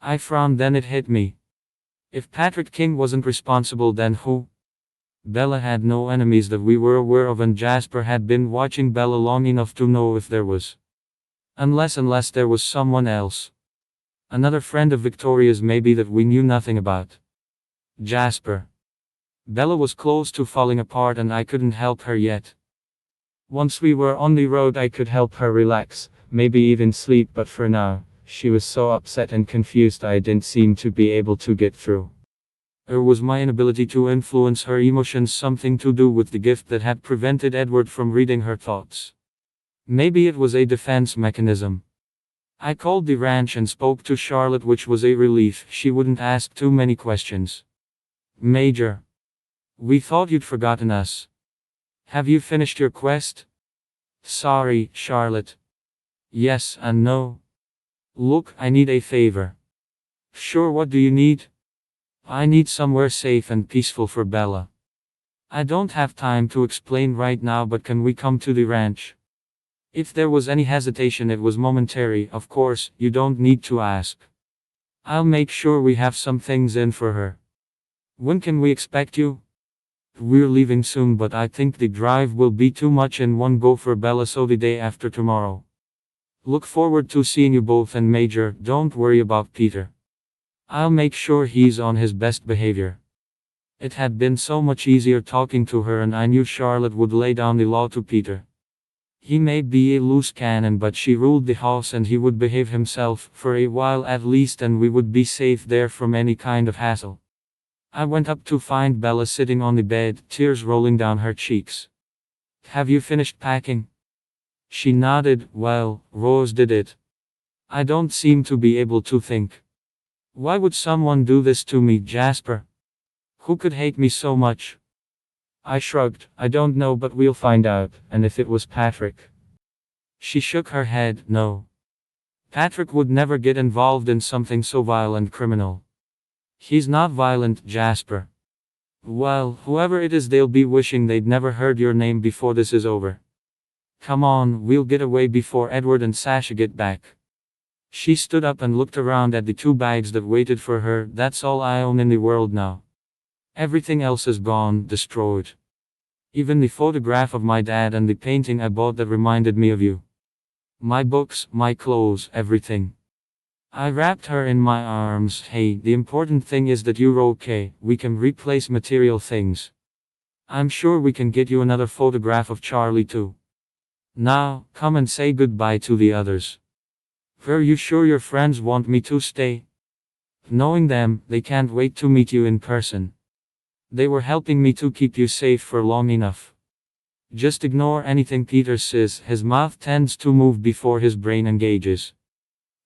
I frowned, then it hit me. If Patrick King wasn't responsible, then who? Bella had no enemies that we were aware of, and Jasper had been watching Bella long enough to know if there was. Unless there was someone else. Another friend of Victoria's maybe that we knew nothing about. Jasper. Bella was close to falling apart and I couldn't help her yet. Once we were on the road, I could help her relax, maybe even sleep, but for now, she was so upset and confused I didn't seem to be able to get through. Or was my inability to influence her emotions something to do with the gift that had prevented Edward from reading her thoughts? Maybe it was a defense mechanism. I called the ranch and spoke to Charlotte, which was a relief. She wouldn't ask too many questions. "Major. We thought you'd forgotten us. Have you finished your quest?" "Sorry, Charlotte. Yes and no. Look, I need a favor." "Sure, what do you need?" "I need somewhere safe and peaceful for Bella. I don't have time to explain right now, but can we come to the ranch?" If there was any hesitation, it was momentary. "Of course, you don't need to ask. I'll make sure we have some things in for her. When can we expect you?" "We're leaving soon, but I think the drive will be too much in one go for Bella, so the day after tomorrow." "Look forward to seeing you both, and Major, don't worry about Peter. I'll make sure he's on his best behavior." It had been so much easier talking to her, and I knew Charlotte would lay down the law to Peter. He may be a loose cannon, but she ruled the house and he would behave himself, for a while at least, and we would be safe there from any kind of hassle. I went up to find Bella sitting on the bed, tears rolling down her cheeks. Have you finished packing? She nodded. Well, Rose did it. I don't seem to be able to think. Why would someone do this to me, Jasper? Who could hate me so much? I shrugged. I don't know, but we'll find out. And if it was Patrick? She shook her head. No. Patrick would never get involved in something so vile and criminal. He's not violent, Jasper. Well, whoever it is, they'll be wishing they'd never heard your name before this is over. Come on, we'll get away before Edward and Sasha get back. She stood up and looked around at the 2 bags that waited for her. That's all I own in the world now. Everything else is gone, destroyed. Even the photograph of my dad and the painting I bought that reminded me of you. My books, my clothes, everything. I wrapped her in my arms. Hey, the important thing is that you're okay. We can replace material things. I'm sure we can get you another photograph of Charlie too. Now, come and say goodbye to the others. Are you sure your friends want me to stay? Knowing them, they can't wait to meet you in person. They were helping me to keep you safe for long enough. Just ignore anything Peter says. His mouth tends to move before his brain engages.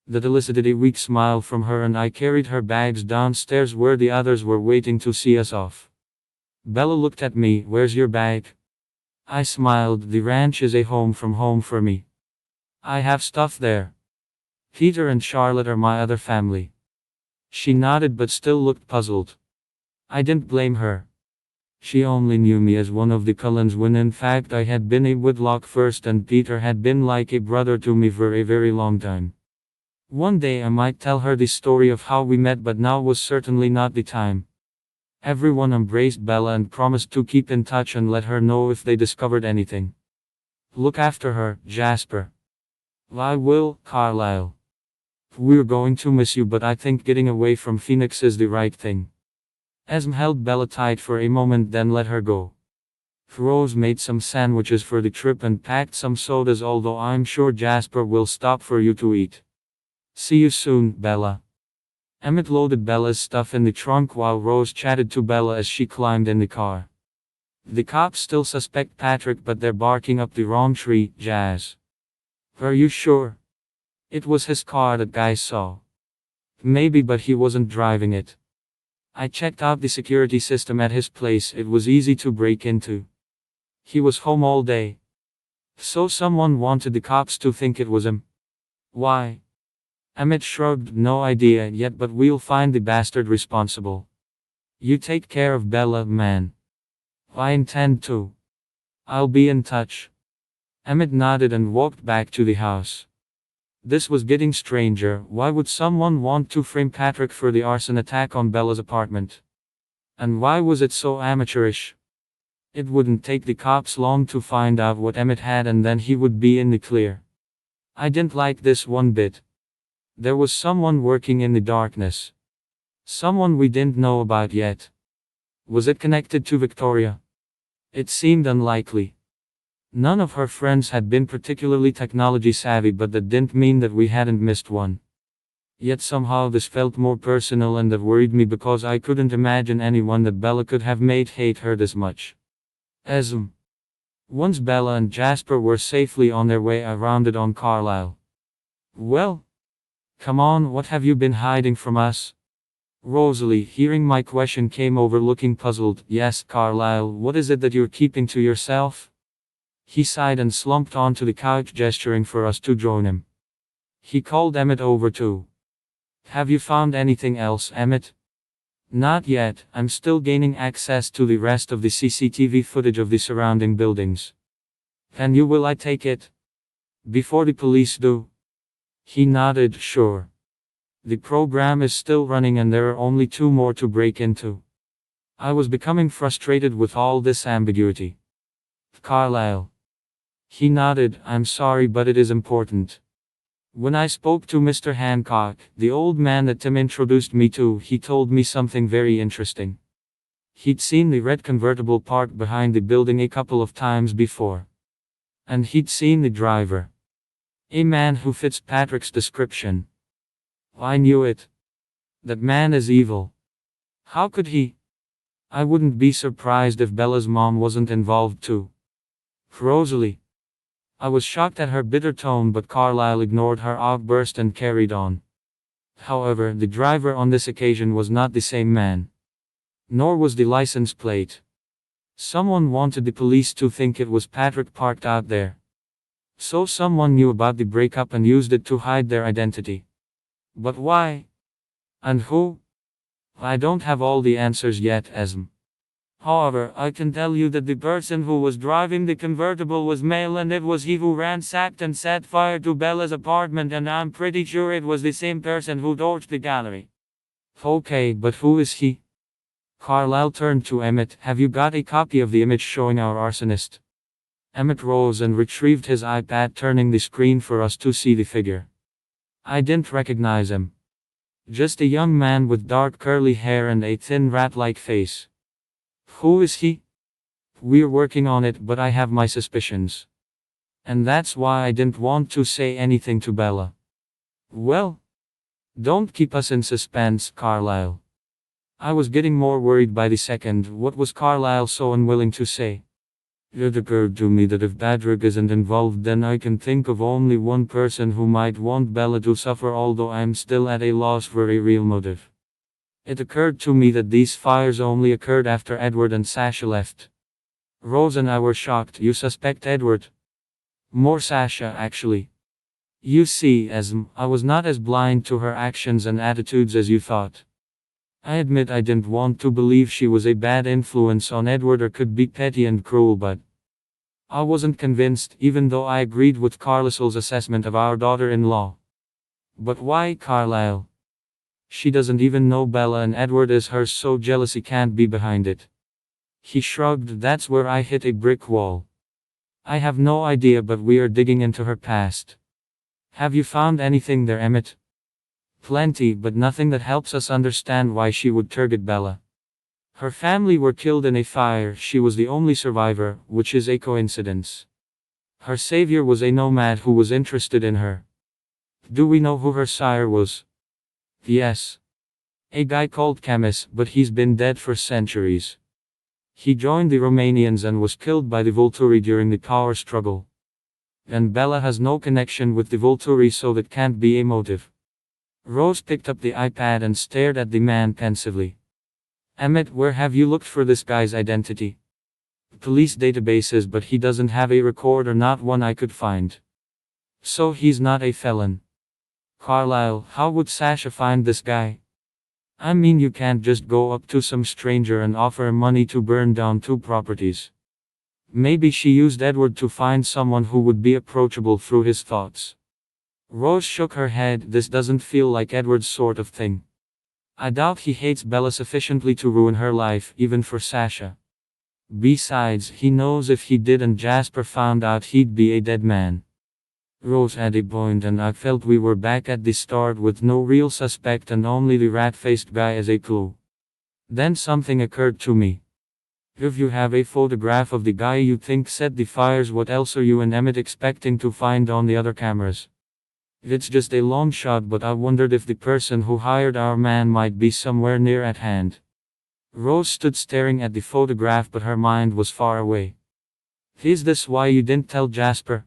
That elicited a weak smile from her, and I carried her bags downstairs where the others were waiting to see us off. Bella looked at me. Where's your bag? I smiled. The ranch is a home for me. I have stuff there. Peter and Charlotte are my other family. She nodded but still looked puzzled. I didn't blame her. She only knew me as one of the Cullens when in fact I had been a Woodlock first, and Peter had been like a brother to me for a very long time. One day I might tell her the story of how we met, but now was certainly not the time. Everyone embraced Bella and promised to keep in touch and let her know if they discovered anything. Look after her, Jasper. I will, Carlisle. We're going to miss you, but I think getting away from Phoenix is the right thing. Esme held Bella tight for a moment, then let her go. Rose made some sandwiches for the trip and packed some sodas, although I'm sure Jasper will stop for you to eat. See you soon, Bella. Emmett loaded Bella's stuff in the trunk while Rose chatted to Bella as she climbed in the car. The cops still suspect Patrick, but they're barking up the wrong tree, Jazz. Are you sure? It was his car that guy saw. Maybe, but he wasn't driving it. I checked out the security system at his place. It was easy to break into. He was home all day. So someone wanted the cops to think it was him. Why? Emmett shrugged. No idea yet, but we'll find the bastard responsible. You take care of Bella, man. I intend to. I'll be in touch. Emmett nodded and walked back to the house. This was getting stranger. Why would someone want to frame Patrick for the arson attack on Bella's apartment? And why was it so amateurish? It wouldn't take the cops long to find out what Emmett had, and then he would be in the clear. I didn't like this one bit. There was someone working in the darkness. Someone we didn't know about yet. Was it connected to Victoria? It seemed unlikely. None of her friends had been particularly technology savvy, but that didn't mean that we hadn't missed one. Yet somehow this felt more personal, and that worried me because I couldn't imagine anyone that Bella could have made hate her this much. Esme. Once Bella and Jasper were safely on their way, I rounded on Carlisle. Well? Come on, what have you been hiding from us? Rosalie, hearing my question, came over looking puzzled. Yes, Carlisle, what is it that you're keeping to yourself? He sighed and slumped onto the couch, gesturing for us to join him. He called Emmett over too. Have you found anything else, Emmett? Not yet. I'm still gaining access to the rest of the CCTV footage of the surrounding buildings. And you will, I take it? Before the police do? He nodded. Sure. The program is still running and there are only 2 more to break into. I was becoming frustrated with all this ambiguity. Carlisle. He nodded. I'm sorry, but it is important. When I spoke to Mr. Hancock, the old man that Tim introduced me to, he told me something very interesting. He'd seen the red convertible parked behind the building a couple of times before. And he'd seen the driver. A man who fits Patrick's description. I knew it. That man is evil. How could he? I wouldn't be surprised if Bella's mom wasn't involved too. Rosalie. I was shocked at her bitter tone, but Carlyle ignored her outburst and carried on. However, the driver on this occasion was not the same man. Nor was the license plate. Someone wanted the police to think it was Patrick parked out there. So someone knew about the breakup and used it to hide their identity. But why? And who? I don't have all the answers yet, Esm. However, I can tell you that the person who was driving the convertible was male, and it was he who ransacked and set fire to Bella's apartment, and I'm pretty sure it was the same person who torched the gallery. Okay, but who is he? Carlyle turned to Emmett. Have you got a copy of the image showing our arsonist? Emmett rose and retrieved his iPad, turning the screen for us to see the figure. I didn't recognize him. Just a young man with dark curly hair and a thin rat-like face. Who is he? We're working on it, but I have my suspicions. And that's why I didn't want to say anything to Bella. Well, don't keep us in suspense, Carlyle. I was getting more worried by the second. What was Carlyle so unwilling to say? It occurred to me that if Patrick isn't involved, then I can think of only one person who might want Bella to suffer, although I'm still at a loss for a real motive. It occurred to me that these fires only occurred after Edward and Sasha left. Rose and I were shocked. You suspect Edward? More Sasha, actually. You see, Esm, I was not as blind to her actions and attitudes as you thought. I admit I didn't want to believe she was a bad influence on Edward or could be petty and cruel, but I wasn't convinced, even though I agreed with Carlyle's assessment of our daughter-in-law. But why Carlyle? She doesn't even know Bella, and Edward is hers, so jealousy can't be behind it. He shrugged. That's where I hit a brick wall. I have no idea, but we are digging into her past. Have you found anything there, Emmett? Plenty, but nothing that helps us understand why she would target Bella. Her family were killed in a fire. She was the only survivor, which is a coincidence. Her savior was a nomad who was interested in her. Do we know who her sire was? Yes. A guy called Camus, but he's been dead for centuries. He joined the Romanians and was killed by the Volturi during the power struggle. And Bella has no connection with the Volturi, so that can't be a motive. Rose picked up the iPad and stared at the man pensively. Emmett, where have you looked for this guy's identity? Police databases, but he doesn't have a record, or not one I could find. So he's not a felon. Carlyle, how would Sasha find this guy? I mean, you can't just go up to some stranger and offer money to burn down 2 properties. Maybe she used Edward to find someone who would be approachable through his thoughts. Rose shook her head. This doesn't feel like Edward's sort of thing. I doubt he hates Bella sufficiently to ruin her life, even for Sasha. Besides, he knows if he did and Jasper found out, he'd be a dead man. Rose had a point, and I felt we were back at the start with no real suspect and only the rat-faced guy as a clue. Then something occurred to me. If you have a photograph of the guy you think set the fires, what else are you and Emmett expecting to find on the other cameras? It's just a long shot, but I wondered if the person who hired our man might be somewhere near at hand. Rose stood staring at the photograph, but her mind was far away. Is this why you didn't tell Jasper?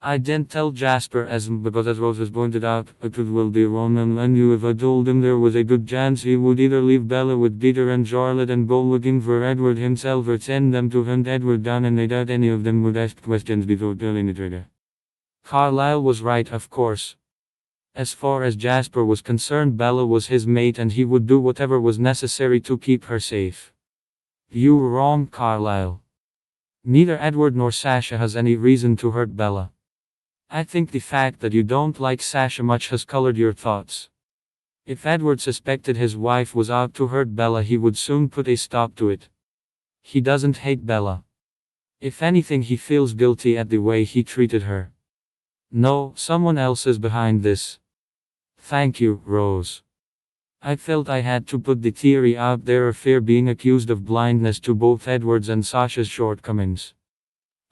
I didn't tell Jasper, because as Rose has pointed out, it will be wrong, and I knew if I told him there was a good chance he would either leave Bella with Dieter and Charlotte and go looking for Edward himself, or send them to hunt Edward down, and I doubt any of them would ask questions before pulling the trigger. Carlyle was right, of course. As far as Jasper was concerned, Bella was his mate, and he would do whatever was necessary to keep her safe. You were wrong, Carlyle. Neither Edward nor Sasha has any reason to hurt Bella. I think the fact that you don't like Sasha much has colored your thoughts. If Edward suspected his wife was out to hurt Bella, he would soon put a stop to it. He doesn't hate Bella. If anything, he feels guilty at the way he treated her. No, someone else is behind this. Thank you, Rose. I felt I had to put the theory out there of fear being accused of blindness to both Edward's and Sasha's shortcomings.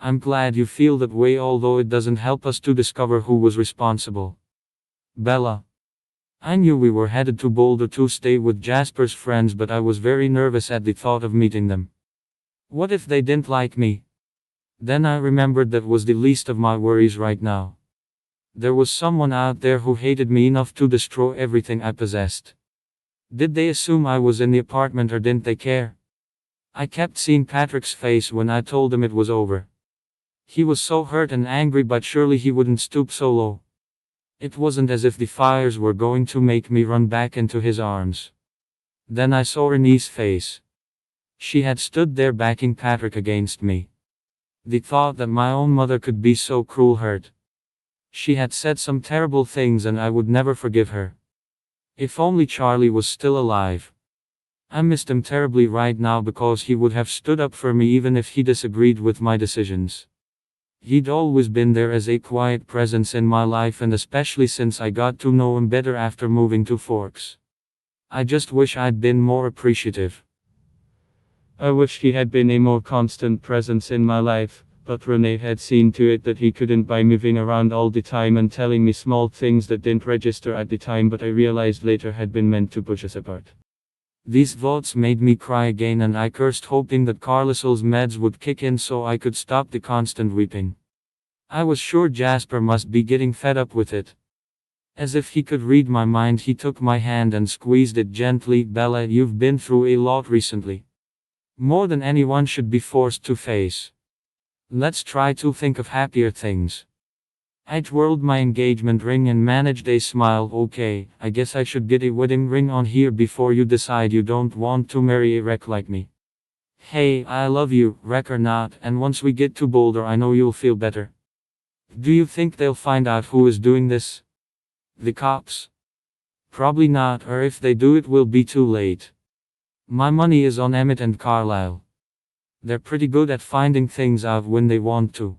I'm glad you feel that way, although it doesn't help us to discover who was responsible. Bella. I knew we were headed to Boulder to stay with Jasper's friends, but I was very nervous at the thought of meeting them. What if they didn't like me? Then I remembered that was the least of my worries right now. There was someone out there who hated me enough to destroy everything I possessed. Did they assume I was in the apartment, or didn't they care? I kept seeing Patrick's face when I told him it was over. He was so hurt and angry, but surely he wouldn't stoop so low. It wasn't as if the fires were going to make me run back into his arms. Then I saw Renee's face. She had stood there backing Patrick against me. The thought that my own mother could be so cruel hurt. She had said some terrible things and I would never forgive her. If only Charlie was still alive. I missed him terribly right now because he would have stood up for me even if he disagreed with my decisions. He'd always been there as a quiet presence in my life, and especially since I got to know him better after moving to Forks. I just wish I'd been more appreciative. I wish he had been a more constant presence in my life, but Renee had seen to it that he couldn't by moving around all the time and telling me small things that didn't register at the time but I realized later had been meant to push us apart. These thoughts made me cry again, and I cursed, hoping that Carlisle's meds would kick in so I could stop the constant weeping. I was sure Jasper must be getting fed up with it. As if he could read my mind, he took my hand and squeezed it gently. Bella, you've been through a lot recently. More than anyone should be forced to face. Let's try to think of happier things. I twirled my engagement ring and managed a smile. Okay, I guess I should get a wedding ring on here before you decide you don't want to marry a wreck like me. Hey, I love you, wreck or not, and once we get to Boulder I know you'll feel better. Do you think they'll find out who is doing this? The cops? Probably not, or if they do it will be too late. My money is on Emmett and Carlisle. They're pretty good at finding things out when they want to.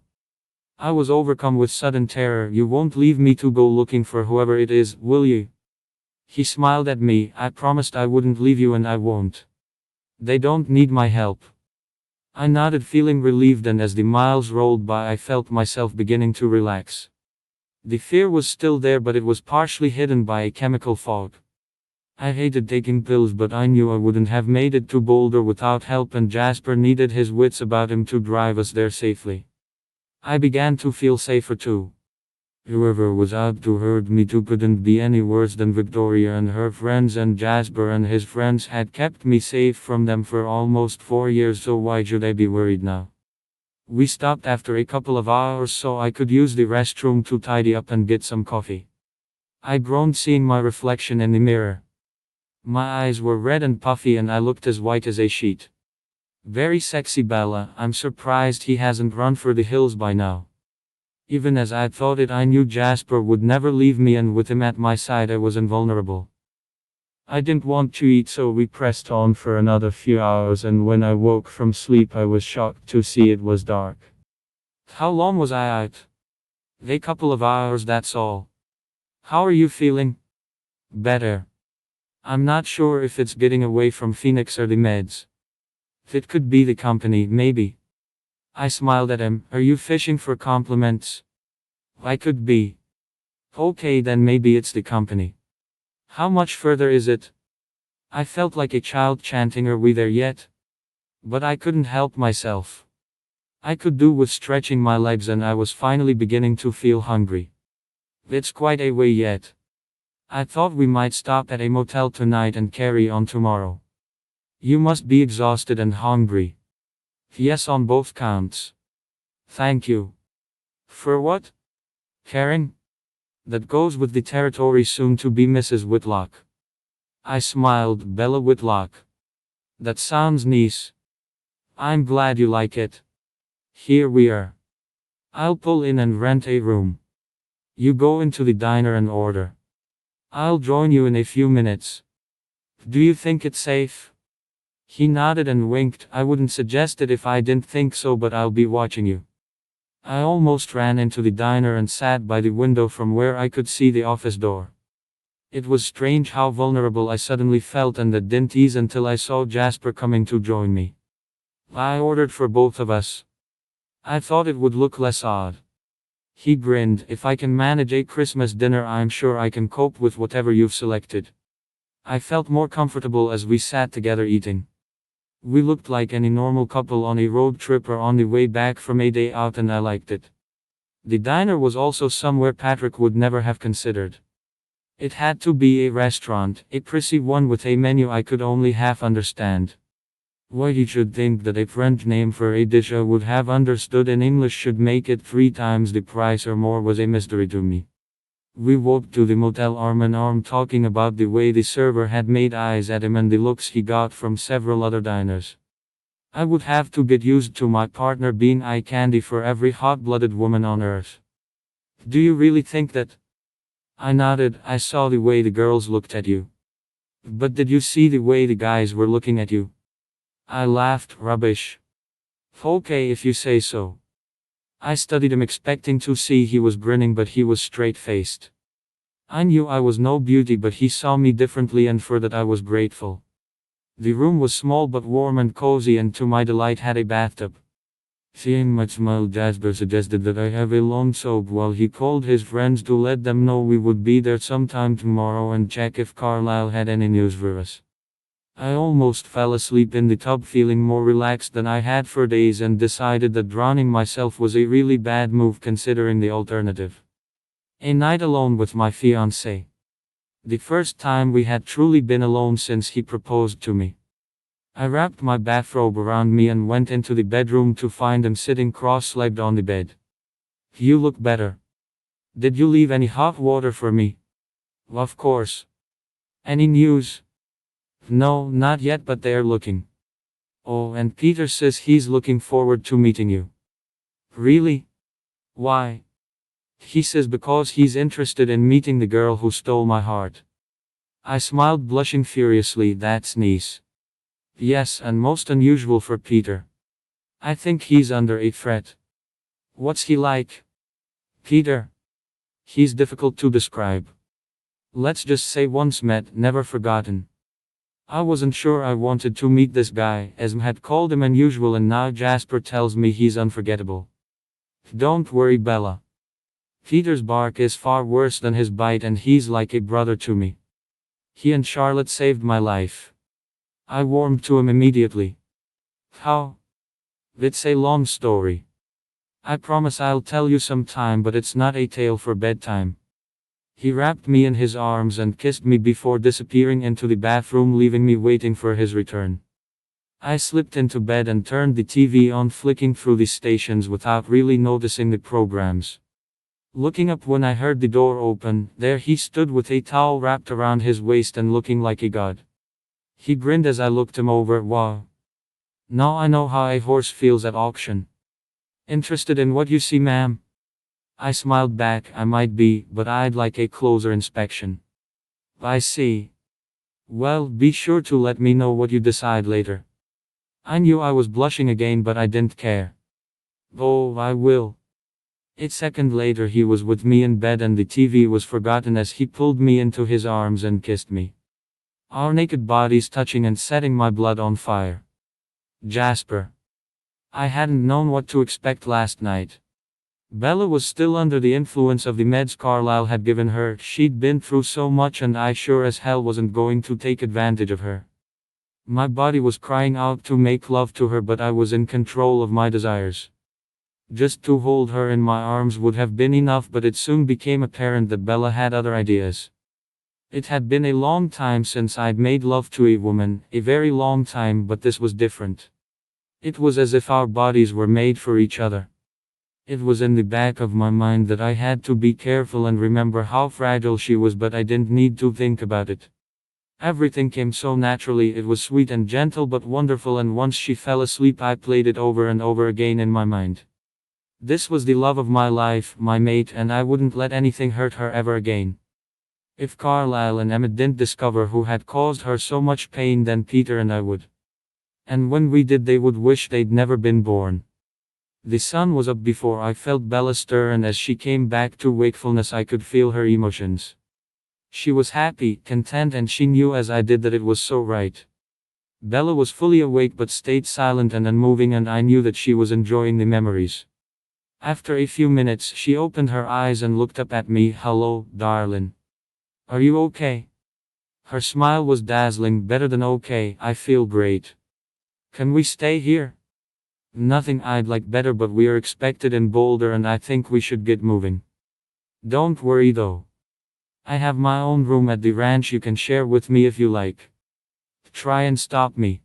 I was overcome with sudden terror. You won't leave me to go looking for whoever it is, will you? He smiled at me. I promised I wouldn't leave you and I won't. They don't need my help. I nodded, feeling relieved, and as the miles rolled by I felt myself beginning to relax. The fear was still there, but it was partially hidden by a chemical fog. I hated taking pills, but I knew I wouldn't have made it to Boulder without help, and Jasper needed his wits about him to drive us there safely. I began to feel safer too. Whoever was out to hurt me too couldn't be any worse than Victoria and her friends, and Jasper and his friends had kept me safe from them for almost 4 years, so why should I be worried now? We stopped after a couple of hours so I could use the restroom to tidy up and get some coffee. I groaned seeing my reflection in the mirror. My eyes were red and puffy and I looked as white as a sheet. Very sexy, Bella. I'm surprised he hasn't run for the hills by now. Even as I thought it, I knew Jasper would never leave me, and with him at my side I was invulnerable. I didn't want to eat, so we pressed on for another few hours, and when I woke from sleep I was shocked to see it was dark. How long was I out? A couple of hours, that's all. How are you feeling? Better. I'm not sure if it's getting away from Phoenix or the meds. It could be the company, maybe. I smiled at him. Are you fishing for compliments? I could be. Okay, then maybe it's the company. How much further is it? I felt like a child chanting, "Are we there yet?" But I couldn't help myself. I could do with stretching my legs, and I was finally beginning to feel hungry. It's quite a way yet. I thought we might stop at a motel tonight and carry on tomorrow. You must be exhausted and hungry. Yes, on both counts. Thank you. For what? Caring? That goes with the territory, soon to be Mrs. Whitlock. I smiled. Bella Whitlock. That sounds nice. I'm glad you like it. Here we are. I'll pull in and rent a room. You go into the diner and order. I'll join you in a few minutes. Do you think it's safe? He nodded and winked. I wouldn't suggest it if I didn't think so, but I'll be watching you. I almost ran into the diner and sat by the window from where I could see the office door. It was strange how vulnerable I suddenly felt, and that didn't ease until I saw Jasper coming to join me. I ordered for both of us. I thought it would look less odd. He grinned. If I can manage a Christmas dinner, I'm sure I can cope with whatever you've selected. I felt more comfortable as we sat together eating. We looked like any normal couple on a road trip or on the way back from a day out, and I liked it. The diner was also somewhere Patrick would never have considered. It had to be a restaurant, a prissy one with a menu I could only half understand. Why he should think that a French name for a dish I would have understood in English should make it 3 times the price or more was a mystery to me. We walked to the motel arm in arm, talking about the way the server had made eyes at him and the looks he got from several other diners. I would have to get used to my partner being eye candy for every hot-blooded woman on earth. Do you really think that? I nodded. I saw the way the girls looked at you. But did you see the way the guys were looking at you? I laughed. Rubbish. Okay, if you say so. I studied him, expecting to see he was grinning, but he was straight-faced. I knew I was no beauty, but he saw me differently, and for that I was grateful. The room was small but warm and cozy, and to my delight had a bathtub. Seeing my smile, Jasper suggested that I have a lawn soap while he called his friends to let them know we would be there sometime tomorrow and check if Carlisle had any news for us. I almost fell asleep in the tub, feeling more relaxed than I had for days, and decided that drowning myself was a really bad move considering the alternative. A night alone with my fiancé. The first time we had truly been alone since he proposed to me. I wrapped my bathrobe around me and went into the bedroom to find him sitting cross-legged on the bed. You look better. Did you leave any hot water for me? Of course. Any news? No, not yet, but they're looking. Oh, and Peter says he's looking forward to meeting you. Really? Why? He says because he's interested in meeting the girl who stole my heart. I smiled, blushing furiously. That's nice. Yes, and most unusual for Peter. I think he's under a threat. What's he like? Peter? He's difficult to describe. Let's just say once met, never forgotten. I wasn't sure I wanted to meet this guy, Esm had called him unusual, and now Jasper tells me he's unforgettable. Don't worry, Bella. Peter's bark is far worse than his bite, and he's like a brother to me. He and Charlotte saved my life. I warmed to him immediately. How? It's a long story. I promise I'll tell you sometime, but it's not a tale for bedtime. He wrapped me in his arms and kissed me before disappearing into the bathroom, leaving me waiting for his return. I slipped into bed and turned the TV on, flicking through the stations without really noticing the programs. Looking up when I heard the door open, there he stood with a towel wrapped around his waist and looking like a god. He grinned as I looked him over. Wow. Now I know how a horse feels at auction. Interested in what you see, ma'am? I smiled back. I might be, but I'd like a closer inspection. I see. Well, be sure to let me know what you decide later. I knew I was blushing again, but I didn't care. Oh, I will. A second later he was with me in bed, and the TV was forgotten as he pulled me into his arms and kissed me. Our naked bodies touching and setting my blood on fire. Jasper. I hadn't known what to expect last night. Bella was still under the influence of the meds Carlisle had given her. She'd been through so much, and I sure as hell wasn't going to take advantage of her. My body was crying out to make love to her, but I was in control of my desires. Just to hold her in my arms would have been enough, but it soon became apparent that Bella had other ideas. It had been a long time since I'd made love to a woman, a very long time, but this was different. It was as if our bodies were made for each other. It was in the back of my mind that I had to be careful and remember how fragile she was, but I didn't need to think about it. Everything came so naturally. It was sweet and gentle but wonderful, and once she fell asleep I played it over and over again in my mind. This was the love of my life, my mate, and I wouldn't let anything hurt her ever again. If Carlisle and Emmett didn't discover who had caused her so much pain, then Peter and I would. And when we did, they would wish they'd never been born. The sun was up before I felt Bella stir, and as she came back to wakefulness I could feel her emotions. She was happy, content, and she knew as I did that it was so right. Bella was fully awake but stayed silent and unmoving, and I knew that she was enjoying the memories. After a few minutes, she opened her eyes and looked up at me. Hello, darling. Are you okay? Her smile was dazzling. Better than okay, I feel great. Can we stay here? Nothing I'd like better, but we are expected in Boulder and I think we should get moving. Don't worry though. I have my own room at the ranch you can share with me if you like. Try and stop me.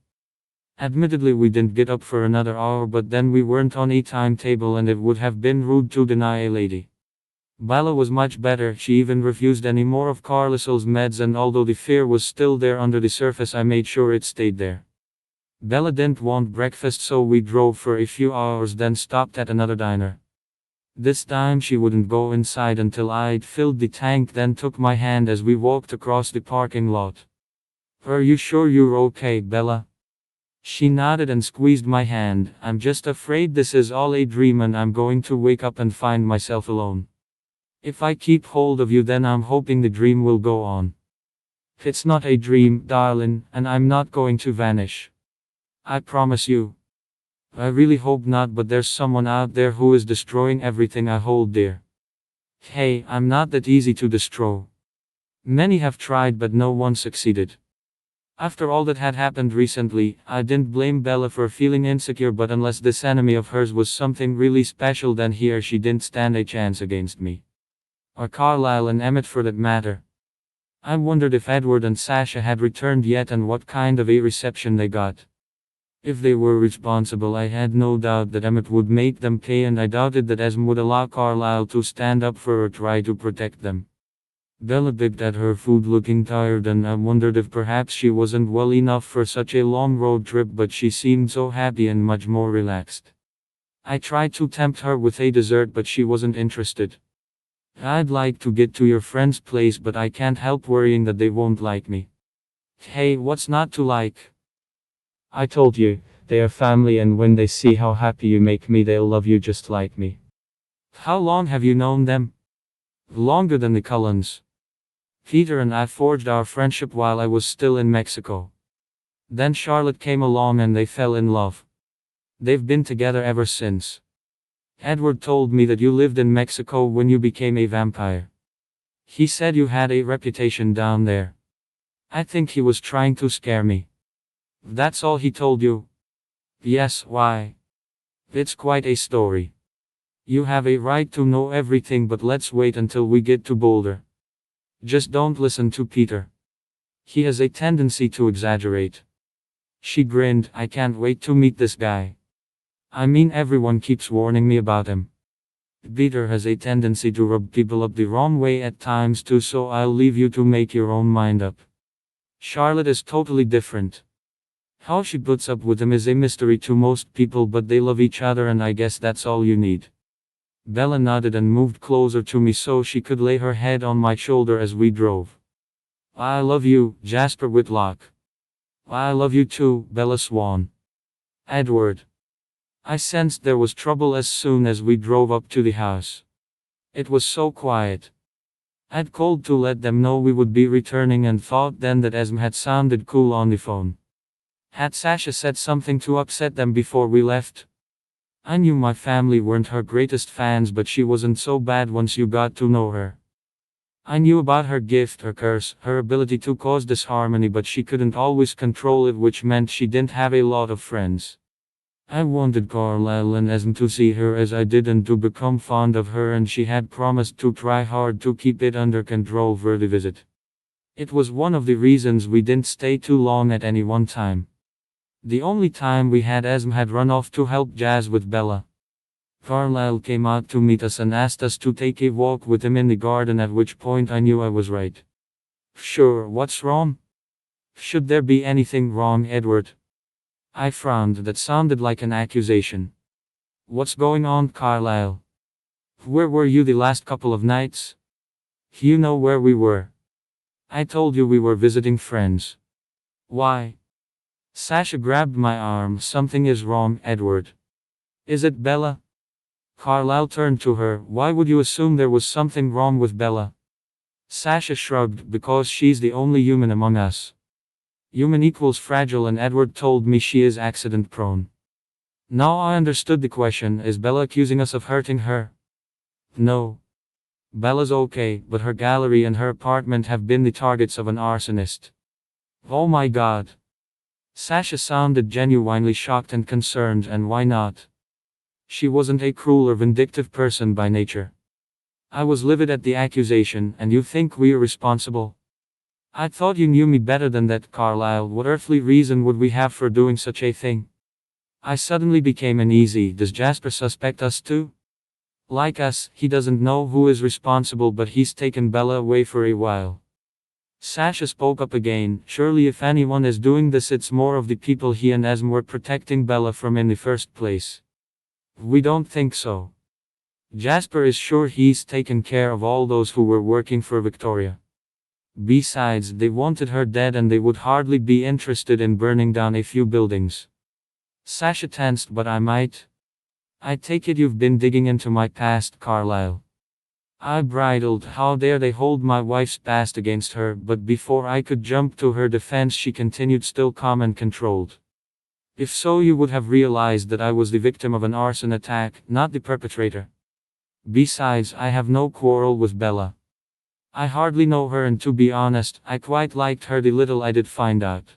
Admittedly, we didn't get up for another hour, but then we weren't on a timetable and it would have been rude to deny a lady. Bella was much better. She even refused any more of Carlisle's meds, and although the fear was still there under the surface, I made sure it stayed there. Bella didn't want breakfast, so we drove for a few hours, then stopped at another diner. This time she wouldn't go inside until I'd filled the tank, then took my hand as we walked across the parking lot. Are you sure you're okay, Bella? She nodded and squeezed my hand. I'm just afraid this is all a dream and I'm going to wake up and find myself alone. If I keep hold of you, then I'm hoping the dream will go on. It's not a dream, darling, and I'm not going to vanish. I promise you. I really hope not, but there's someone out there who is destroying everything I hold dear. Hey, I'm not that easy to destroy. Many have tried, but no one succeeded. After all that had happened recently, I didn't blame Bella for feeling insecure, but unless this enemy of hers was something really special, then he or she didn't stand a chance against me. Or Carlisle and Emmett for that matter. I wondered if Edward and Sasha had returned yet and what kind of a reception they got. If they were responsible, I had no doubt that Emmett would make them pay, and I doubted that Esme would allow Carlisle to stand up for or try to protect them. Bella picked at her food, looking tired, and I wondered if perhaps she wasn't well enough for such a long road trip, but she seemed so happy and much more relaxed. I tried to tempt her with a dessert, but she wasn't interested. I'd like to get to your friend's place, but I can't help worrying that they won't like me. Hey, what's not to like? I told you, they are family, and when they see how happy you make me, they'll love you just like me. How long have you known them? Longer than the Cullens. Peter and I forged our friendship while I was still in Mexico. Then Charlotte came along and they fell in love. They've been together ever since. Edward told me that you lived in Mexico when you became a vampire. He said you had a reputation down there. I think he was trying to scare me. That's all he told you? Yes, why? It's quite a story. You have a right to know everything, but let's wait until we get to Boulder. Just don't listen to Peter. He has a tendency to exaggerate. She grinned. I can't wait to meet this guy. I mean, everyone keeps warning me about him. Peter has a tendency to rub people up the wrong way at times too, so I'll leave you to make your own mind up. Charlotte is totally different. How she puts up with him is a mystery to most people, but they love each other, and I guess that's all you need. Bella nodded and moved closer to me so she could lay her head on my shoulder as we drove. I love you, Jasper Whitlock. I love you too, Bella Swan. Edward. I sensed there was trouble as soon as we drove up to the house. It was so quiet. I'd called to let them know we would be returning and thought then that Esme had sounded cool on the phone. Had Sasha said something to upset them before we left? I knew my family weren't her greatest fans, but she wasn't so bad once you got to know her. I knew about her gift, her curse, her ability to cause disharmony, but she couldn't always control it, which meant she didn't have a lot of friends. I wanted Carlisle and Esme to see her as I did and to become fond of her, and she had promised to try hard to keep it under control for the visit. It was one of the reasons we didn't stay too long at any one time. The only time we had, Esme had run off to help Jazz with Bella. Carlisle came out to meet us and asked us to take a walk with him in the garden, at which point I knew I was right. Sure, what's wrong? Should there be anything wrong, Edward? I frowned. That sounded like an accusation. What's going on, Carlisle? Where were you the last couple of nights? You know where we were. I told you we were visiting friends. Why? Sasha grabbed my arm. Something is wrong, Edward. Is it Bella? Carlisle turned to her. Why would you assume there was something wrong with Bella? Sasha shrugged. Because she's the only human among us. Human equals fragile, and Edward told me she is accident prone. Now I understood the question. Is Bella accusing us of hurting her? No. Bella's okay, but her gallery and her apartment have been the targets of an arsonist. Oh my god. Sasha sounded genuinely shocked and concerned, and why not? She wasn't a cruel or vindictive person by nature. I was livid at the accusation, and you think we're responsible? I thought you knew me better than that, Carlyle. What earthly reason would we have for doing such a thing? I suddenly became uneasy. Does Jasper suspect us too? Like us, he doesn't know who is responsible, but he's taken Bella away for a while. Sasha spoke up again. Surely if anyone is doing this, it's more of the people he and Esme were protecting Bella from in the first place. We don't think so. Jasper is sure he's taken care of all those who were working for Victoria. Besides, they wanted her dead and they would hardly be interested in burning down a few buildings. Sasha tensed. But I take it you've been digging into my past, Carlyle. I bridled. How dare they hold my wife's past against her? But before I could jump to her defense, she continued, still calm and controlled. If so, you would have realized that I was the victim of an arson attack, not the perpetrator. Besides, I have no quarrel with Bella. I hardly know her, and to be honest, I quite liked her the little I did find out.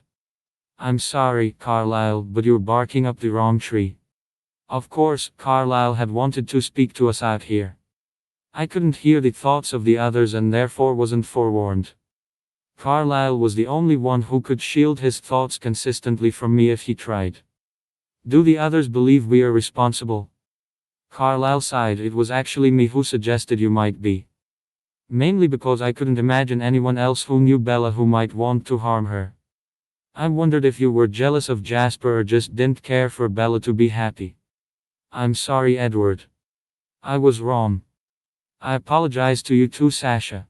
I'm sorry, Carlyle, but you're barking up the wrong tree. Of course, Carlyle had wanted to speak to us out here. I couldn't hear the thoughts of the others and therefore wasn't forewarned. Carlyle was the only one who could shield his thoughts consistently from me if he tried. Do the others believe we are responsible? Carlyle sighed. It was actually me who suggested you might be. Mainly because I couldn't imagine anyone else who knew Bella who might want to harm her. I wondered if you were jealous of Jasper or just didn't care for Bella to be happy. I'm sorry, Edward. I was wrong. I apologize to you too, Sasha.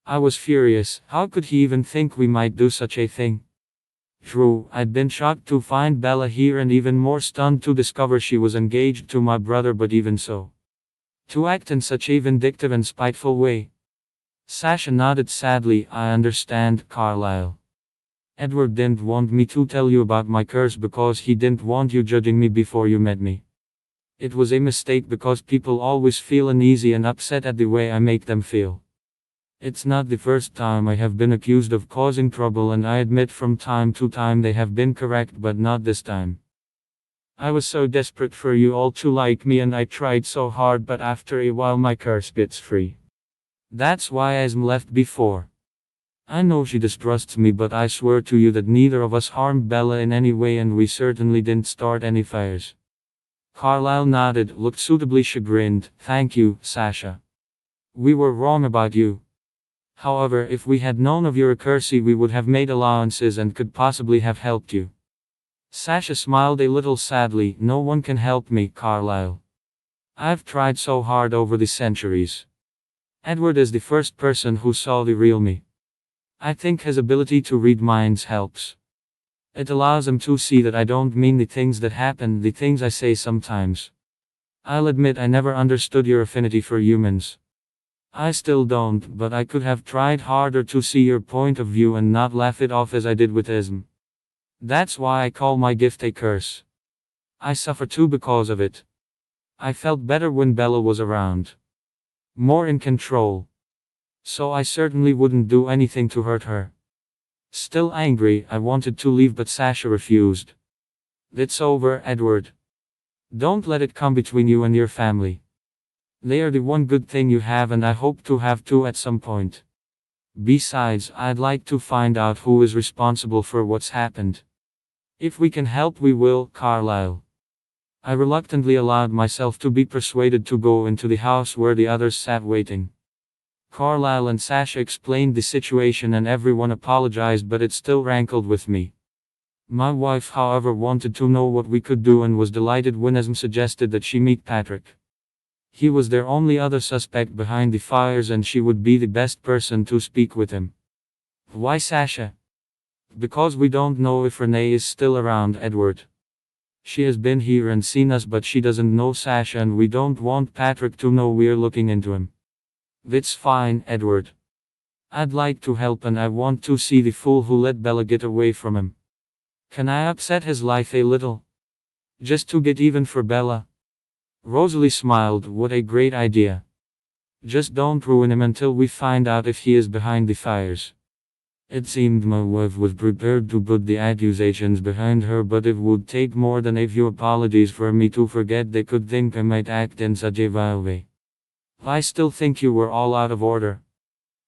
I was furious. How could he even think we might do such a thing? True, I'd been shocked to find Bella here and even more stunned to discover she was engaged to my brother, but even so. To act in such a vindictive and spiteful way. Sasha nodded sadly. I understand, Carlyle. Edward didn't want me to tell you about my curse because he didn't want you judging me before you met me. It was a mistake because people always feel uneasy and upset at the way I make them feel. It's not the first time I have been accused of causing trouble, and I admit from time to time they have been correct, but not this time. I was so desperate for you all to like me, and I tried so hard, but after a while my curse gets free. That's why Esme left before. I know she distrusts me, but I swear to you that neither of us harmed Bella in any way, and we certainly didn't start any fires. Carlyle nodded, looked suitably chagrined. Thank you, Sasha. We were wrong about you. However, if we had known of your accuracy, we would have made allowances and could possibly have helped you. Sasha smiled a little sadly. No one can help me, Carlyle. I've tried so hard over the centuries. Edward is the first person who saw the real me. I think his ability to read minds helps. It allows him to see that I don't mean the things that happen, the things I say sometimes. I'll admit I never understood your affinity for humans. I still don't, but I could have tried harder to see your point of view and not laugh it off as I did with Esme. That's why I call my gift a curse. I suffer too because of it. I felt better when Bella was around. More in control. So I certainly wouldn't do anything to hurt her. Still angry, I wanted to leave, but Sasha refused. It's over, Edward. Don't let it come between you and your family. They are the one good thing you have, and I hope to have too at some point. Besides, I'd like to find out who is responsible for what's happened. If we can help, we will, Carlyle. I reluctantly allowed myself to be persuaded to go into the house where the others sat waiting. Carlyle and Sasha explained the situation and everyone apologized, but it still rankled with me. My wife, however, wanted to know what we could do and was delighted when Esme suggested that she meet Patrick. He was their only other suspect behind the fires, and she would be the best person to speak with him. Why, Sasha? Because we don't know if Renee is still around, Edward. She has been here and seen us, but she doesn't know Sasha, and we don't want Patrick to know we're looking into him. It's fine, Edward. I'd like to help, and I want to see the fool who let Bella get away from him. Can I upset his life a little? Just to get even for Bella. Rosalie smiled. What a great idea. Just don't ruin him until we find out if he is behind the fires. It seemed my wife was prepared to put the accusations behind her, but it would take more than a few apologies for me to forget they could think I might act in such a vile way. I still think you were all out of order.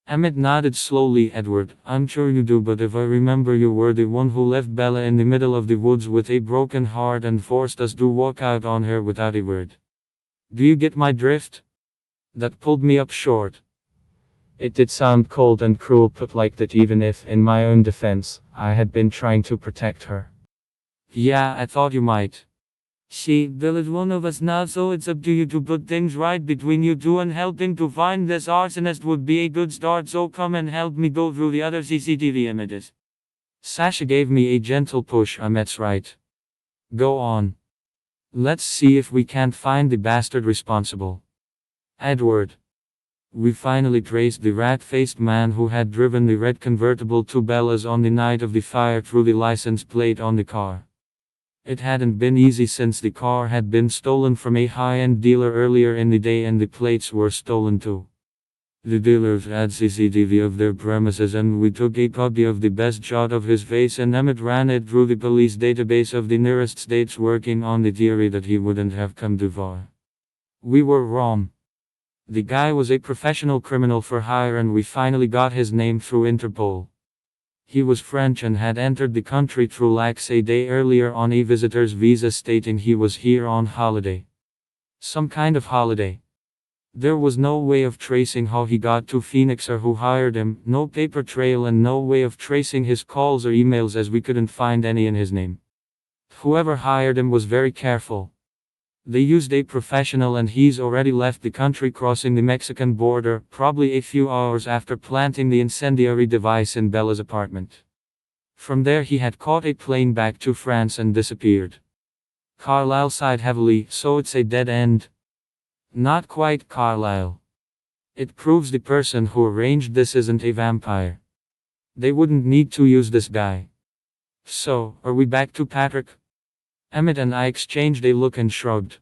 Emmett nodded slowly. Edward, I'm sure you do, but if I remember, you were the one who left Bella in the middle of the woods with a broken heart and forced us to walk out on her without a word. Do you get my drift? That pulled me up short. It did sound cold and cruel put like that, even if, in my own defense, I had been trying to protect her. Yeah, I thought you might. Bill is one of us now, so it's up to you to put things right between you two, and helping to find this arsonist would be a good start, so come and help me go through the other CCTV images. Sasha gave me a gentle push. Emmett's right. Go on. Let's see if we can't find the bastard responsible. Edward. We finally traced the rat-faced man who had driven the red convertible to Bella's on the night of the fire through the license plate on the car. It hadn't been easy since the car had been stolen from a high-end dealer earlier in the day and the plates were stolen too. The dealers had CCTV of their premises, and we took a copy of the best shot of his face, and Emmett ran it through the police database of the nearest states, working on the theory that he wouldn't have come too far. We were wrong. The guy was a professional criminal for hire, and we finally got his name through Interpol. He was French and had entered the country through Lax a day earlier on a visitor's visa, stating he was here on holiday. Some kind of holiday. There was no way of tracing how he got to Phoenix or who hired him, no paper trail, and no way of tracing his calls or emails, as we couldn't find any in his name. Whoever hired him was very careful. They used a professional, and he's already left the country, crossing the Mexican border, probably a few hours after planting the incendiary device in Bella's apartment. From there he had caught a plane back to France and disappeared. Carlyle sighed heavily. So it's a dead end? Not quite, Carlyle. It proves the person who arranged this isn't a vampire. They wouldn't need to use this guy. So, are we back to Patrick? Emmett and I exchanged a look and shrugged.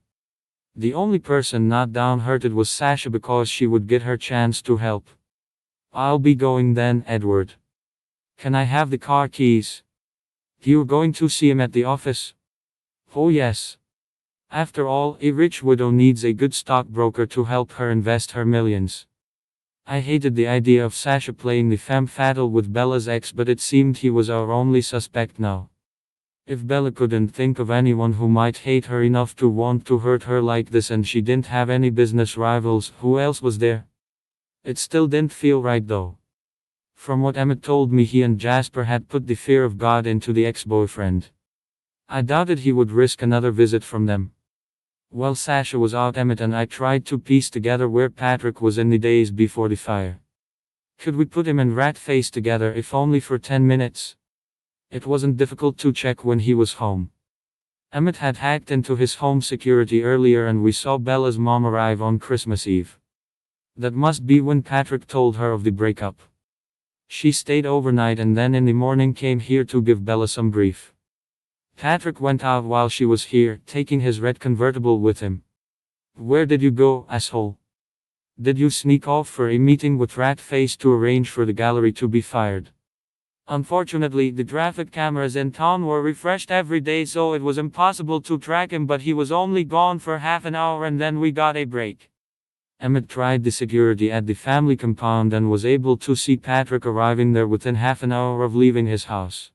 The only person not downhearted was Sasha, because she would get her chance to help. I'll be going then, Edward. Can I have the car keys? You're going to see him at the office? Oh yes. After all, a rich widow needs a good stockbroker to help her invest her millions. I hated the idea of Sasha playing the femme fatale with Bella's ex, but it seemed he was our only suspect now. If Bella couldn't think of anyone who might hate her enough to want to hurt her like this, and she didn't have any business rivals, who else was there? It still didn't feel right though. From what Emmett told me, he and Jasper had put the fear of God into the ex-boyfriend. I doubted he would risk another visit from them. While Sasha was out, Emmett and I tried to piece together where Patrick was in the days before the fire. Could we put him and Ratface together, if only for 10 minutes? It wasn't difficult to check when he was home. Emmett had hacked into his home security earlier, and we saw Bella's mom arrive on Christmas Eve. That must be when Patrick told her of the breakup. She stayed overnight and then in the morning came here to give Bella some grief. Patrick went out while she was here, taking his red convertible with him. Where did you go, asshole? Did you sneak off for a meeting with Ratface to arrange for the gallery to be fired? Unfortunately, the traffic cameras in town were refreshed every day, so it was impossible to track him, but he was only gone for half an hour and then we got a break. Emmett tried the security at the family compound and was able to see Patrick arriving there within half an hour of leaving his house.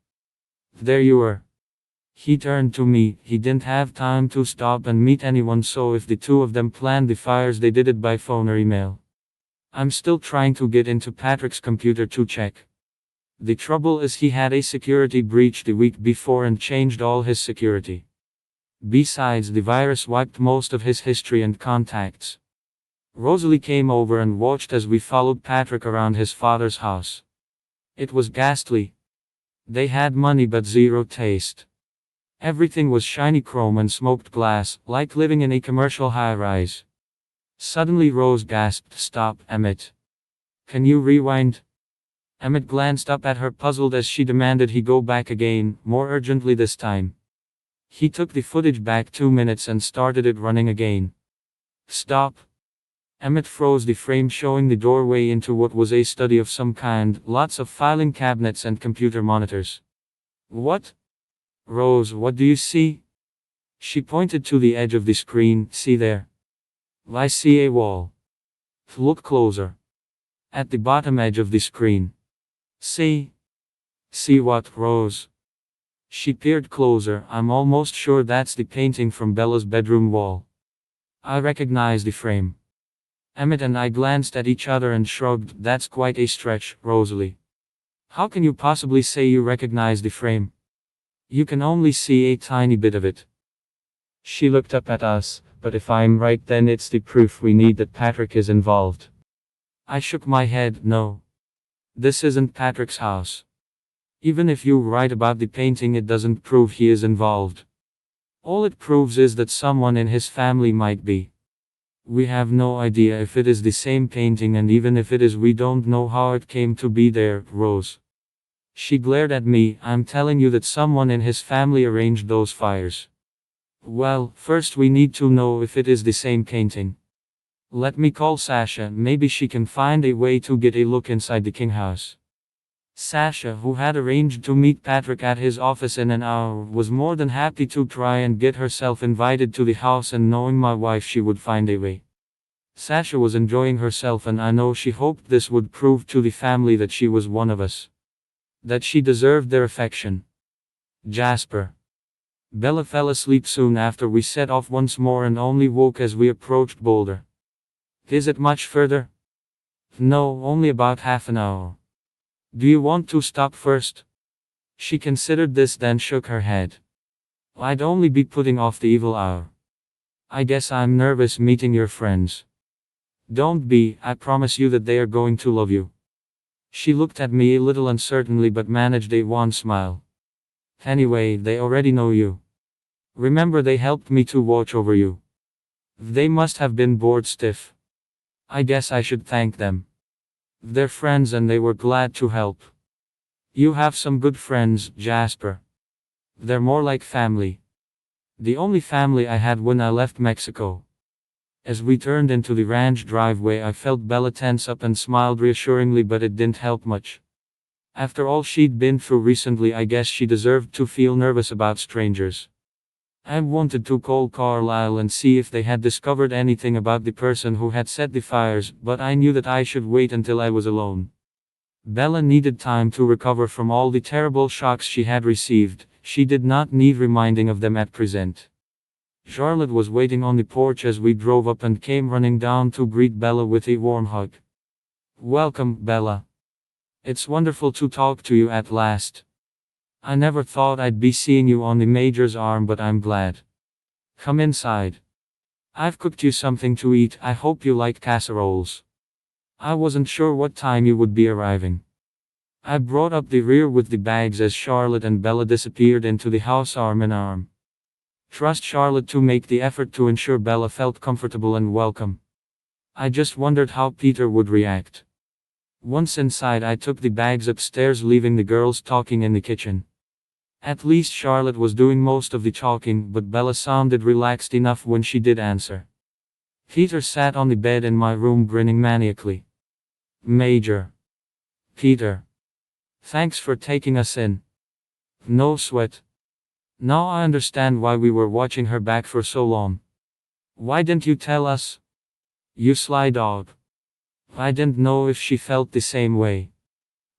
There you were. He turned to me. He didn't have time to stop and meet anyone, so if the two of them planned the fires, they did it by phone or email. I'm still trying to get into Patrick's computer to check. The trouble is he had a security breach the week before and changed all his security. Besides, the virus wiped most of his history and contacts. Rosalie came over and watched as we followed Patrick around his father's house. It was ghastly. They had money but zero taste. Everything was shiny chrome and smoked glass, like living in a commercial high-rise. Suddenly Rose gasped, "Stop, Emmett. Can you rewind?" Emmett glanced up at her, puzzled as she demanded he go back again, more urgently this time. He took the footage back 2 minutes and started it running again. Stop. Emmett froze the frame showing the doorway into what was a study of some kind, lots of filing cabinets and computer monitors. What? Rose, what do you see? She pointed to the edge of the screen. See there? I see a wall. Look closer. At the bottom edge of the screen. See? See what, Rose? She peered closer. I'm almost sure that's the painting from Bella's bedroom wall. I recognize the frame. Emmett and I glanced at each other and shrugged. That's quite a stretch, Rosalie. How can you possibly say you recognize the frame? You can only see a tiny bit of it. She looked up at us, but if I'm right then it's the proof we need that Patrick is involved. I shook my head. No. This isn't Patrick's house. Even if you're right about the painting, it doesn't prove he is involved. All it proves is that someone in his family might be. We have no idea if it is the same painting, and even if it is, we don't know how it came to be there, Rose. She glared at me. I'm telling you that someone in his family arranged those fires. Well, first we need to know if it is the same painting. Let me call Sasha, maybe she can find a way to get a look inside the King house. Sasha, who had arranged to meet Patrick at his office in an hour, was more than happy to try and get herself invited to the house, and knowing my wife, she would find a way. Sasha was enjoying herself, and I know she hoped this would prove to the family that she was one of us. That she deserved their affection. Jasper. Bella fell asleep soon after we set off once more and only woke as we approached Boulder. Is it much further? No, only about half an hour. Do you want to stop first? She considered this, then shook her head. I'd only be putting off the evil hour. I guess I'm nervous meeting your friends. Don't be, I promise you that they are going to love you. She looked at me a little uncertainly but managed a wan smile. Anyway, they already know you. Remember, they helped me to watch over you. They must have been bored stiff. I guess I should thank them. They're friends and they were glad to help. You have some good friends, Jasper. They're more like family. The only family I had when I left Mexico. As we turned into the ranch driveway, I felt Bella tense up and smiled reassuringly, but it didn't help much. After all she'd been through recently, I guess she deserved to feel nervous about strangers. I wanted to call Carlisle and see if they had discovered anything about the person who had set the fires, but I knew that I should wait until I was alone. Bella needed time to recover from all the terrible shocks she had received. She did not need reminding of them at present. Charlotte was waiting on the porch as we drove up and came running down to greet Bella with a warm hug. Welcome, Bella. It's wonderful to talk to you at last. I never thought I'd be seeing you on the Major's arm, but I'm glad. Come inside. I've cooked you something to eat. I hope you like casseroles. I wasn't sure what time you would be arriving. I brought up the rear with the bags as Charlotte and Bella disappeared into the house arm in arm. Trust Charlotte to make the effort to ensure Bella felt comfortable and welcome. I just wondered how Peter would react. Once inside, I took the bags upstairs, leaving the girls talking in the kitchen. At least Charlotte was doing most of the talking, but Bella sounded relaxed enough when she did answer. Peter sat on the bed in my room grinning maniacally. Major. Peter. Thanks for taking us in. No sweat. Now I understand why we were watching her back for so long. Why didn't you tell us? You sly dog. I didn't know if she felt the same way.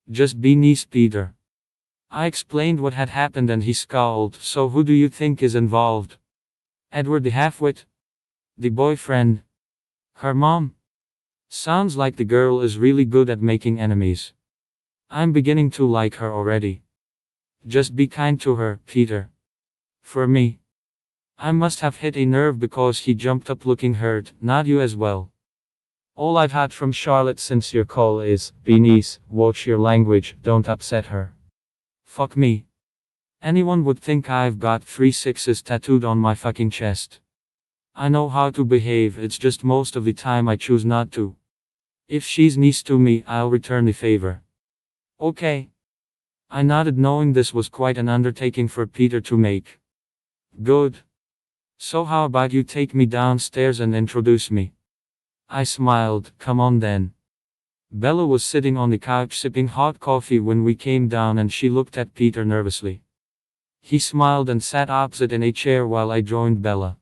Just be nice, Peter. I explained what had happened and he scowled. So who do you think is involved? Edward the half-wit? The boyfriend? Her mom? Sounds like the girl is really good at making enemies. I'm beginning to like her already. Just be kind to her, Peter. For me. I must have hit a nerve because he jumped up looking hurt, not you as well. All I've had from Charlotte since your call is, be nice, watch your language, don't upset her. Fuck me. Anyone would think I've got 3 6s tattooed on my fucking chest. I know how to behave, it's just most of the time I choose not to. If she's nice to me, I'll return the favor. Okay. I nodded, knowing this was quite an undertaking for Peter to make. Good. So how about you take me downstairs and introduce me? I smiled. Come on then. Bella was sitting on the couch sipping hot coffee when we came down and she looked at Peter nervously. He smiled and sat opposite in a chair while I joined Bella.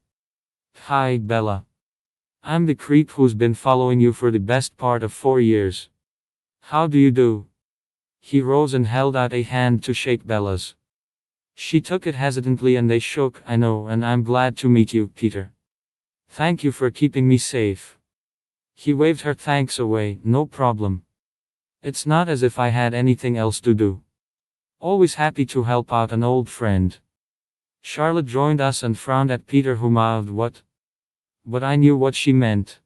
Hi, Bella. I'm the creep who's been following you for the best part of 4 years. How do you do? He rose and held out a hand to shake Bella's. She took it hesitantly and they shook. I know, and I'm glad to meet you, Peter. Thank you for keeping me safe. He waved her thanks away. No problem. It's not as if I had anything else to do. Always happy to help out an old friend. Charlotte joined us and frowned at Peter, who mouthed what? But I knew what she meant.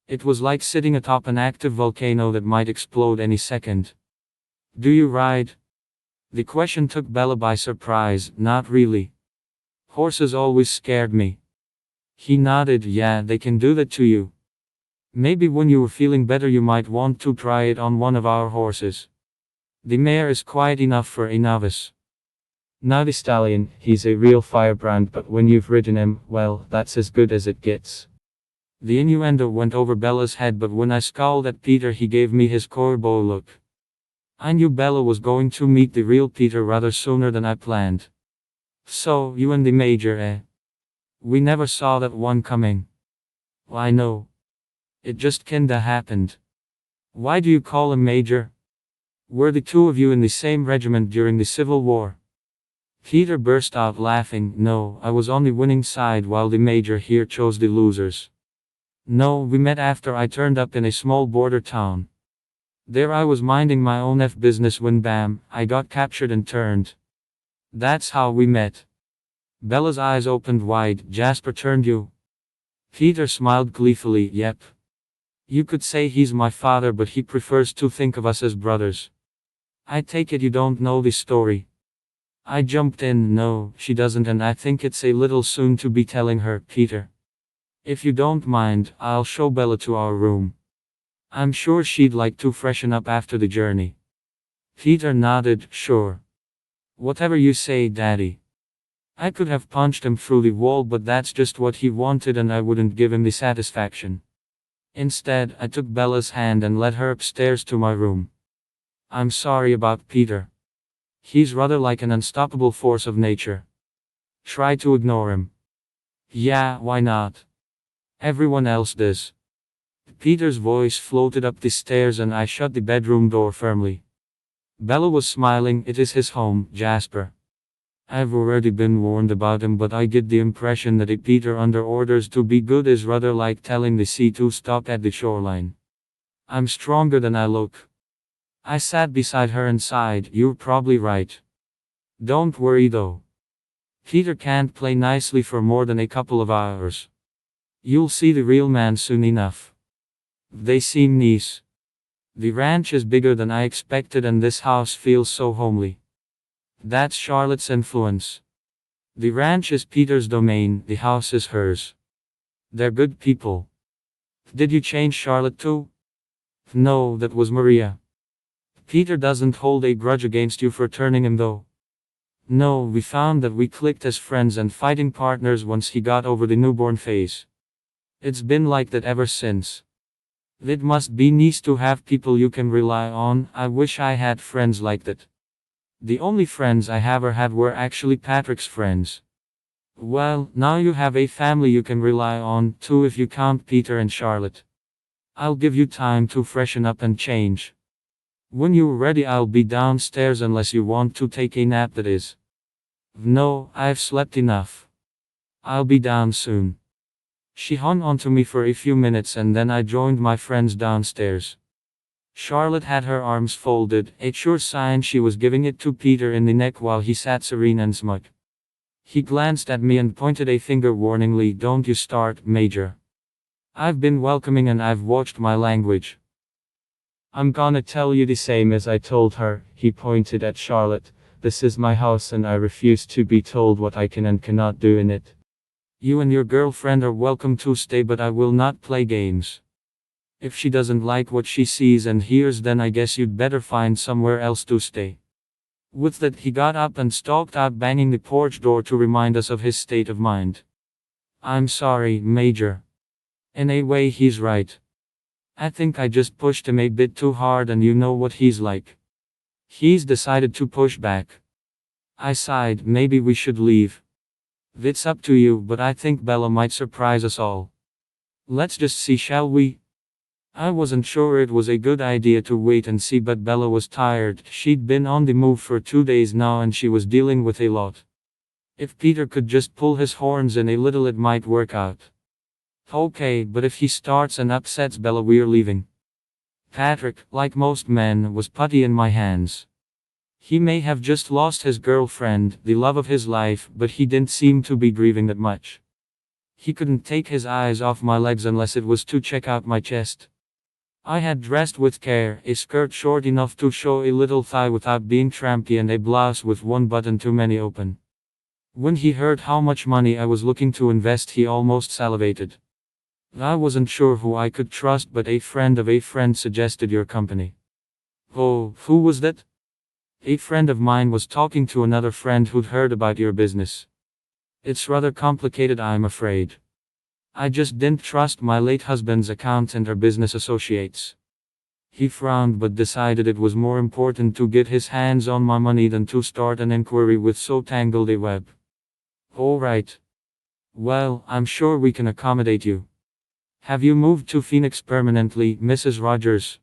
It was like sitting atop an active volcano that might explode any second. Do you ride? The question took Bella by surprise. Not really. Horses always scared me. He nodded. Yeah, they can do that to you. Maybe when you were feeling better you might want to try it on one of our horses. The mare is quiet enough for a novice. Now the stallion, he's a real firebrand, but when you've ridden him, well, that's as good as it gets. The innuendo went over Bella's head, but when I scowled at Peter he gave me his corbeau look. I knew Bella was going to meet the real Peter rather sooner than I planned. So, you and the Major, eh? We never saw that one coming. Well, I know. It just kinda happened. Why do you call him Major? Were the two of you in the same regiment during the Civil War? Peter burst out laughing. No, I was on the winning side while the Major here chose the losers. No, we met after I turned up in a small border town. There I was minding my own business when bam, I got captured and turned. That's how we met. Bella's eyes opened wide. Jasper turned you? Peter smiled gleefully. Yep. You could say he's my father, but he prefers to think of us as brothers. I take it you don't know the story. I jumped in. No, she doesn't, and I think it's a little soon to be telling her, Peter. If you don't mind, I'll show Bella to our room. I'm sure she'd like to freshen up after the journey. Peter nodded. Sure. Whatever you say, Daddy. I could have punched him through the wall, but that's just what he wanted and I wouldn't give him the satisfaction. Instead, I took Bella's hand and led her upstairs to my room. I'm sorry about Peter. He's rather like an unstoppable force of nature. Try to ignore him. Yeah, why not? Everyone else does. Peter's voice floated up the stairs and I shut the bedroom door firmly. Bella was smiling. It is his home, Jasper. I've already been warned about him, but I get the impression that a Peter under orders to be good is rather like telling the sea to stop at the shoreline. I'm stronger than I look. I sat beside her and sighed. You're probably right. Don't worry though. Peter can't play nicely for more than a couple of hours. You'll see the real man soon enough. They seem nice. The ranch is bigger than I expected and this house feels so homely. That's Charlotte's influence. The ranch is Peter's domain, the house is hers. They're good people. Did you change Charlotte too? No, that was Maria. Peter doesn't hold a grudge against you for turning him though. No, we found that we clicked as friends and fighting partners once he got over the newborn phase. It's been like that ever since. It must be nice to have people you can rely on. I wish I had friends like that. The only friends I ever had were actually Patrick's friends. Well, now you have a family you can rely on too if you count Peter and Charlotte. I'll give you time to freshen up and change. When you're ready I'll be downstairs unless you want to take a nap, that is. No, I've slept enough. I'll be down soon. She hung on to me for a few minutes and then I joined my friends downstairs. Charlotte had her arms folded, a sure sign she was giving it to Peter in the neck while he sat serene and smug. He glanced at me and pointed a finger warningly. Don't you start, Major. I've been welcoming and I've watched my language. I'm gonna tell you the same as I told her, he pointed at Charlotte. This is my house and I refuse to be told what I can and cannot do in it. You and your girlfriend are welcome to stay, but I will not play games. If she doesn't like what she sees and hears, then I guess you'd better find somewhere else to stay. With that, he got up and stalked out, banging the porch door to remind us of his state of mind. I'm sorry, Major. In a way, he's right. I think I just pushed him a bit too hard, and you know what he's like. He's decided to push back. I sighed, maybe we should leave. It's up to you, but I think Bella might surprise us all. Let's just see, shall we? I wasn't sure it was a good idea to wait and see, but Bella was tired. She'd been on the move for 2 days now and she was dealing with a lot. If Peter could just pull his horns in a little, it might work out. Okay, but if he starts and upsets Bella, we're leaving. Patrick, like most men, was putty in my hands. He may have just lost his girlfriend, the love of his life, but he didn't seem to be grieving that much. He couldn't take his eyes off my legs unless it was to check out my chest. I had dressed with care, a skirt short enough to show a little thigh without being trampy, and a blouse with one button too many open. When he heard how much money I was looking to invest, he almost salivated. I wasn't sure who I could trust, but a friend of a friend suggested your company. Oh, who was that? A friend of mine was talking to another friend who'd heard about your business. It's rather complicated, I'm afraid. I just didn't trust my late husband's accountant or business associates. He frowned but decided it was more important to get his hands on my money than to start an inquiry with so tangled a web. All right. Well, I'm sure we can accommodate you. Have you moved to Phoenix permanently, Mrs. Rogers?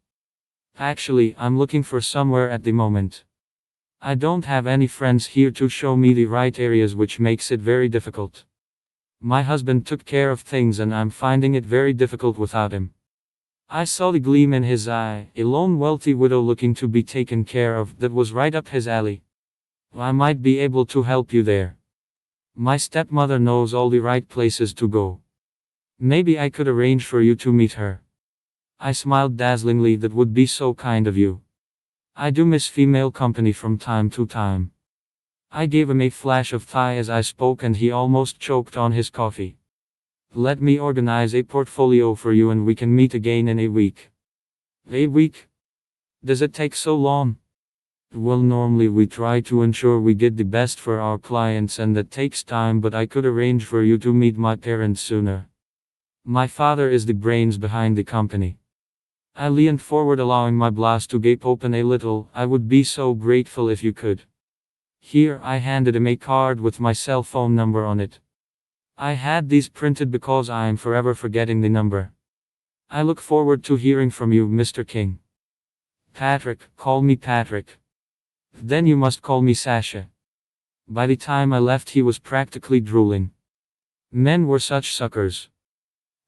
Actually, I'm looking for somewhere at the moment. I don't have any friends here to show me the right areas, which makes it very difficult. My husband took care of things and I'm finding it very difficult without him. I saw the gleam in his eye, a lone wealthy widow looking to be taken care of. That was right up his alley. I might be able to help you there. My stepmother knows all the right places to go. Maybe I could arrange for you to meet her. I smiled dazzlingly. That would be so kind of you. I do miss female company from time to time. I gave him a flash of thigh as I spoke and he almost choked on his coffee. Let me organize a portfolio for you and we can meet again in a week. A week? Does it take so long? Well, normally we try to ensure we get the best for our clients and that takes time, but I could arrange for you to meet my parents sooner. My father is the brains behind the company. I leaned forward, allowing my blouse to gape open a little. I would be so grateful if you could. Here, I handed him a card with my cell phone number on it. I had these printed because I'm forever forgetting the number. I look forward to hearing from you, Mr. King. Patrick, call me Patrick. Then you must call me Sasha. By the time I left, he was practically drooling. Men were such suckers.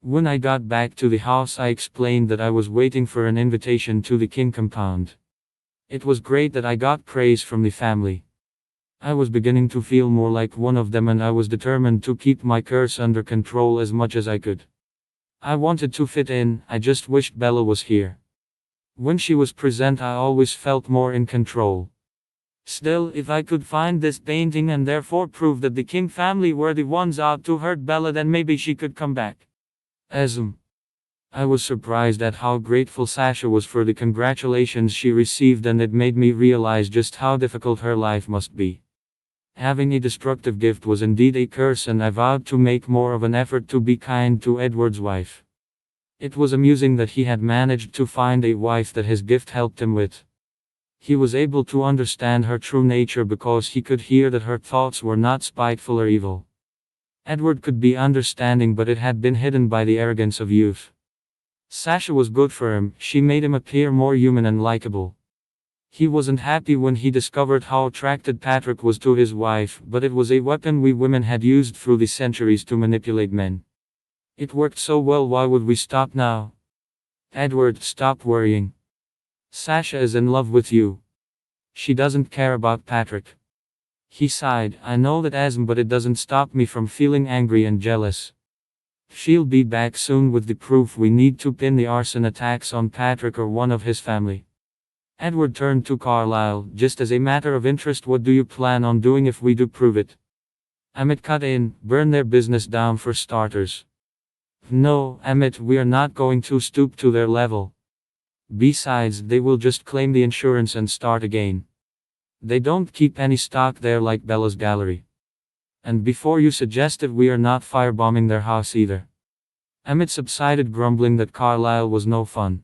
When I got back to the house, I explained that I was waiting for an invitation to the King compound. It was great that I got praise from the family. I was beginning to feel more like one of them and I was determined to keep my curse under control as much as I could. I wanted to fit in, I just wished Bella was here. When she was present, I always felt more in control. Still, if I could find this painting and therefore prove that the King family were the ones out to hurt Bella, then maybe she could come back. I was surprised at how grateful Sasha was for the congratulations she received, and it made me realize just how difficult her life must be. Having a destructive gift was indeed a curse, and I vowed to make more of an effort to be kind to Edward's wife. It was amusing that he had managed to find a wife that his gift helped him with. He was able to understand her true nature because he could hear that her thoughts were not spiteful or evil. Edward could be understanding, but it had been hidden by the arrogance of youth. Sasha was good for him, she made him appear more human and likable. He wasn't happy when he discovered how attracted Patrick was to his wife, but it was a weapon we women had used through the centuries to manipulate men. It worked so well, why would we stop now? Edward, stop worrying. Sasha is in love with you. She doesn't care about Patrick. He sighed. I know that, but it doesn't stop me from feeling angry and jealous. She'll be back soon with the proof we need to pin the arson attacks on Patrick or one of his family. Edward turned to Carlyle. Just as a matter of interest, what do you plan on doing if we do prove it? Emmett cut in. Burn their business down for starters. No, Emmett, we're not going to stoop to their level. Besides, they will just claim the insurance and start again. They don't keep any stock there like Bella's gallery. And before you suggested we are not firebombing their house either. Emmett subsided, grumbling that Carlyle was no fun.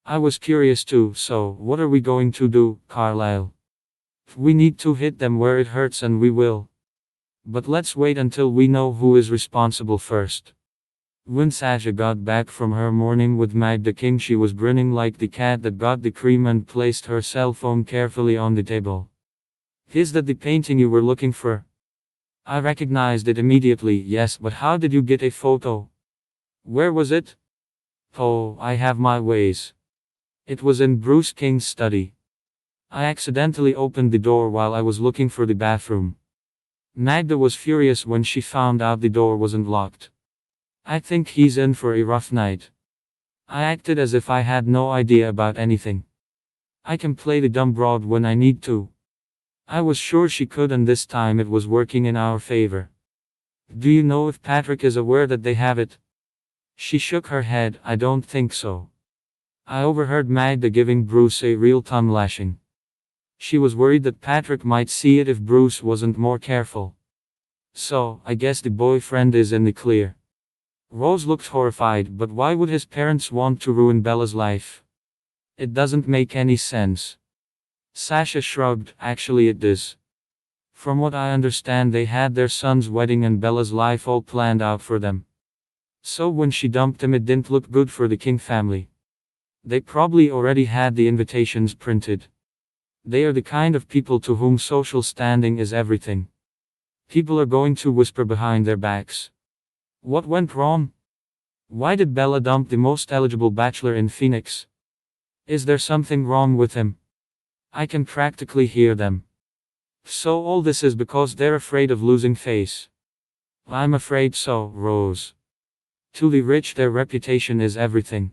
I was curious too, so what are we going to do, Carlyle? We need to hit them where it hurts and we will. But let's wait until we know who is responsible first. When Sasha got back from her morning with Magda King, she was grinning like the cat that got the cream and placed her cell phone carefully on the table. Is that the painting you were looking for? I recognized it immediately. Yes, but how did you get a photo? Where was it? Oh, I have my ways. It was in Bruce King's study. I accidentally opened the door while I was looking for the bathroom. Magda was furious when she found out the door wasn't locked. I think he's in for a rough night. I acted as if I had no idea about anything. I can play the dumb broad when I need to. I was sure she could, and this time it was working in our favor. Do you know if Patrick is aware that they have it? She shook her head. I don't think so. I overheard Magda giving Bruce a real tongue lashing. She was worried that Patrick might see it if Bruce wasn't more careful. So, I guess the boyfriend is in the clear. Rose looked horrified, but why would his parents want to ruin Bella's life? It doesn't make any sense. Sasha shrugged. Actually it does. From what I understand, they had their son's wedding and Bella's life all planned out for them. So when she dumped him, it didn't look good for the King family. They probably already had the invitations printed. They are the kind of people to whom social standing is everything. People are going to whisper behind their backs. What went wrong? Why did Bella dump the most eligible bachelor in Phoenix? Is there something wrong with him? I can practically hear them. So all this is because they're afraid of losing face. I'm afraid so, Rose. To the rich, their reputation is everything.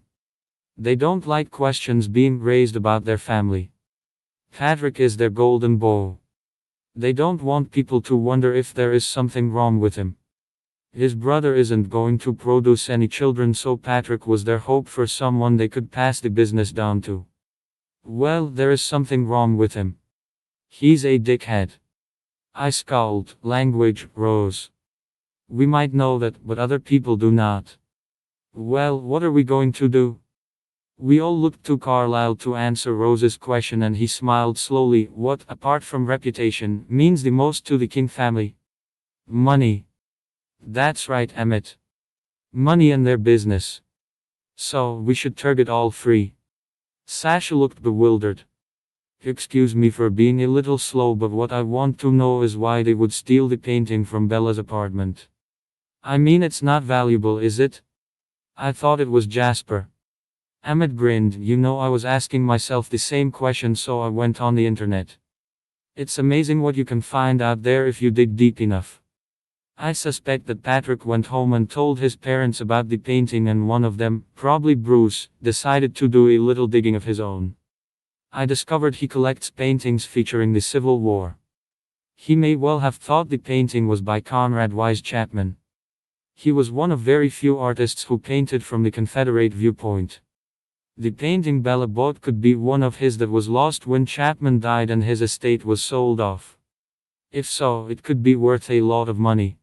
They don't like questions being raised about their family. Patrick is their golden boy. They don't want people to wonder if there is something wrong with him. His brother isn't going to produce any children, so Patrick was their hope for someone they could pass the business down to. Well, there is something wrong with him. He's a dickhead. I scowled. Language, Rose. We might know that, but other people do not. Well, what are we going to do? We all looked to Carlyle to answer Rose's question, and he smiled slowly. What, apart from reputation, means the most to the King family? Money. That's right, Emmett. Money and their business. So, we should target all three. Sasha looked bewildered. Excuse me for being a little slow, but what I want to know is why they would steal the painting from Bella's apartment. I mean, it's not valuable, is it? I thought it was Jasper. Emmett grinned. You know, I was asking myself the same question, so I went on the internet. It's amazing what you can find out there if you dig deep enough. I suspect that Patrick went home and told his parents about the painting, and one of them, probably Bruce, decided to do a little digging of his own. I discovered he collects paintings featuring the Civil War. He may well have thought the painting was by Conrad Wise Chapman. He was one of very few artists who painted from the Confederate viewpoint. The painting Bella bought could be one of his that was lost when Chapman died and his estate was sold off. If so, it could be worth a lot of money.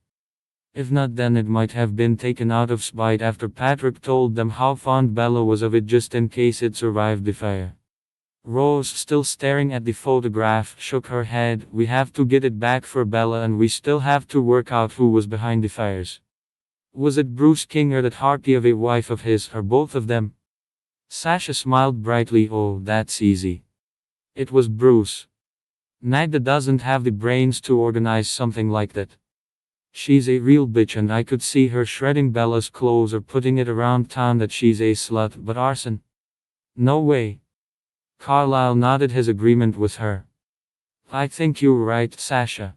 If not, then it might have been taken out of spite after Patrick told them how fond Bella was of it, just in case it survived the fire. Rose, still staring at the photograph, shook her head. We have to get it back for Bella, and we still have to work out who was behind the fires. Was it Bruce King or that harpy of a wife of his, or both of them? Sasha smiled brightly. Oh, that's easy. It was Bruce. Magda doesn't have the brains to organize something like that. She's a real bitch, and I could see her shredding Bella's clothes or putting it around town that she's a slut, but arson? No way. Carlyle nodded his agreement with her. I think you're right, Sasha.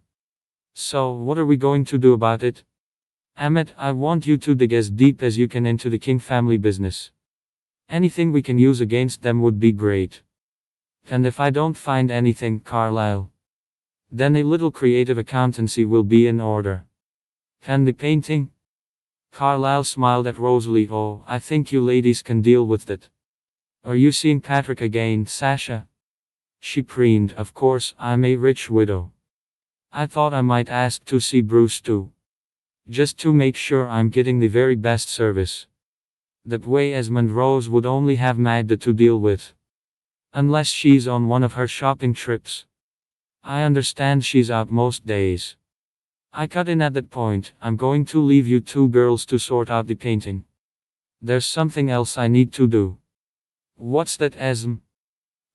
So, what are we going to do about it? Emmett, I want you to dig as deep as you can into the King family business. Anything we can use against them would be great. And if I don't find anything, Carlyle, then a little creative accountancy will be in order. And the painting? Carlyle smiled at Rosalie. Oh, I think you ladies can deal with it. Are you seeing Patrick again, Sasha? She preened, "Of course, I'm a rich widow. I thought I might ask to see Bruce too. Just to make sure I'm getting the very best service. That way Esmond Rose would only have Magda to deal with. Unless she's on one of her shopping trips. I understand she's out most days." I cut in at that point. "I'm going to leave you two girls to sort out the painting. There's something else I need to do." "What's that, Esm?"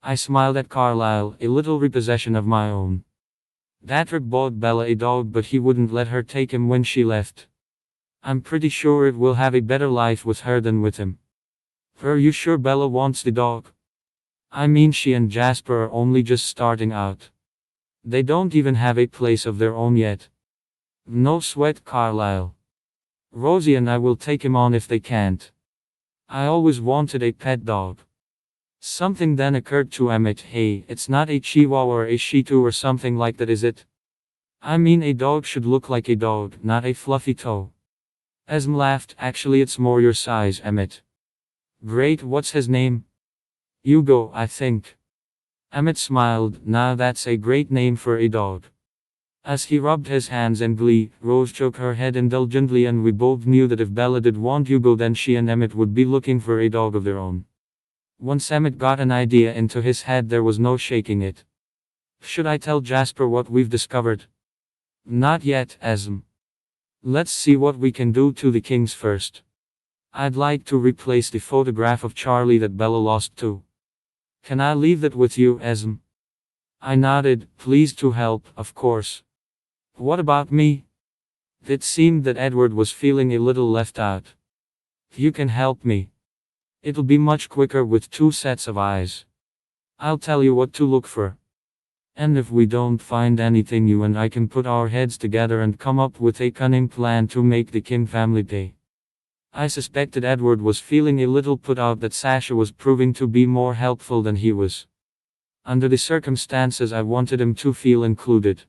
I smiled at Carlyle, a little repossession of my own. Patrick bought Bella a dog, but he wouldn't let her take him when she left. I'm pretty sure it will have a better life with her than with him. Are you sure Bella wants the dog? I mean, she and Jasper are only just starting out. They don't even have a place of their own yet. No sweat, Carlyle. Rosie and I will take him on if they can't. I always wanted a pet dog. Something then occurred to Emmett. Hey, it's not a Chihuahua or a Shih Tzu or something like that, is it? I mean, a dog should look like a dog, not a fluffy toe. Esm laughed. Actually, it's more your size, Emmett. Great, what's his name? Hugo, I think. Emmett smiled. Now that's a great name for a dog. As he rubbed his hands in glee, Rose shook her head indulgently, and we both knew that if Bella did want Hugo, then she and Emmett would be looking for a dog of their own. Once Emmett got an idea into his head, there was no shaking it. Should I tell Jasper what we've discovered? Not yet, Esm. Let's see what we can do to the Kings first. I'd like to replace the photograph of Charlie that Bella lost too. Can I leave that with you, Esm? I nodded, pleased to help, of course. What about me? It seemed that Edward was feeling a little left out. You can help me. It'll be much quicker with two sets of eyes. I'll tell you what to look for. And if we don't find anything, you and I can put our heads together and come up with a cunning plan to make the King family pay. I suspected Edward was feeling a little put out that Sasha was proving to be more helpful than he was. Under the circumstances, I wanted him to feel included.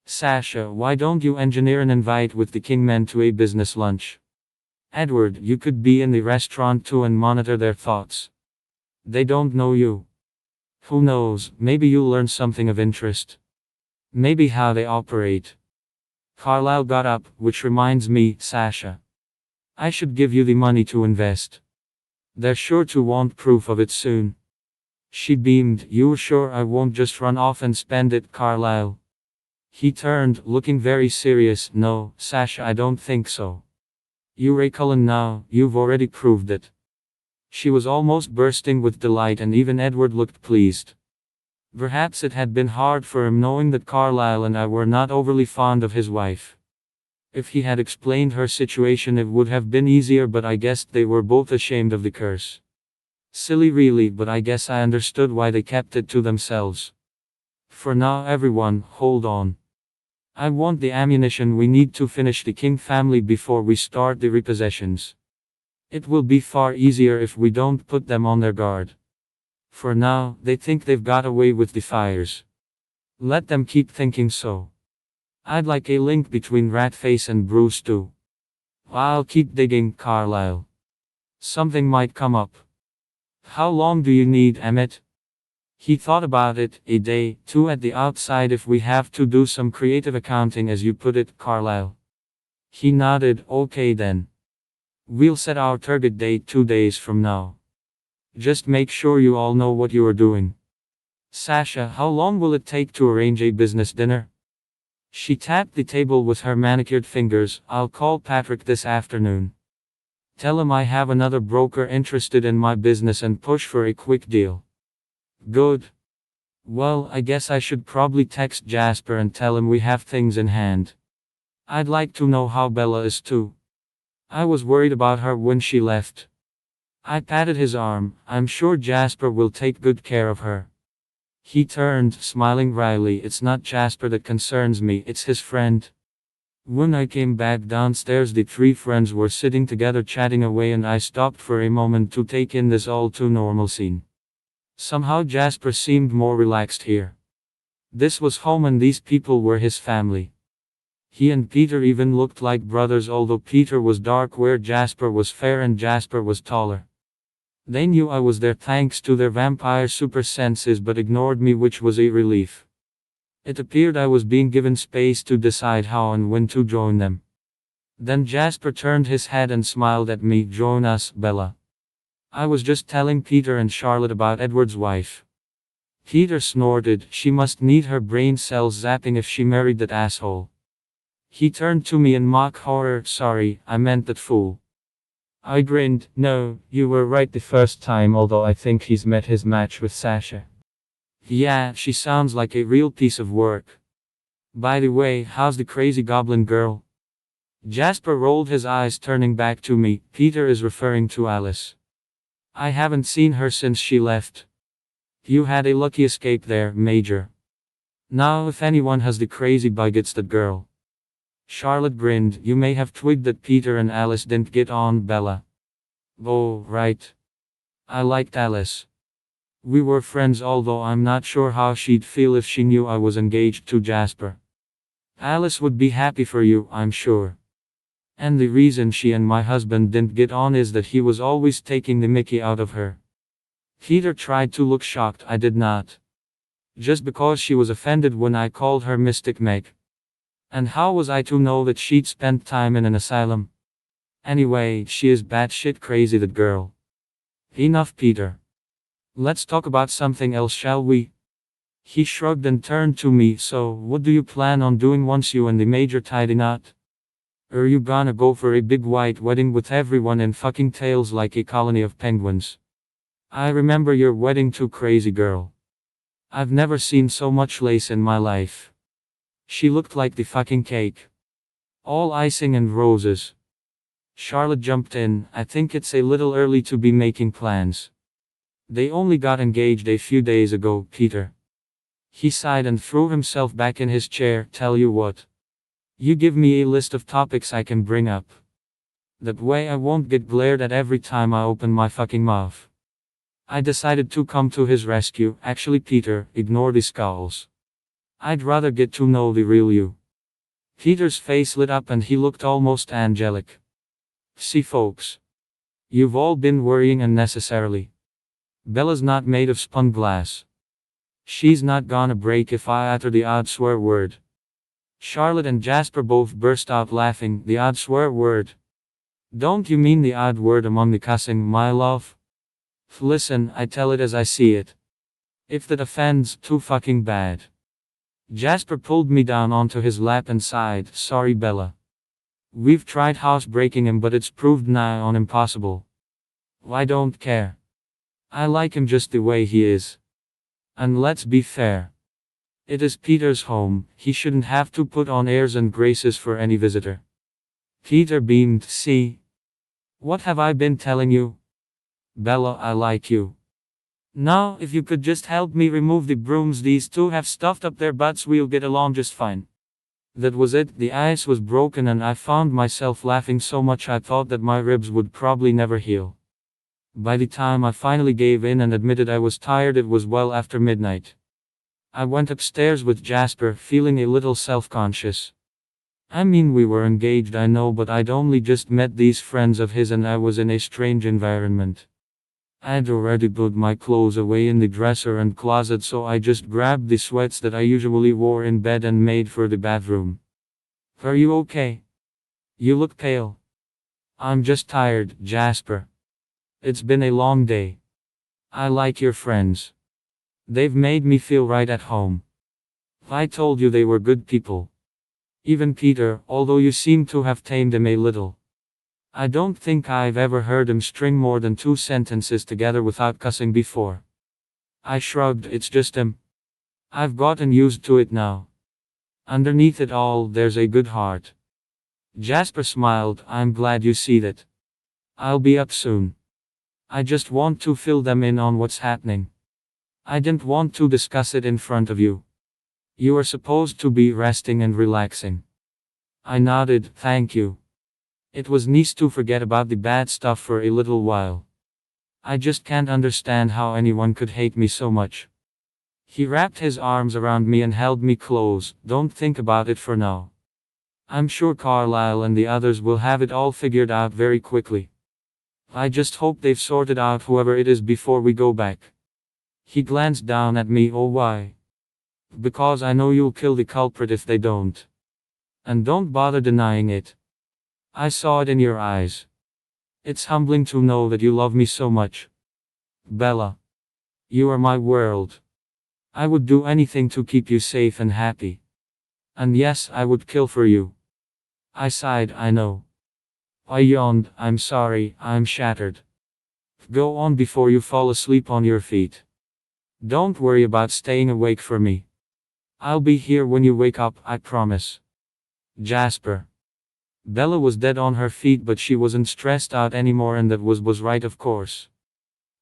Sasha, why don't you engineer an invite with the King men to a business lunch? Edward, you could be in the restaurant too and monitor their thoughts. They don't know you. Who knows, maybe you'll learn something of interest. Maybe how they operate. Carlyle got up, which reminds me, Sasha. I should give you the money to invest. They're sure to want proof of it soon. She beamed. You're sure I won't just run off and spend it, Carlyle? He turned, looking very serious. No, Sasha, I don't think so. You're a Cullen now, you've already proved it. She was almost bursting with delight, and even Edward looked pleased. Perhaps it had been hard for him knowing that Carlyle and I were not overly fond of his wife. If he had explained her situation, it would have been easier, but I guessed they were both ashamed of the curse. Silly really, but I guess I understood why they kept it to themselves. For now, everyone, hold on. I want the ammunition we need to finish the King family before we start the repossessions. It will be far easier if we don't put them on their guard. For now, they think they've got away with the fires. Let them keep thinking so. I'd like a link between Ratface and Bruce too. I'll keep digging, Carlyle. Something might come up. How long do you need, Emmett? He thought about it. A day, two at the outside if we have to do some creative accounting, as you put it, Carlyle. He nodded. Okay then. We'll set our target date 2 days from now. Just make sure you all know what you are doing. Sasha, how long will it take to arrange a business dinner? She tapped the table with her manicured fingers. I'll call Patrick this afternoon. Tell him I have another broker interested in my business and push for a quick deal. Good. Well, I guess I should probably text Jasper and tell him we have things in hand. I'd like to know how Bella is too. I was worried about her when she left. I patted his arm. I'm sure Jasper will take good care of her. He turned, smiling wryly. It's not Jasper that concerns me, it's his friend. When I came back downstairs, the three friends were sitting together chatting away, and I stopped for a moment to take in this all too normal scene. Somehow Jasper seemed more relaxed here. This was home and these people were his family. He and Peter even looked like brothers, although Peter was dark where Jasper was fair and Jasper was taller. They knew I was there thanks to their vampire super senses but ignored me, which was a relief. It appeared I was being given space to decide how and when to join them. Then Jasper turned his head and smiled at me. Join us, Bella. I was just telling Peter and Charlotte about Edward's wife. Peter snorted. She must need her brain cells zapping if she married that asshole. He turned to me in mock horror. Sorry, I meant that fool. I grinned. No, you were right the first time, although I think he's met his match with Sasha. Yeah, she sounds like a real piece of work. By the way, how's the crazy goblin girl? Jasper rolled his eyes, turning back to me. Peter is referring to Alice. I haven't seen her since she left. You had a lucky escape there, Major. Now if anyone has the crazy bug, it's that girl. Charlotte grinned. You may have twigged that Peter and Alice didn't get on, Bella. Oh, right. I liked Alice. We were friends, although I'm not sure how she'd feel if she knew I was engaged to Jasper. Alice would be happy for you, I'm sure. And the reason she and my husband didn't get on is that he was always taking the mickey out of her. Peter tried to look shocked. I did not. Just because she was offended when I called her Mystic Meg. And how was I to know that she'd spent time in an asylum? Anyway, she is batshit crazy, that girl. Enough, Peter. Let's talk about something else, shall we? He shrugged and turned to me. So, what do you plan on doing once you and the Major tie the knot? Are you gonna go for a big white wedding with everyone in fucking tails like a colony of penguins? I remember your wedding too, crazy girl. I've never seen so much lace in my life. She looked like the fucking cake. All icing and roses. Charlotte jumped in. I think it's a little early to be making plans. They only got engaged a few days ago, Peter. He sighed and threw himself back in his chair. Tell you what. You give me a list of topics I can bring up. That way I won't get glared at every time I open my fucking mouth. I decided to come to his rescue. Actually, Peter, ignore the scowls. I'd rather get to know the real you. Peter's face lit up and he looked almost angelic. See, folks. You've all been worrying unnecessarily. Bella's not made of spun glass. She's not gonna break if I utter the odd swear word. Charlotte and Jasper both burst out laughing. The odd swear word? Don't you mean the odd word among the cussing, my love? Listen, I tell it as I see it. If that offends, too fucking bad. Jasper pulled me down onto his lap and sighed. Sorry, Bella. We've tried housebreaking him, but it's proved nigh on impossible. I don't care. I like him just the way he is. And let's be fair. It is Peter's home, he shouldn't have to put on airs and graces for any visitor. Peter beamed. See? What have I been telling you? Bella, I like you. Now, if you could just help me remove the brooms these two have stuffed up their butts, we'll get along just fine. That was it. The ice was broken and I found myself laughing so much I thought that my ribs would probably never heal. By the time I finally gave in and admitted I was tired, it was well after midnight. I went upstairs with Jasper, feeling a little self-conscious. I mean, we were engaged, I know, but I'd only just met these friends of his and I was in a strange environment. I'd already put my clothes away in the dresser and closet, so I just grabbed the sweats that I usually wore in bed and made for the bathroom. Are you okay? You look pale. I'm just tired, Jasper. It's been a long day. I like your friends. They've made me feel right at home. I told you they were good people. Even Peter, although you seem to have tamed him a little. I don't think I've ever heard him string more than 2 sentences together without cussing before. I shrugged. It's just him. I've gotten used to it now. Underneath it all, there's a good heart. Jasper smiled. I'm glad you see that. I'll be up soon. I just want to fill them in on what's happening. I didn't want to discuss it in front of you. You are supposed to be resting and relaxing. I nodded. Thank you. It was nice to forget about the bad stuff for a little while. I just can't understand how anyone could hate me so much. He wrapped his arms around me and held me close. Don't think about it for now. I'm sure Carlisle and the others will have it all figured out very quickly. I just hope they've sorted out whoever it is before we go back. He glanced down at me. Oh, why? Because I know you'll kill the culprit if they don't. And don't bother denying it. I saw it in your eyes. It's humbling to know that you love me so much. Bella. You are my world. I would do anything to keep you safe and happy. And yes, I would kill for you. I sighed. I know. I yawned. I'm sorry, I'm shattered. Go on before you fall asleep on your feet. Don't worry about staying awake for me. I'll be here when you wake up, I promise. Jasper. Bella was dead on her feet, but she wasn't stressed out anymore, and that was right, of course.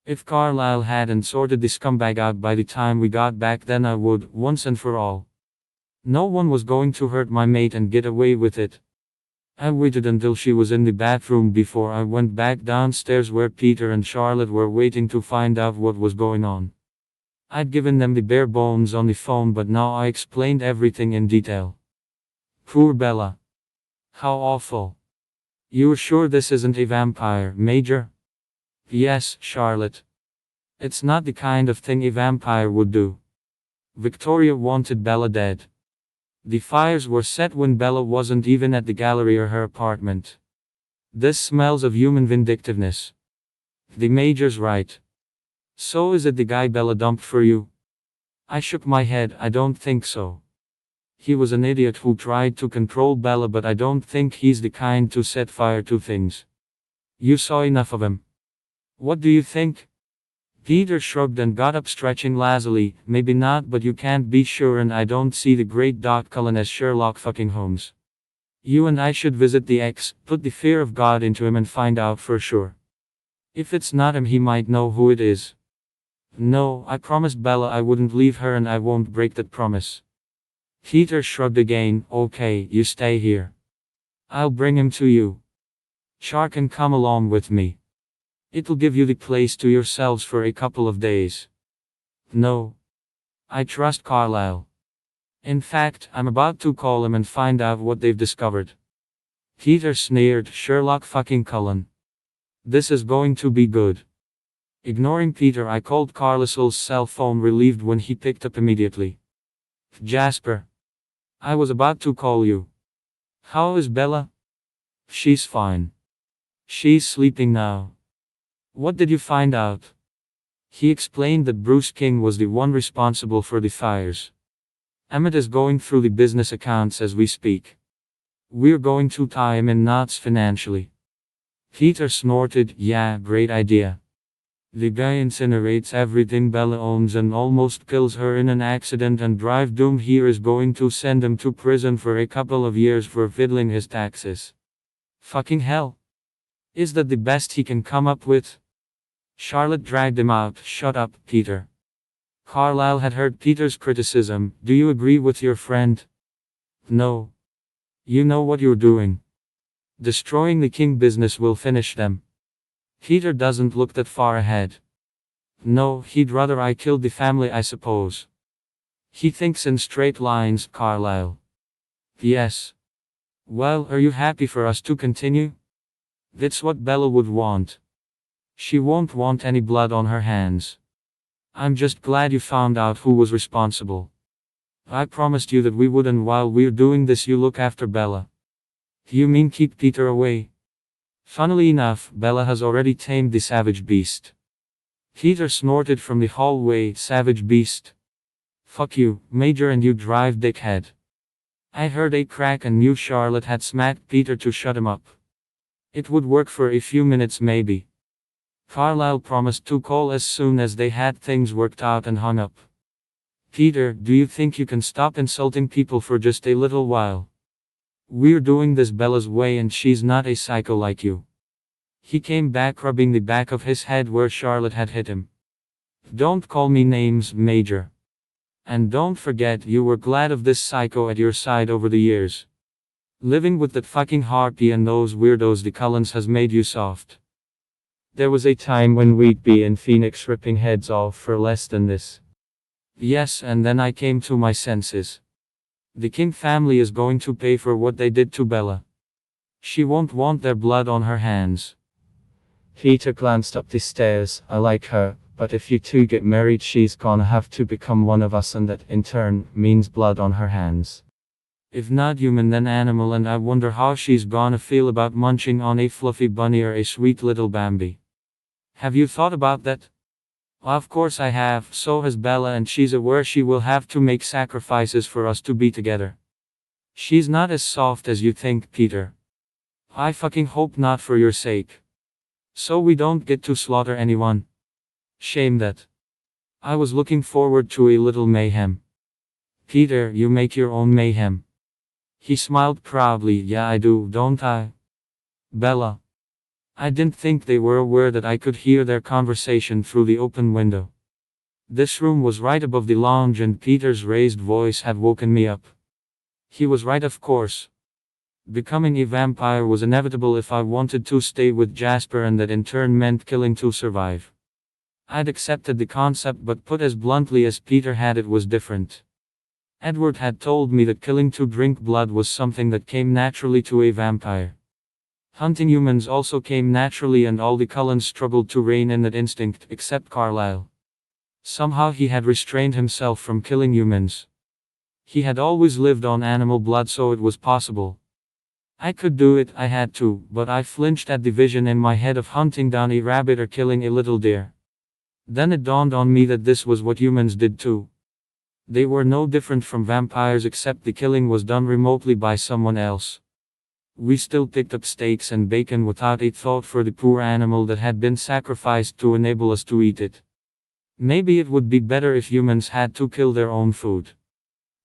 If Carlisle hadn't sorted the scumbag out by the time we got back, then I would, once and for all. No one was going to hurt my mate and get away with it. I waited until she was in the bathroom before I went back downstairs where Peter and Charlotte were waiting to find out what was going on. I'd given them the bare bones on the phone, but now I explained everything in detail. Poor Bella. How awful. You're sure this isn't a vampire, Major? Yes, Charlotte. It's not the kind of thing a vampire would do. Victoria wanted Bella dead. The fires were set when Bella wasn't even at the gallery or her apartment. This smells of human vindictiveness. The Major's right. So is it the guy Bella dumped for you? I shook my head. I don't think so. He was an idiot who tried to control Bella, but I don't think he's the kind to set fire to things. You saw enough of him. What do you think? Peter shrugged and got up, stretching lazily. Maybe not, but you can't be sure, and I don't see the great Doc Cullen as Sherlock fucking Holmes. You and I should visit the ex, put the fear of God into him, and find out for sure. If it's not him, he might know who it is. No, I promised Bella I wouldn't leave her, and I won't break that promise. Peter shrugged again. Okay, you stay here. I'll bring him to you. Char can come along with me. It'll give you the place to yourselves for a couple of days. No. I trust Carlisle. In fact, I'm about to call him and find out what they've discovered. Peter sneered. Sherlock fucking Cullen. This is going to be good. Ignoring Peter, I called Carlisle's cell phone, relieved when he picked up immediately. Jasper. I was about to call you. How is Bella? She's fine. She's sleeping now. What did you find out? He explained that Bruce King was the one responsible for the fires. Emmett is going through the business accounts as we speak. We're going to tie him in knots financially. Peter snorted. Yeah, great idea. The guy incinerates everything Bella owns and almost kills her in an accident, and Drive Doom here is going to send him to prison for a couple of years for fiddling his taxes. Fucking hell. Is that the best he can come up with? Charlotte dragged him out. Shut up, Peter. Carlisle had heard Peter's criticism. Do you agree with your friend? No. You know what you're doing. Destroying the King business will finish them. Peter doesn't look that far ahead. No, he'd rather I killed the family, I suppose. He thinks in straight lines, Carlisle. Yes. Well, are you happy for us to continue? That's what Bella would want. She won't want any blood on her hands. I'm just glad you found out who was responsible. I promised you that we would, and while we're doing this, you look after Bella. You mean keep Peter away? Funnily enough, Bella has already tamed the savage beast. Peter snorted from the hallway. Savage beast? Fuck you, Major, and you drive dickhead. I heard a crack and knew Charlotte had smacked Peter to shut him up. It would work for a few minutes maybe. Carlisle promised to call as soon as they had things worked out and hung up. Peter, do you think you can stop insulting people for just a little while? We're doing this Bella's way, and she's not a psycho like you. He came back, rubbing the back of his head where Charlotte had hit him. Don't call me names, Major. And don't forget, you were glad of this psycho at your side over the years. Living with that fucking harpy and those weirdos the Cullens has made you soft. There was a time when we'd be in Phoenix ripping heads off for less than this. Yes, and then I came to my senses. The King family is going to pay for what they did to Bella. She won't want their blood on her hands. Peter glanced up the stairs. I like her, but if you two get married, she's gonna have to become one of us, and that in turn means blood on her hands. If not human, then animal, and I wonder how she's gonna feel about munching on a fluffy bunny or a sweet little Bambi. Have you thought about that? Of course I have, so has Bella, and she's aware she will have to make sacrifices for us to be together. She's not as soft as you think, Peter. I fucking hope not, for your sake. So we don't get to slaughter anyone. Shame that. I was looking forward to a little mayhem. Peter, you make your own mayhem. He smiled proudly. Yeah, I do, don't I? Bella. I didn't think they were aware that I could hear their conversation through the open window. This room was right above the lounge, and Peter's raised voice had woken me up. He was right, of course. Becoming a vampire was inevitable if I wanted to stay with Jasper, and that in turn meant killing to survive. I'd accepted the concept, but put as bluntly as Peter had, it was different. Edward had told me that killing to drink blood was something that came naturally to a vampire. Hunting humans also came naturally, and all the Cullens struggled to rein in that instinct, except Carlisle. Somehow he had restrained himself from killing humans. He had always lived on animal blood, so it was possible. I could do it, I had to, but I flinched at the vision in my head of hunting down a rabbit or killing a little deer. Then it dawned on me that this was what humans did too. They were no different from vampires, except the killing was done remotely by someone else. We still picked up steaks and bacon without a thought for the poor animal that had been sacrificed to enable us to eat it. Maybe it would be better if humans had to kill their own food.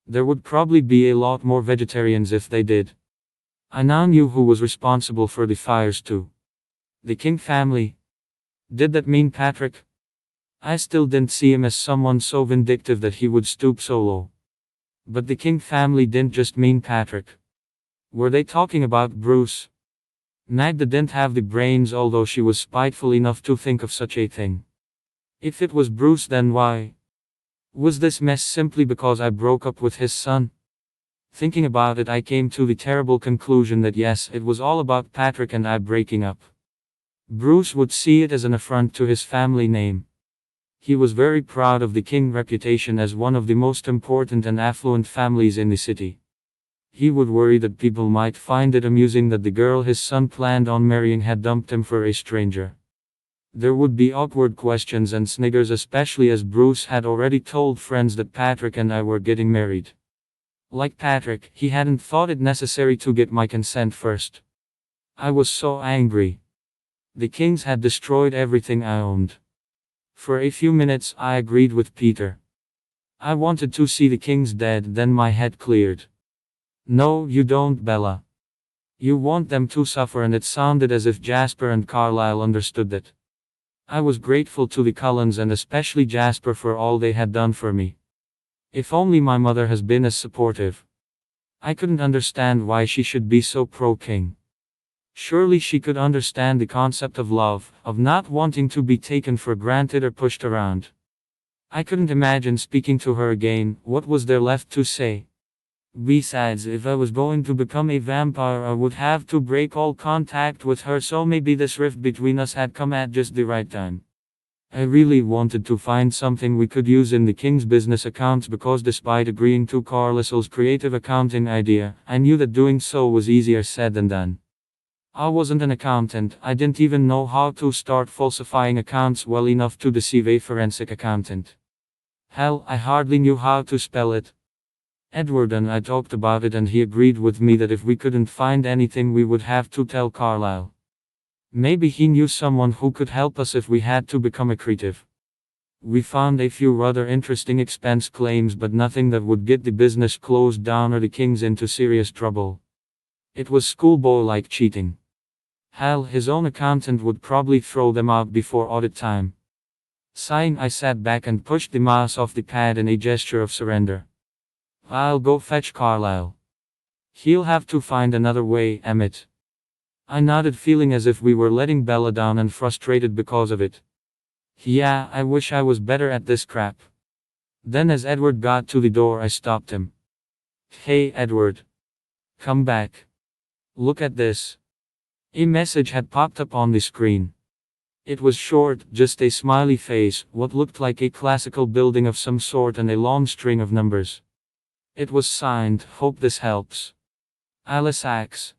There would probably be a lot more vegetarians if they did. I now knew who was responsible for the fires too. The King family. Did that mean Patrick? I still didn't see him as someone so vindictive that he would stoop so low. But the King family didn't just mean Patrick. Were they talking about Bruce? Magda didn't have the brains, although she was spiteful enough to think of such a thing. If it was Bruce, then why? Was this mess simply because I broke up with his son? Thinking about it, I came to the terrible conclusion that yes, it was all about Patrick and I breaking up. Bruce would see it as an affront to his family name. He was very proud of the King reputation as one of the most important and affluent families in the city. He would worry that people might find it amusing that the girl his son planned on marrying had dumped him for a stranger. There would be awkward questions and sniggers, especially as Bruce had already told friends that Patrick and I were getting married. Like Patrick, he hadn't thought it necessary to get my consent first. I was so angry. The Kings had destroyed everything I owned. For a few minutes, I agreed with Peter. I wanted to see the Kings dead, then my head cleared. No, you don't, Bella. You want them to suffer, and it sounded as if Jasper and Carlisle understood that. I was grateful to the Cullens and especially Jasper for all they had done for me. If only my mother has been as supportive. I couldn't understand why she should be so pro-King. Surely she could understand the concept of love, of not wanting to be taken for granted or pushed around. I couldn't imagine speaking to her again. What was there left to say? Besides, if I was going to become a vampire, I would have to break all contact with her, so maybe this rift between us had come at just the right time. I really wanted to find something we could use in the King's business accounts, because despite agreeing to Carlisle's creative accounting idea, I knew that doing so was easier said than done. I wasn't an accountant. I didn't even know how to start falsifying accounts well enough to deceive a forensic accountant. Hell, I hardly knew how to spell it. Edward and I talked about it, and he agreed with me that if we couldn't find anything, we would have to tell Carlisle. Maybe he knew someone who could help us if we had to become a creative. We found a few rather interesting expense claims, but nothing that would get the business closed down or the Kings into serious trouble. It was schoolboy-like cheating. Hell, his own accountant would probably throw them out before audit time. Sighing, I sat back and pushed the mouse off the pad in a gesture of surrender. I'll go fetch Carlisle. He'll have to find another way, Emmett. I nodded, feeling as if we were letting Bella down and frustrated because of it. Yeah, I wish I was better at this crap. Then as Edward got to the door, I stopped him. Hey, Edward. Come back. Look at this. A message had popped up on the screen. It was short, just a smiley face, what looked like a classical building of some sort, and a long string of numbers. It was signed, "Hope this helps. Alice Axe."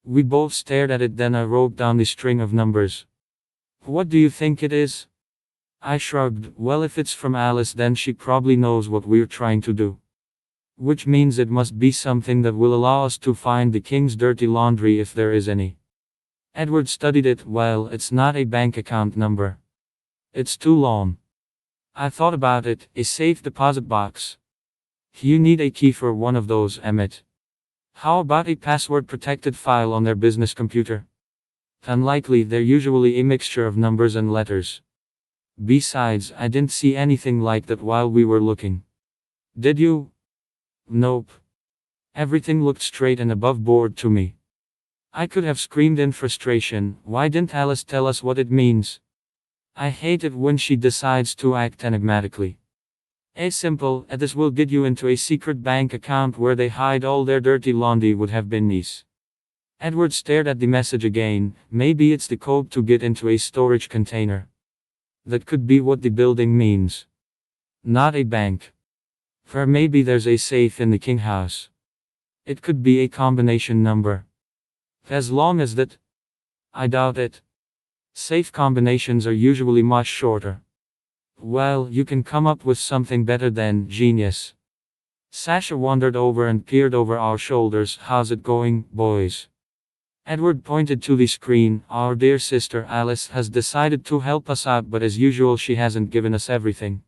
We both stared at it, then I wrote down the string of numbers. "What do you think it is?" I shrugged. "Well, if it's from Alice, then she probably knows what we're trying to do. Which means it must be something that will allow us to find the king's dirty laundry if there is any." Edward studied it. "Well, it's not a bank account number. It's too long." I thought about it. "A safe deposit box. You need a key for one of those, Emmett. How about a password protected file on their business computer?" "Unlikely, they're usually a mixture of numbers and letters. Besides, I didn't see anything like that while we were looking." "Did you?" "Nope. Everything looked straight and above board to me." I could have screamed in frustration. Why didn't Alice tell us what it means? I hate it when she decides to act enigmatically. "A simple, this will get you into a secret bank account where they hide all their dirty laundry" would have been nice. Edward stared at the message again. "Maybe it's the code to get into a storage container." That could be what the building means. Not a bank. Or maybe there's a safe in the king house. It could be a combination number. As long as that. I doubt it. Safe combinations are usually much shorter. "Well, you can come up with something better than genius." Sasha wandered over and peered over our shoulders. "How's it going, boys?" Edward pointed to the screen. "Our dear sister Alice has decided to help us out, but as usual she hasn't given us everything.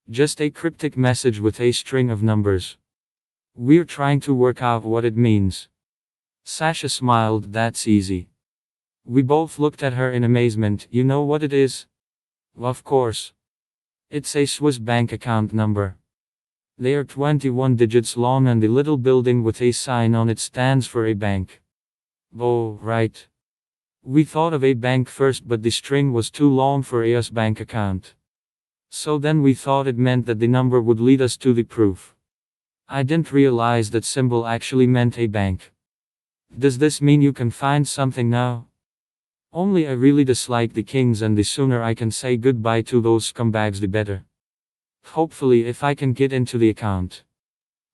Just a cryptic message with a string of numbers. We're trying to work out what it means." Sasha smiled. "That's easy." We both looked at her in amazement. "You know what it is?" "Of course. It's a Swiss bank account number. They are 21 digits long, and the little building with a sign on it stands for a bank." "Oh, right. We thought of a bank first, but the string was too long for a US bank account. So then we thought it meant that the number would lead us to the proof. I didn't realize that symbol actually meant a bank." "Does this mean you can find something now?" "Only I really dislike the kings, and the sooner I can say goodbye to those scumbags the better. Hopefully, if I can get into the account.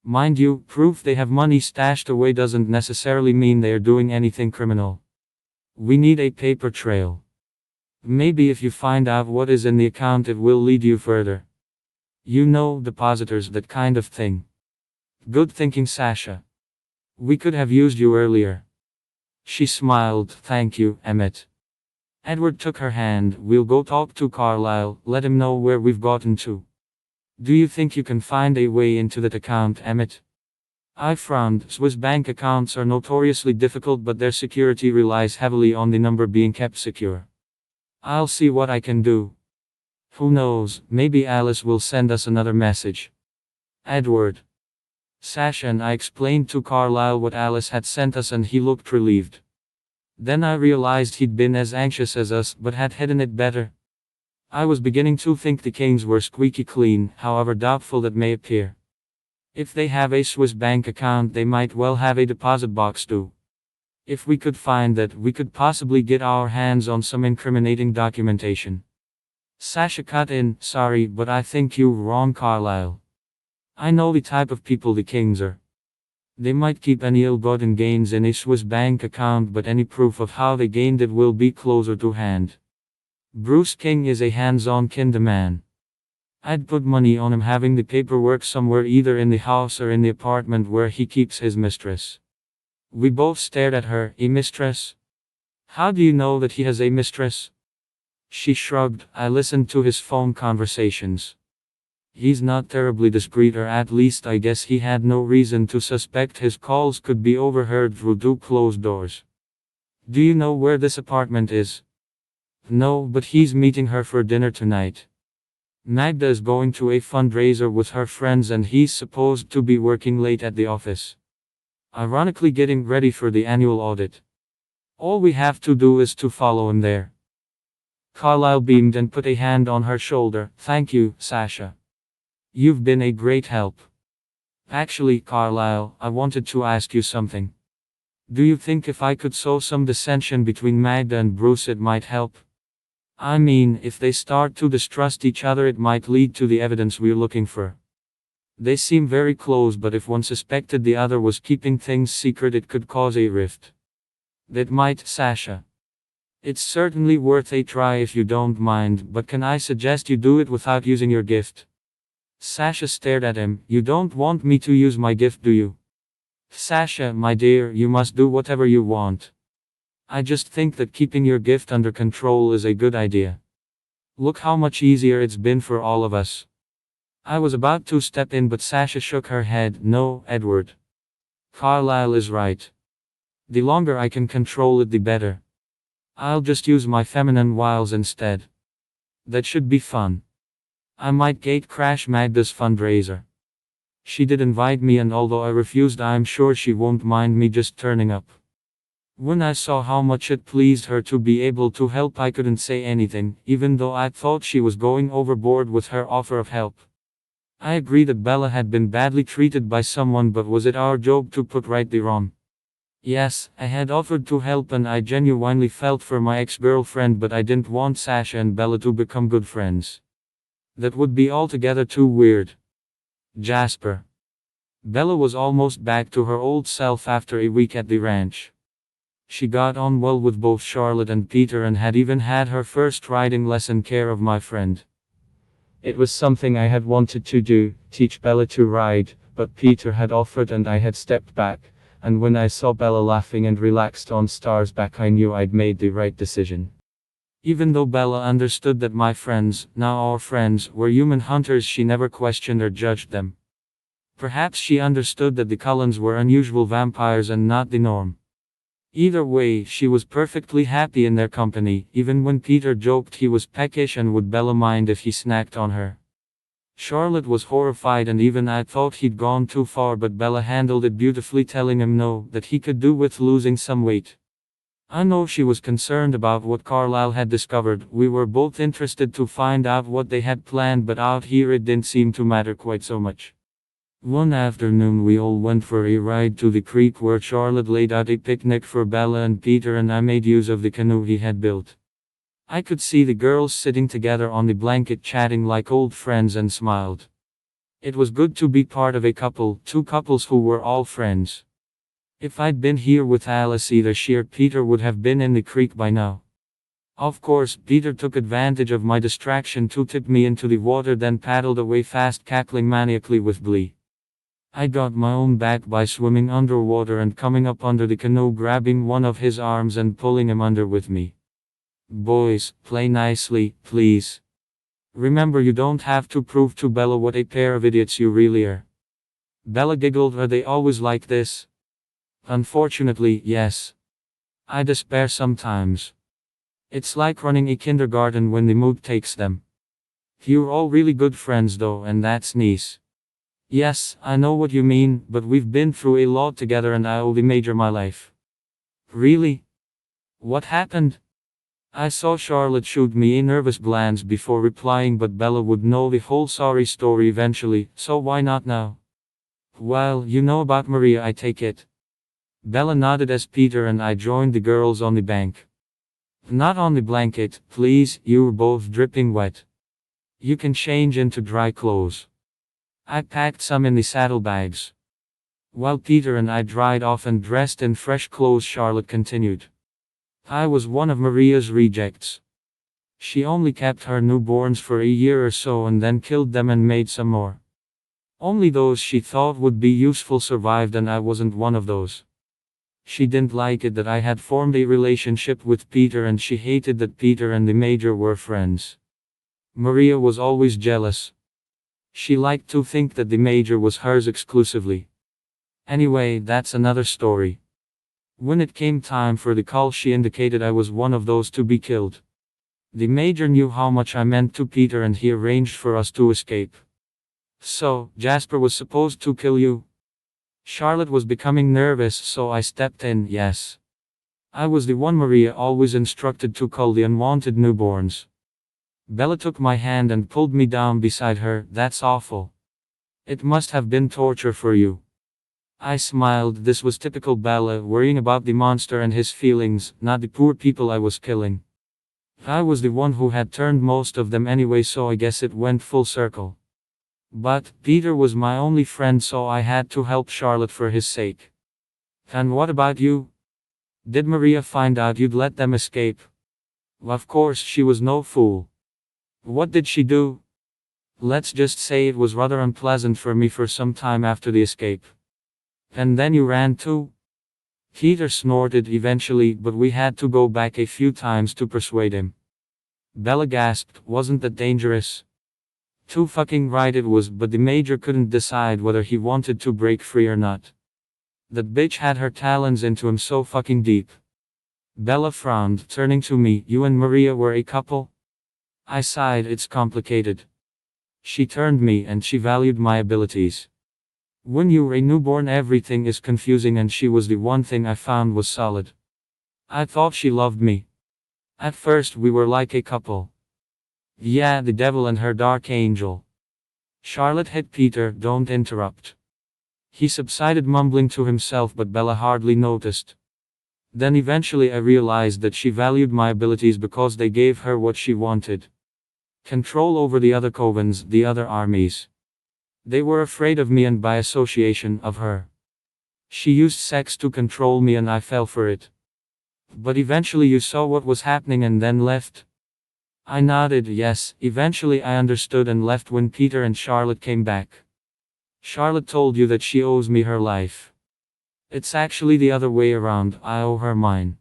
Mind you, proof they have money stashed away doesn't necessarily mean they are doing anything criminal. We need a paper trail. Maybe if you find out what is in the account, it will lead you further. You know, depositors, that kind of thing." "Good thinking, Sasha. We could have used you earlier." She smiled. "Thank you, Emmett." Edward took her hand. "We'll go talk to Carlyle, let him know where we've gotten to." "Do you think you can find a way into that account, Emmett?" I frowned. Swiss bank accounts are notoriously difficult, but their security relies heavily on the number being kept secure. "I'll see what I can do. Who knows, maybe Alice will send us another message." "Edward." Sasha and I explained to Carlyle what Alice had sent us, and he looked relieved. Then I realized he'd been as anxious as us, but had hidden it better. I was beginning to think the kings were squeaky clean, however doubtful that may appear. If they have a Swiss bank account, they might well have a deposit box too. If we could find that, we could possibly get our hands on some incriminating documentation. Sasha cut in. "Sorry, but I think you're wrong, Carlyle. I know the type of people the kings are. They might keep any ill-gotten gains in a Swiss bank account, but any proof of how they gained it will be closer to hand. Bruce King is a hands-on kind of man. I'd put money on him having the paperwork somewhere, either in the house or in the apartment where he keeps his mistress." We both stared at her. "A mistress? How do you know that he has a mistress?" She shrugged. "I listened to his phone conversations. He's not terribly discreet, or at least I guess he had no reason to suspect his calls could be overheard through two closed doors." "Do you know where this apartment is?" "No, but he's meeting her for dinner tonight. Magda is going to a fundraiser with her friends, and he's supposed to be working late at the office. Ironically, getting ready for the annual audit. All we have to do is to follow him there." Carlyle beamed and put a hand on her shoulder. "Thank you, Sasha. You've been a great help. Actually, Carlyle, I wanted to ask you something. Do you think if I could sow some dissension between Magda and Bruce it might help?" I mean, if they start to distrust each other, it might lead to the evidence we're looking for. They seem very close, but if one suspected the other was keeping things secret, it could cause a rift. That might, Sasha. It's certainly worth a try if you don't mind, but can I suggest you do it without using your gift? Sasha stared at him. You don't want me to use my gift, do you? Sasha, my dear, you must do whatever you want. I just think that keeping your gift under control is a good idea. Look how much easier it's been for all of us. I was about to step in, but Sasha shook her head. No, Edward. Carlyle is right. The longer I can control it, the better. I'll just use my feminine wiles instead. That should be fun. I might gate crash Magda's fundraiser. She did invite me, and although I refused, I'm sure she won't mind me just turning up. When I saw how much it pleased her to be able to help, I couldn't say anything, even though I thought she was going overboard with her offer of help. I agree that Bella had been badly treated by someone, but was it our job to put right the wrong? Yes, I had offered to help and I genuinely felt for my ex-girlfriend, but I didn't want Sasha and Bella to become good friends. That would be altogether too weird. Jasper. Bella was almost back to her old self after a week at the ranch. She got on well with both Charlotte and Peter and had even had her first riding lesson care of my friend. It was something I had wanted to do, teach Bella to ride, but Peter had offered and I had stepped back, and when I saw Bella laughing and relaxed on Star's back, I knew I'd made the right decision. Even though Bella understood that my friends, now our friends, were human hunters, she never questioned or judged them. Perhaps she understood that the Cullens were unusual vampires and not the norm. Either way, she was perfectly happy in their company, even when Peter joked he was peckish and would Bella mind if he snacked on her. Charlotte was horrified, and even I thought he'd gone too far, but Bella handled it beautifully, telling him no, that he could do with losing some weight. I know she was concerned about what Carlyle had discovered. We were both interested to find out what they had planned, but out here it didn't seem to matter quite so much. One afternoon we all went for a ride to the creek where Charlotte laid out a picnic for Bella and Peter, and I made use of the canoe he had built. I could see the girls sitting together on the blanket chatting like old friends and smiled. It was good to be part of a couple, two couples who were all friends. If I'd been here with Alice, either she or Peter would have been in the creek by now. Of course, Peter took advantage of my distraction to tip me into the water, then paddled away fast, cackling maniacally with glee. I got my own back by swimming underwater and coming up under the canoe, grabbing one of his arms and pulling him under with me. Boys, play nicely, please. Remember, you don't have to prove to Bella what a pair of idiots you really are. Bella giggled. Are they always like this? Unfortunately, yes. I despair sometimes. It's like running a kindergarten when the mood takes them. You're all really good friends though, and that's nice. Yes, I know what you mean, but we've been through a lot together and I owe the major my life. Really? What happened? I saw Charlotte shoot me a nervous glance before replying, but Bella would know the whole sorry story eventually, so why not now? Well, you know about Maria, I take it. Bella nodded as Peter and I joined the girls on the bank. Not on the blanket, please, you're both dripping wet. You can change into dry clothes. I packed some in the saddlebags. While Peter and I dried off and dressed in fresh clothes, Charlotte continued. I was one of Maria's rejects. She only kept her newborns for a year or so and then killed them and made some more. Only those she thought would be useful survived, and I wasn't one of those. She didn't like it that I had formed a relationship with Peter, and she hated that Peter and the major were friends. Maria was always jealous. She liked to think that the major was hers exclusively. Anyway, that's another story. When it came time for the call, she indicated I was one of those to be killed. The major knew how much I meant to Peter and he arranged for us to escape. So, Jasper was supposed to kill you? Charlotte was becoming nervous, so I stepped in. Yes. I was the one Maria always instructed to cull the unwanted newborns. Bella took my hand and pulled me down beside her. That's awful. It must have been torture for you. I smiled. This was typical Bella, worrying about the monster and his feelings, not the poor people I was killing. I was the one who had turned most of them anyway, so I guess it went full circle. But Peter was my only friend, so I had to help Charlotte for his sake. And what about you? Did Maria find out you'd let them escape? Of course, she was no fool. What did she do? Let's just say it was rather unpleasant for me for some time after the escape. And then you ran too? Peter snorted eventually, but we had to go back a few times to persuade him. Bella gasped, wasn't that dangerous? Too fucking right it was, but the major couldn't decide whether he wanted to break free or not. That bitch had her talons into him so fucking deep. Bella frowned, turning to me, you and Maria were a couple? I sighed, it's complicated. She turned me and she valued my abilities. When you're a newborn everything is confusing, and she was the one thing I found was solid. I thought she loved me. At first we were like a couple. Yeah, the devil and her dark angel. Charlotte hit Peter, don't interrupt. He subsided mumbling to himself, but Bella hardly noticed. Then eventually I realized that she valued my abilities because they gave her what she wanted. Control over the other covens, the other armies. They were afraid of me and by association of her. She used sex to control me and I fell for it. But eventually you saw what was happening and then left? I nodded, yes, eventually I understood and left when Peter and Charlotte came back. Charlotte told you that she owes me her life. It's actually the other way around, I owe her mine.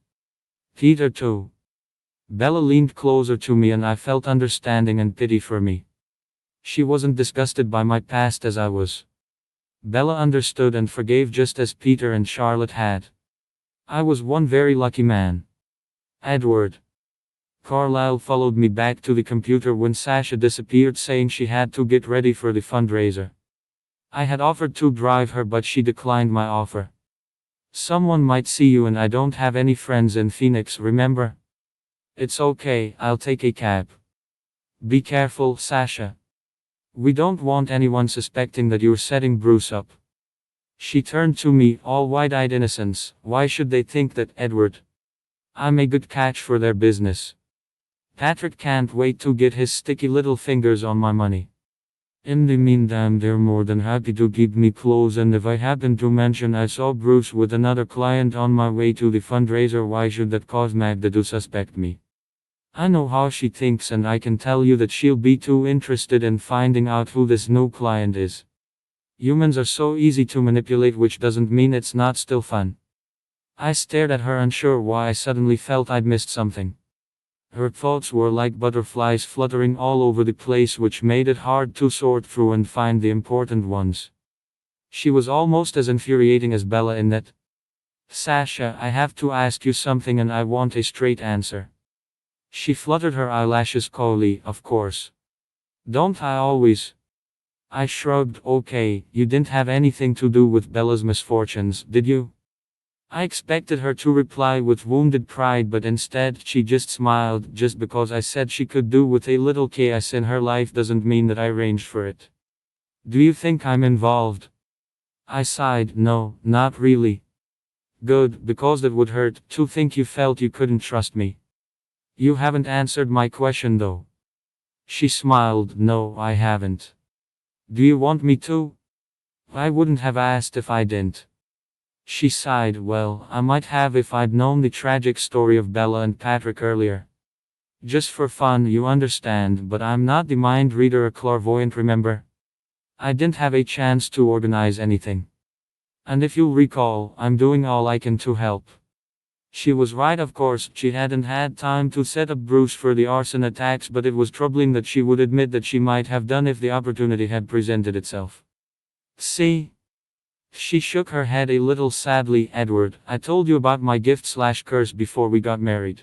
Peter too. Bella leaned closer to me and I felt understanding and pity for me. She wasn't disgusted by my past as I was. Bella understood and forgave just as Peter and Charlotte had. I was one very lucky man. Edward. Carlisle followed me back to the computer when Sasha disappeared, saying she had to get ready for the fundraiser. I had offered to drive her, but she declined my offer. Someone might see you and I don't have any friends in Phoenix, remember? It's okay, I'll take a cab. Be careful, Sasha. We don't want anyone suspecting that you're setting Bruce up. She turned to me, all wide-eyed innocence. Why should they think that, Edward? I'm a good catch for their business. Patrick can't wait to get his sticky little fingers on my money. In the meantime, they're more than happy to keep me close, and if I happen to mention I saw Bruce with another client on my way to the fundraiser, why should that cause Magda to suspect me? I know how she thinks, and I can tell you that she'll be too interested in finding out who this new client is. Humans are so easy to manipulate, which doesn't mean it's not still fun. I stared at her, unsure why I suddenly felt I'd missed something. Her thoughts were like butterflies fluttering all over the place, which made it hard to sort through and find the important ones. She was almost as infuriating as Bella in that. Sasha, I have to ask you something and I want a straight answer. She fluttered her eyelashes coyly, of course. Don't I always? I shrugged, okay, you didn't have anything to do with Bella's misfortunes, did you? I expected her to reply with wounded pride, but instead she just smiled. Just because I said she could do with a little chaos in her life doesn't mean that I arranged for it. Do you think I'm involved? I sighed, no, not really. Good, because that would hurt, to think you felt you couldn't trust me. You haven't answered my question though. She smiled, no, I haven't. Do you want me to? I wouldn't have asked if I didn't. She sighed, well, I might have if I'd known the tragic story of Bella and Patrick earlier. Just for fun, you understand, but I'm not the mind reader or clairvoyant, remember? I didn't have a chance to organize anything. And if you'll recall, I'm doing all I can to help. She was right, of course, she hadn't had time to set up Bruce for the arson attacks, but it was troubling that she would admit that she might have done if the opportunity had presented itself. See? She shook her head a little sadly, Edward, I told you about my gift/curse before we got married.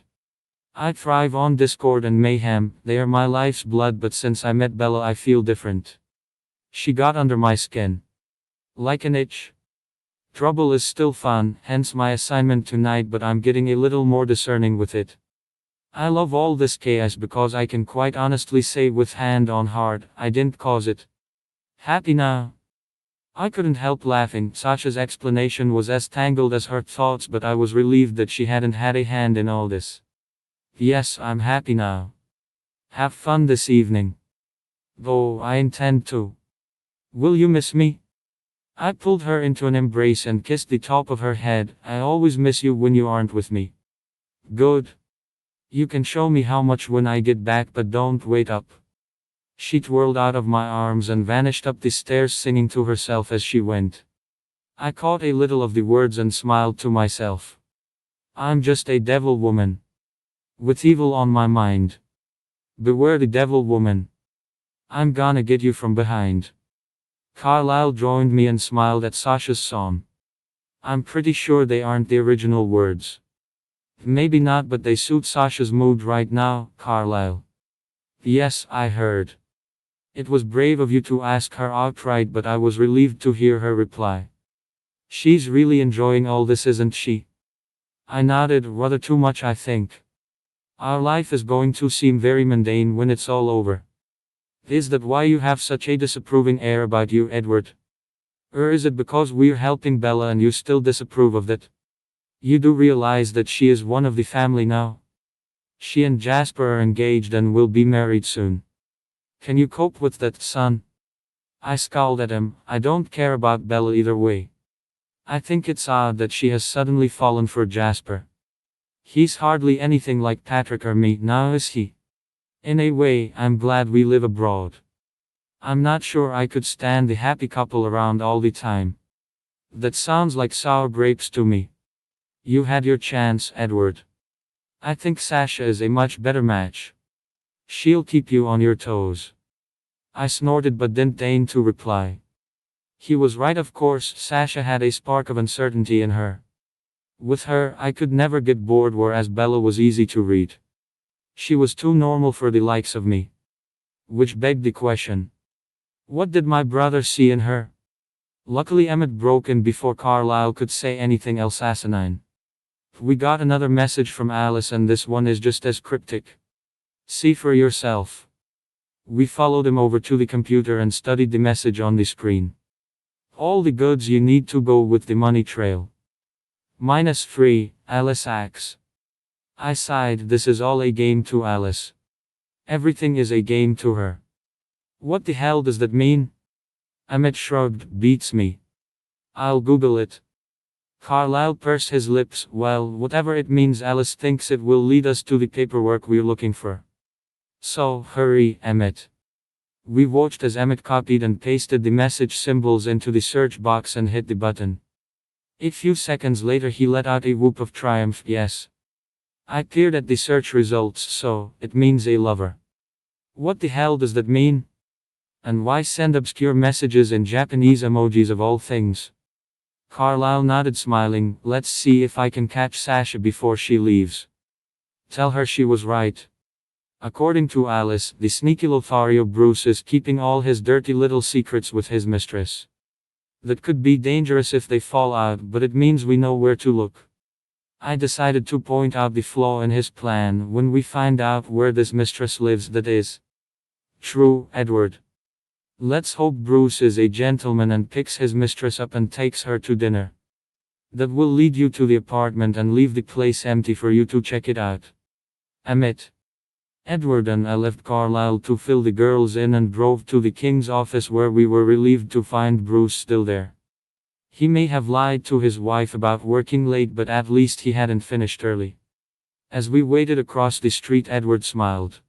I thrive on discord and mayhem, they are my life's blood, but since I met Bella I feel different. She got under my skin. Like an itch. Trouble is still fun, hence my assignment tonight, but I'm getting a little more discerning with it. I love all this chaos because I can quite honestly say with hand on heart, I didn't cause it. Happy now? I couldn't help laughing. Sasha's explanation was as tangled as her thoughts, but I was relieved that she hadn't had a hand in all this. Yes, I'm happy now. Have fun this evening. Though I intend to. Will you miss me? I pulled her into an embrace and kissed the top of her head. I always miss you when you aren't with me. Good. You can show me how much when I get back, but don't wait up. She twirled out of my arms and vanished up the stairs, singing to herself as she went. I caught a little of the words and smiled to myself. I'm just a devil woman. With evil on my mind. Beware the devil woman. I'm gonna get you from behind. Carlyle joined me and smiled at Sasha's song. I'm pretty sure they aren't the original words. Maybe not, but they suit Sasha's mood right now, Carlyle. Yes, I heard. It was brave of you to ask her outright, but I was relieved to hear her reply. She's really enjoying all this, isn't she? I nodded, rather too much, I think. Our life is going to seem very mundane when it's all over. Is that why you have such a disapproving air about you, Edward? Or is it because we're helping Bella and you still disapprove of that? You do realize that she is one of the family now? She and Jasper are engaged and will be married soon. Can you cope with that, son? I scowled at him. I don't care about Bella either way. I think it's odd that she has suddenly fallen for Jasper. He's hardly anything like Patrick or me now, is he? In a way, I'm glad we live abroad. I'm not sure I could stand the happy couple around all the time. That sounds like sour grapes to me. You had your chance, Edward. I think Sasha is a much better match. She'll keep you on your toes. I snorted but didn't deign to reply. He was right, of course. Sasha had a spark of uncertainty in her. With her, I could never get bored, whereas Bella was easy to read. She was too normal for the likes of me. Which begged the question. What did my brother see in her? Luckily Emmett broke in before Carlyle could say anything else asinine. We got another message from Alice, and this one is just as cryptic. See for yourself. We followed him over to the computer and studied the message on the screen. All the goods you need to go with the money trail. -3, Alice acts. I sighed. This is all a game to Alice. Everything is a game to her. What the hell does that mean? Emmett shrugged. Beats me. I'll Google it. Carlyle pursed his lips. Well, whatever it means, Alice thinks it will lead us to the paperwork we're looking for. So, hurry, Emmett. We watched as Emmett copied and pasted the message symbols into the search box and hit the button. A few seconds later he let out a whoop of triumph. Yes. I peered at the search results. So, it means a lover. What the hell does that mean? And why send obscure messages in Japanese emojis of all things? Carlyle nodded, smiling. Let's see if I can catch Sasha before she leaves. Tell her she was right. According to Alice, the sneaky Lothario Bruce is keeping all his dirty little secrets with his mistress. That could be dangerous if they fall out, but it means we know where to look. I decided to point out the flaw in his plan when we find out where this mistress lives. That is true, Edward. Let's hope Bruce is a gentleman and picks his mistress up and takes her to dinner. That will lead you to the apartment and leave the place empty for you to check it out. Emmett. Edward and I left Carlyle to fill the girls in and drove to the King's office, where we were relieved to find Bruce still there. He may have lied to his wife about working late, but at least he hadn't finished early. As we waited across the street, Edward smiled.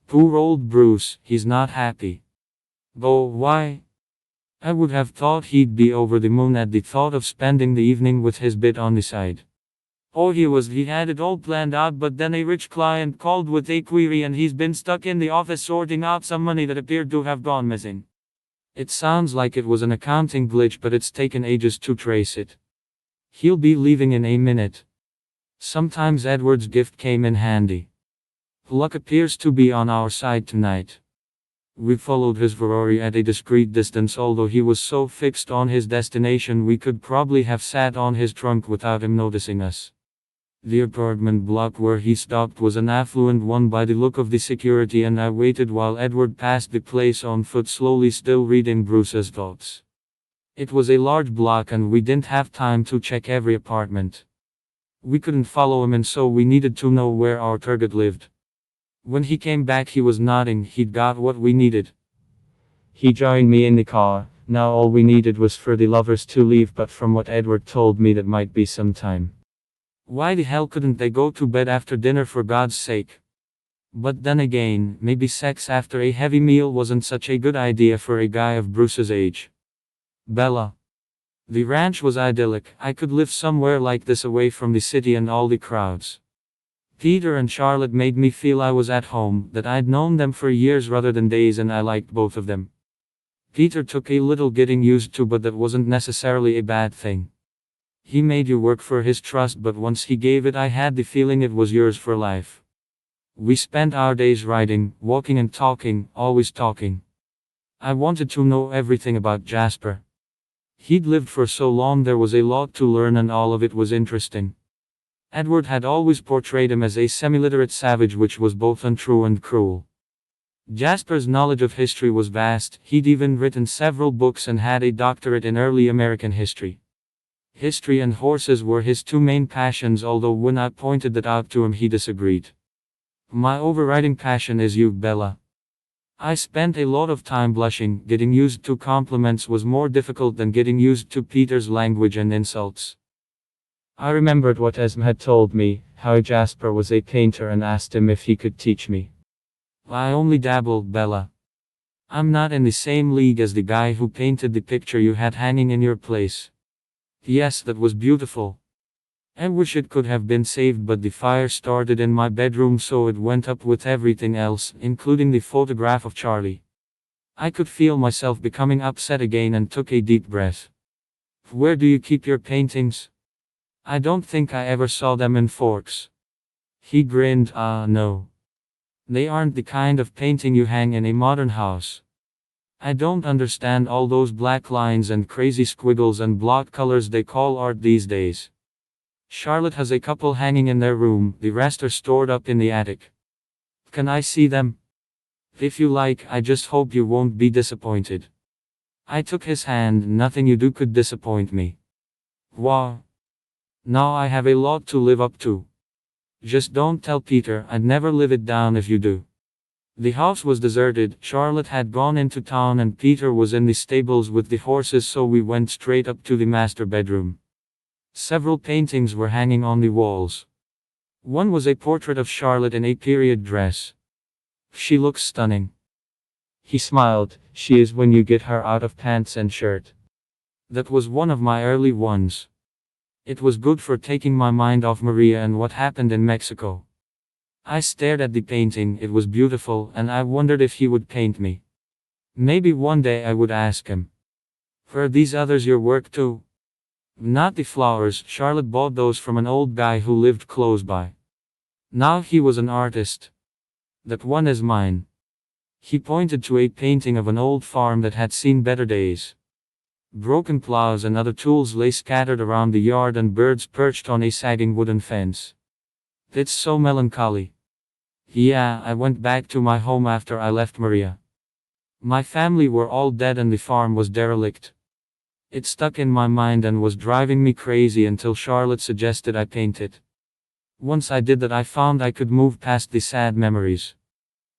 Poor old Bruce, he's not happy. Though why? I would have thought he'd be over the moon at the thought of spending the evening with his bit on the side. Oh, he had it all planned out, but then a rich client called with a query and he's been stuck in the office sorting out some money that appeared to have gone missing. It sounds like it was an accounting glitch, but it's taken ages to trace it. He'll be leaving in a minute. Sometimes Edward's gift came in handy. Luck appears to be on our side tonight. We followed his Ferrari at a discreet distance. Although he was so fixed on his destination, we could probably have sat on his trunk without him noticing us. The apartment block where he stopped was an affluent one by the look of the security, and I waited while Edward passed the place on foot, slowly, still reading Bruce's thoughts. It was a large block and we didn't have time to check every apartment. We couldn't follow him and so we needed to know where our target lived. When he came back he was nodding, he'd got what we needed. He joined me in the car. Now all we needed was for the lovers to leave, but from what Edward told me that might be some time. Why the hell couldn't they go to bed after dinner for God's sake? But then again, maybe sex after a heavy meal wasn't such a good idea for a guy of Bruce's age. Bella. The ranch was idyllic. I could live somewhere like this away from the city and all the crowds. Peter and Charlotte made me feel I was at home, that I'd known them for years rather than days, and I liked both of them. Peter took a little getting used to, but that wasn't necessarily a bad thing. He made you work for his trust, but once he gave it I had the feeling it was yours for life. We spent our days riding, walking and talking, always talking. I wanted to know everything about Jasper. He'd lived for so long, there was a lot to learn and all of it was interesting. Edward had always portrayed him as a semi-literate savage, which was both untrue and cruel. Jasper's knowledge of history was vast. He'd even written several books and had a doctorate in early American history. History and horses were his two main passions, although when I pointed that out to him he disagreed. My overriding passion is you, Bella. I spent a lot of time blushing. Getting used to compliments was more difficult than getting used to Peter's language and insults. I remembered what Esme had told me, how Jasper was a painter, and asked him if he could teach me. I only dabble, Bella. I'm not in the same league as the guy who painted the picture you had hanging in your place. Yes, that was beautiful. I wish it could have been saved, but the fire started in my bedroom, so it went up with everything else, including the photograph of Charlie. I could feel myself becoming upset again and took a deep breath. Where do you keep your paintings? I don't think I ever saw them in Forks. He grinned. No. They aren't the kind of painting you hang in a modern house. I don't understand all those black lines and crazy squiggles and block colors they call art these days. Charlotte has a couple hanging in their room, the rest are stored up in the attic. Can I see them? If you like. I just hope you won't be disappointed. I took his hand. Nothing you do could disappoint me. Wow. Now I have a lot to live up to. Just don't tell Peter. I'd never live it down if you do. The house was deserted. Charlotte had gone into town and Peter was in the stables with the horses, so we went straight up to the master bedroom. Several paintings were hanging on the walls. One was a portrait of Charlotte in a period dress. She looks stunning. He smiled. She is when you get her out of pants and shirt. That was one of my early ones. It was good for taking my mind off Maria and what happened in Mexico. I stared at the painting. It was beautiful, and I wondered if he would paint me. Maybe one day I would ask him. Were these others your work too? Not the flowers. Charlotte bought those from an old guy who lived close by. Now he was an artist. That one is mine. He pointed to a painting of an old farm that had seen better days. Broken plows and other tools lay scattered around the yard, and birds perched on a sagging wooden fence. It's so melancholy. Yeah, I went back to my home after I left Maria. My family were all dead and the farm was derelict. It stuck in my mind and was driving me crazy until Charlotte suggested I paint it. Once I did that, I found I could move past the sad memories.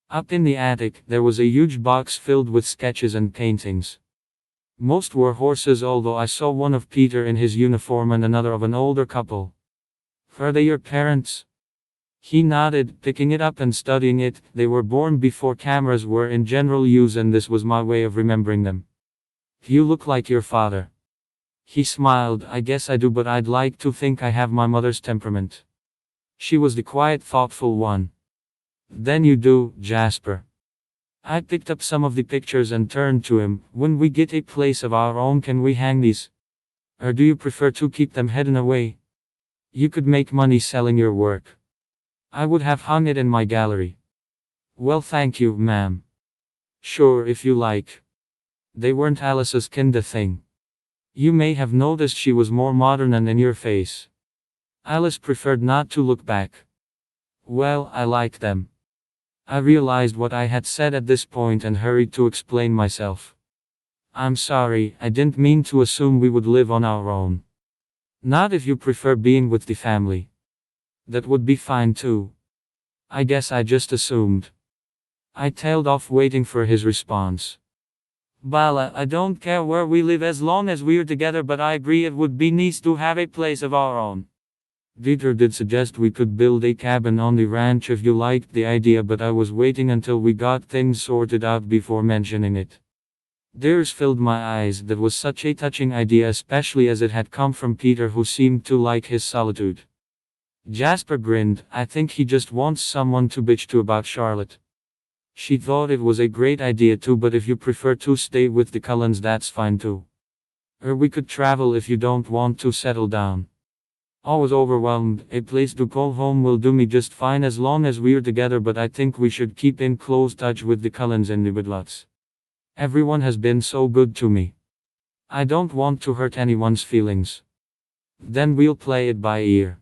Up in the attic, there was a huge box filled with sketches and paintings. Most were horses, although I saw one of Peter in his uniform and another of an older couple. Were they your parents? He nodded, picking it up and studying it. They were born before cameras were in general use, and this was my way of remembering them. You look like your father. He smiled. I guess I do, but I'd like to think I have my mother's temperament. She was the quiet, thoughtful one. Then you do, Jasper. I picked up some of the pictures and turned to him. When we get a place of our own, can we hang these? Or do you prefer to keep them hidden away? You could make money selling your work. I would have hung it in my gallery. Well, thank you, ma'am. Sure, if you like. They weren't Alice's kinda thing. You may have noticed she was more modern and in your face. Alice preferred not to look back. Well, I like them. I realized what I had said at this point and hurried to explain myself. I'm sorry, I didn't mean to assume we would live on our own. Not if you prefer being with the family. That would be fine too. I guess I just assumed. I tailed off waiting for his response. Bala, I don't care where we live as long as we're together, but I agree it would be nice to have a place of our own. Dieter did suggest we could build a cabin on the ranch if you liked the idea, but I was waiting until we got things sorted out before mentioning it. Tears filled my eyes. That was such a touching idea, especially as it had come from Peter, who seemed to like his solitude. Jasper grinned. I think he just wants someone to bitch to about Charlotte. She thought it was a great idea too, but if you prefer to stay with the Cullens, that's fine too. Or we could travel if you don't want to settle down. I was overwhelmed. A place to call home will do me just fine as long as we're together, but I think we should keep in close touch with the Cullens and the Bidlots. Everyone has been so good to me. I don't want to hurt anyone's feelings. Then we'll play it by ear.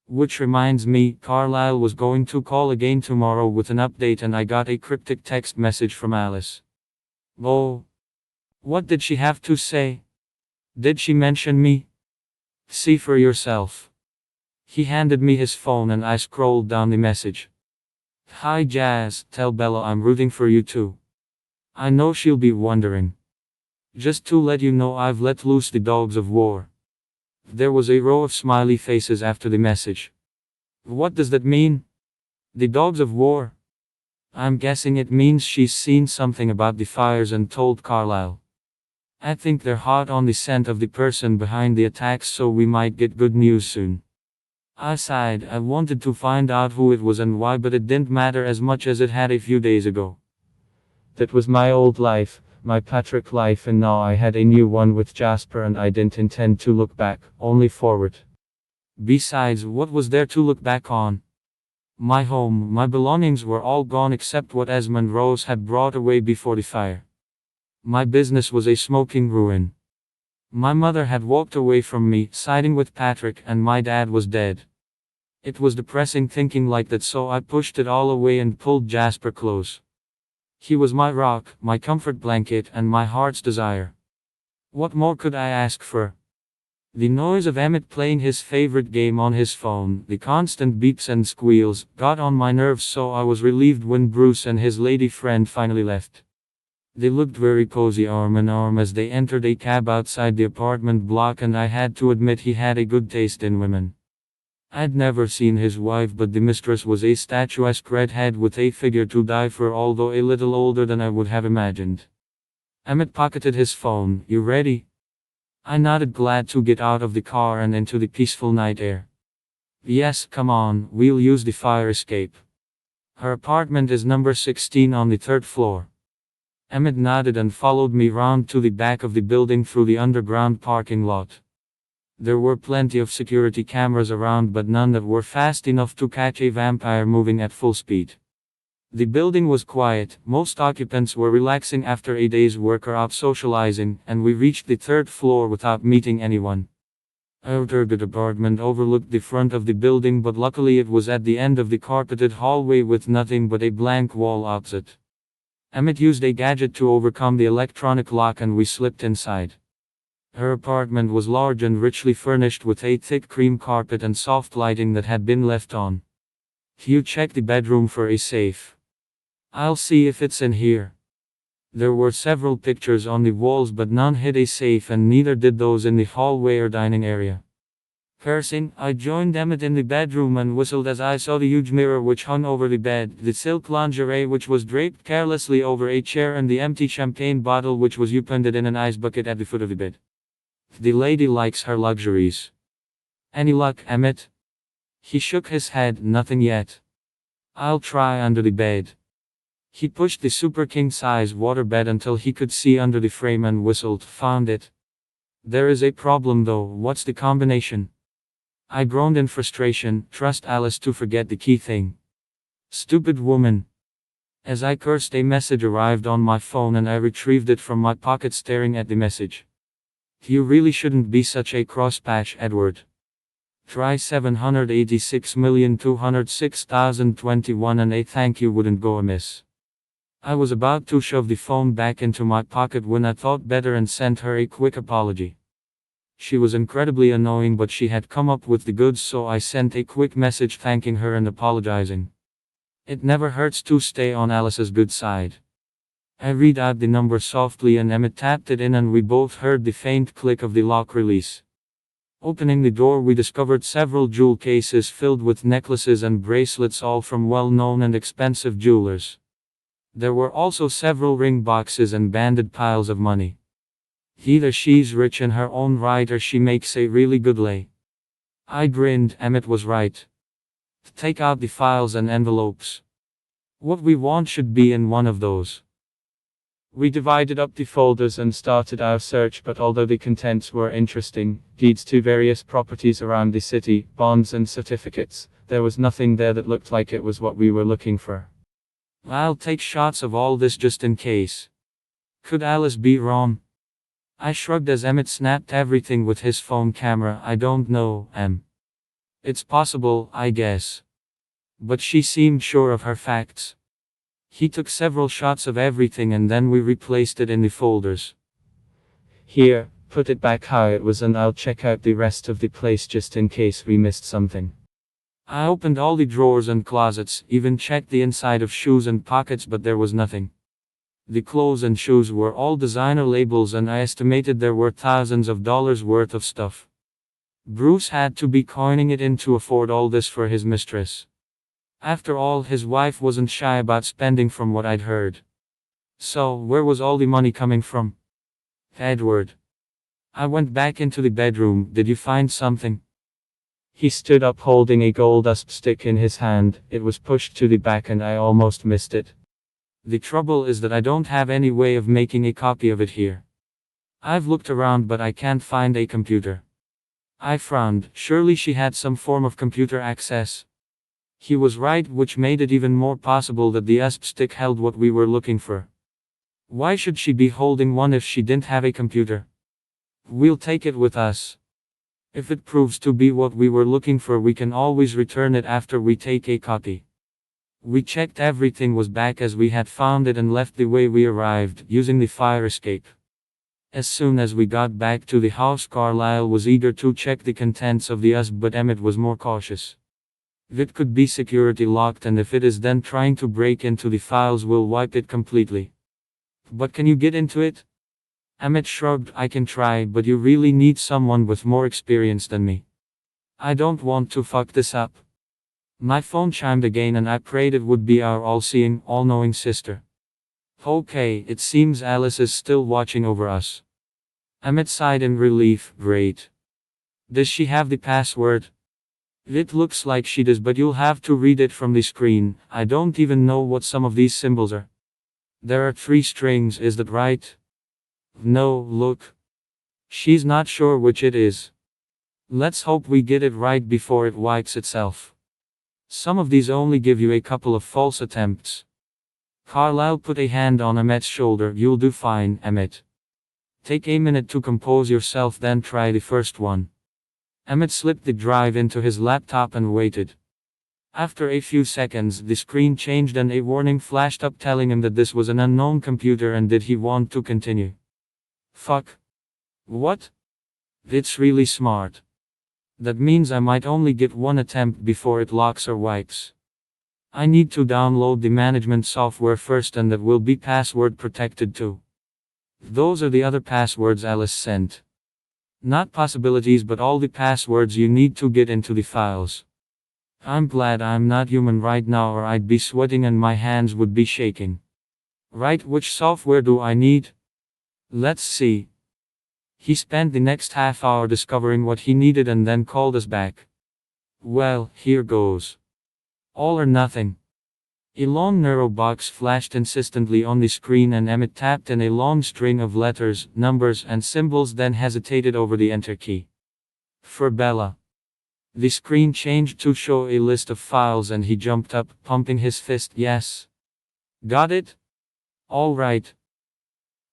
Which reminds me, Carlisle was going to call again tomorrow with an update, and I got a cryptic text message from Alice. Oh. What did she have to say? Did she mention me? See for yourself. He handed me his phone and I scrolled down the message. Hi Jazz, tell Bella I'm rooting for you too. I know she'll be wondering. Just to let you know, I've let loose the dogs of war. There was a row of smiley faces after the message. What does that mean? The dogs of war? I'm guessing it means she's seen something about the fires and told Carlisle. I think they're hot on the scent of the person behind the attacks, so we might get good news soon. I sighed. I wanted to find out who it was and why, but it didn't matter as much as it had a few days ago. That was my old life, my Patrick life, and now I had a new one with Jasper, and I didn't intend to look back, only forward. Besides, what was there to look back on? My home, my belongings were all gone except what Esmond Rose had brought away before the fire. My business was a smoking ruin. My mother had walked away from me, siding with Patrick, and my dad was dead. It was depressing thinking like that, so I pushed it all away and pulled Jasper close. He was my rock, my comfort blanket, and my heart's desire. What more could I ask for? The noise of Emmett playing his favorite game on his phone, the constant beeps and squeals, got on my nerves, so I was relieved when Bruce and his lady friend finally left. They looked very cozy arm in arm as they entered a cab outside the apartment block, and I had to admit he had a good taste in women. I'd never seen his wife, but the mistress was a statuesque redhead with a figure to die for, although a little older than I would have imagined. Emmett pocketed his phone. You ready? I nodded, glad to get out of the car and into the peaceful night air. Yes, come on, we'll use the fire escape. Her apartment is number 16 on the 3rd floor. Emmett nodded and followed me round to the back of the building through the underground parking lot. There were plenty of security cameras around, but none that were fast enough to catch a vampire moving at full speed. The building was quiet, most occupants were relaxing after a day's work or out socializing, and we reached the 3rd floor without meeting anyone. Our target apartment overlooked the front of the building, but luckily it was at the end of the carpeted hallway with nothing but a blank wall opposite. Emmett used a gadget to overcome the electronic lock and we slipped inside. Her apartment was large and richly furnished with a thick cream carpet and soft lighting that had been left on. You check the bedroom for a safe. I'll see if it's in here. There were several pictures on the walls, but none hid a safe, and neither did those in the hallway or dining area. Cursing, I joined Emmett in the bedroom and whistled as I saw the huge mirror which hung over the bed, the silk lingerie which was draped carelessly over a chair, and the empty champagne bottle which was opened in an ice bucket at the foot of the bed. The lady likes her luxuries. Any luck, Emmett? He shook his head. Nothing yet. I'll try under the bed. He pushed the super king-size waterbed until he could see under the frame and whistled. Found it. There is a problem though. What's the combination? I groaned in frustration. Trust Alice to forget the key thing. Stupid woman. As I cursed, a message arrived on my phone and I retrieved it from my pocket, staring at the message. You really shouldn't be such a crosspatch, Edward. Try 786,206,021 and a thank you wouldn't go amiss. I was about to shove the phone back into my pocket when I thought better and sent her a quick apology. She was incredibly annoying, but she had come up with the goods, so I sent a quick message thanking her and apologizing. It never hurts to stay on Alice's good side. I read out the number softly and Emmett tapped it in and we both heard the faint click of the lock release. Opening the door, we discovered several jewel cases filled with necklaces and bracelets, all from well-known and expensive jewelers. There were also several ring boxes and banded piles of money. Either she's rich in her own right or she makes a really good lay. I grinned. Emmett was right. Take out the files and envelopes. What we want should be in one of those. We divided up the folders and started our search, but although the contents were interesting, deeds to various properties around the city, bonds and certificates, there was nothing there that looked like it was what we were looking for. I'll take shots of all this just in case. Could Alice be wrong? I shrugged as Emmett snapped everything with his phone camera. I don't know, It's possible, I guess. But she seemed sure of her facts. He took several shots of everything and then we replaced it in the folders. Here, put it back how it was and I'll check out the rest of the place just in case we missed something. I opened all the drawers and closets, even checked the inside of shoes and pockets, but there was nothing. The clothes and shoes were all designer labels and I estimated there were thousands of dollars worth of stuff. Bruce had to be coining it in to afford all this for his mistress. After all, his wife wasn't shy about spending from what I'd heard. So, where was all the money coming from? Edward. I went back into the bedroom. Did you find something? He stood up holding a gold USP stick in his hand. It was pushed to the back and I almost missed it. The trouble is that I don't have any way of making a copy of it here. I've looked around but I can't find a computer. I frowned. Surely she had some form of computer access. He was right, which made it even more possible that the USP stick held what we were looking for. Why should she be holding one if she didn't have a computer? We'll take it with us. If it proves to be what we were looking for, we can always return it after we take a copy. We checked everything was back as we had found it and left the way we arrived, using the fire escape. As soon as we got back to the house, Carlyle was eager to check the contents of the USP, but Emmett was more cautious. It could be security locked, and if it is, then trying to break into the files will wipe it completely. But can you get into it? Emmett shrugged. I can try, but you really need someone with more experience than me. I don't want to fuck this up. My phone chimed again and I prayed it would be our all-seeing, all-knowing sister. Okay, it seems Alice is still watching over us. Emmett sighed in relief. Great. Does she have the password? It looks like she does, but you'll have to read it from the screen. I don't even know what some of these symbols are. There are 3 strings, is that right? No, look. She's not sure which it is. Let's hope we get it right before it wipes itself. Some of these only give you a couple of false attempts. Carlyle put a hand on Emmett's shoulder. You'll do fine, Emmett. Take a minute to compose yourself, then try the first one. Emmett slipped the drive into his laptop and waited. After a few seconds, the screen changed and a warning flashed up telling him that this was an unknown computer and did he want to continue. Fuck. What? It's really smart. That means I might only get one attempt before it locks or wipes. I need to download the management software first, and that will be password protected too. Those are the other passwords Alice sent. Not possibilities, but all the passwords you need to get into the files. I'm glad I'm not human right now, or I'd be sweating and my hands would be shaking. Right, which software do I need? Let's see. He spent the next half hour discovering what he needed and then called us back. Well, here goes. All or nothing. A long narrow box flashed insistently on the screen and Emmett tapped in a long string of letters, numbers and symbols, then hesitated over the enter key. For Bella. The screen changed to show a list of files and he jumped up, pumping his fist. Yes. Got it? All right.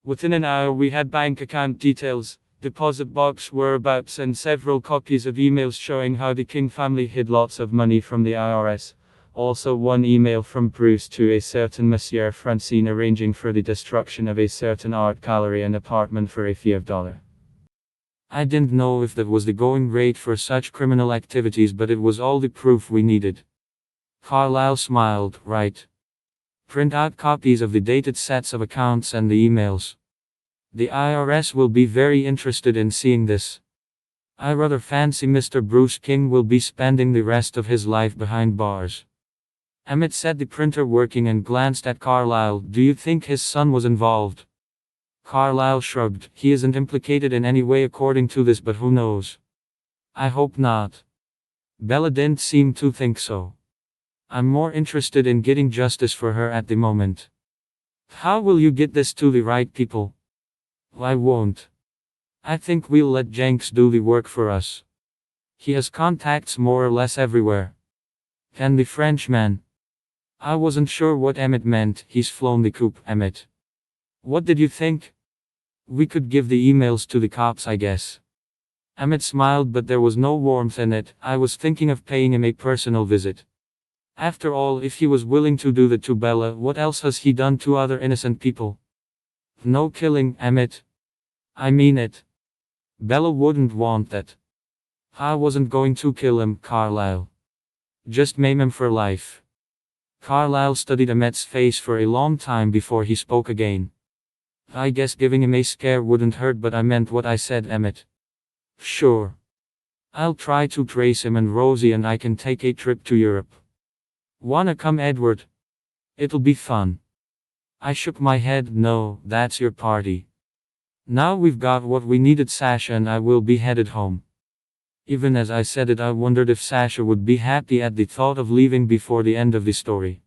Within an hour we had bank account details, deposit box whereabouts and several copies of emails showing how the King family hid lots of money from the IRS. Also one email from Bruce to a certain Monsieur Francine arranging for the destruction of a certain art gallery and apartment for a fee of $. I didn't know if that was the going rate for such criminal activities, but it was all the proof we needed. Carlyle smiled. Right. Print out copies of the dated sets of accounts and the emails. The IRS will be very interested in seeing this. I rather fancy Mr. Bruce King will be spending the rest of his life behind bars. Emmett set the printer working and glanced at Carlyle. Do you think his son was involved? Carlyle shrugged. He isn't implicated in any way according to this, but who knows? I hope not. Bella didn't seem to think so. I'm more interested in getting justice for her at the moment. How will you get this to the right people? I won't. I think we'll let Jenks do the work for us. He has contacts more or less everywhere. And the Frenchman. I wasn't sure what Emmett meant. He's flown the coop, Emmett. What did you think? We could give the emails to the cops, I guess. Emmett smiled, but there was no warmth in it. I was thinking of paying him a personal visit. After all, if he was willing to do that to Bella, what else has he done to other innocent people? No killing, Emmett. I mean it. Bella wouldn't want that. I wasn't going to kill him, Carlyle. Just maim him for life. Carlyle studied Emmett's face for a long time before he spoke again. I guess giving him a scare wouldn't hurt, but I meant what I said, Emmett. Sure. I'll try to trace him, and Rosie and I can take a trip to Europe. Wanna come, Edward? It'll be fun. I shook my head. No, that's your party. Now we've got what we needed. Sasha and I will be headed home. Even as I said it, I wondered if Sasha would be happy at the thought of leaving before the end of the story.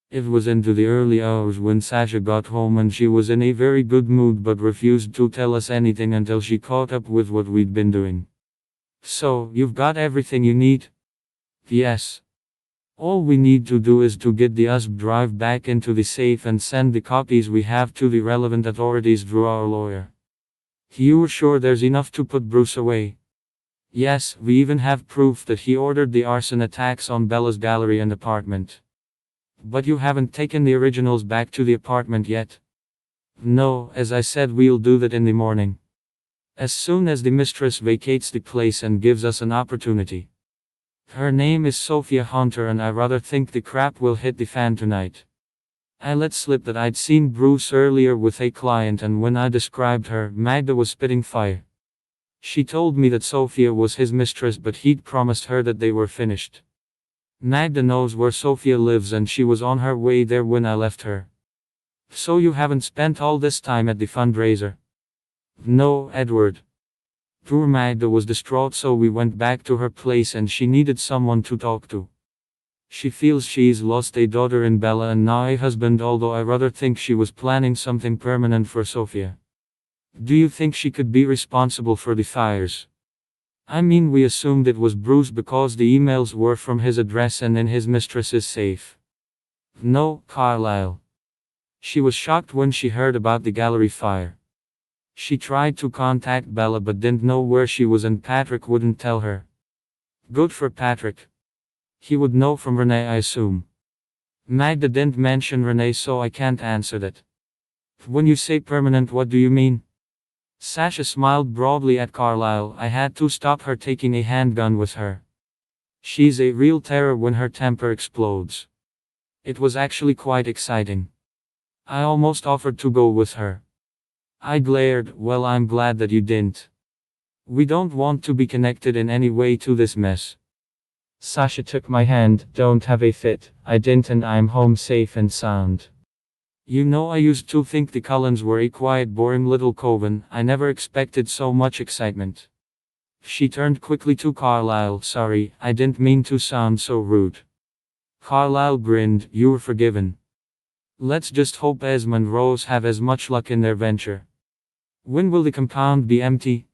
It was into the early hours when Sasha got home, and she was in a very good mood but refused to tell us anything until she caught up with what we'd been doing. So, you've got everything you need? Yes. All we need to do is to get the USB drive back into the safe and send the copies we have to the relevant authorities through our lawyer. You're sure there's enough to put Bruce away? Yes, we even have proof that he ordered the arson attacks on Bella's gallery and apartment. But you haven't taken the originals back to the apartment yet? No, as I said, we'll do that in the morning. As soon as the mistress vacates the place and gives us an opportunity. Her name is Sophia Hunter, and I rather think the crap will hit the fan tonight. I let slip that I'd seen Bruce earlier with a client, and when I described her, Magda was spitting fire. She told me that Sophia was his mistress, but he'd promised her that they were finished. Magda knows where Sophia lives, and she was on her way there when I left her. So you haven't spent all this time at the fundraiser? No, Edward. Poor Magda was distraught, so we went back to her place and she needed someone to talk to. She feels she's lost a daughter in Bella and now a husband, although I rather think she was planning something permanent for Sophia. Do you think she could be responsible for the fires? I mean, we assumed it was Bruce because the emails were from his address and in his mistress's safe. No, Carlyle. She was shocked when she heard about the gallery fire. She tried to contact Bella but didn't know where she was, and Patrick wouldn't tell her. Good for Patrick. He would know from Renee, I assume. Magda didn't mention Renee, so I can't answer that. When you say permanent, what do you mean? Sasha smiled broadly at Carlyle. I had to stop her taking a handgun with her. She's a real terror when her temper explodes. It was actually quite exciting. I almost offered to go with her. I glared. Well, I'm glad that you didn't. We don't want to be connected in any way to this mess. Sasha took my hand. Don't have a fit. I didn't, and I'm home safe and sound. You know, I used to think the Cullens were a quiet, boring little coven. I never expected so much excitement. She turned quickly to Carlyle. Sorry, I didn't mean to sound so rude. Carlyle grinned. You're forgiven. Let's just hope Esmond and Rose have as much luck in their venture. When will the compound be empty?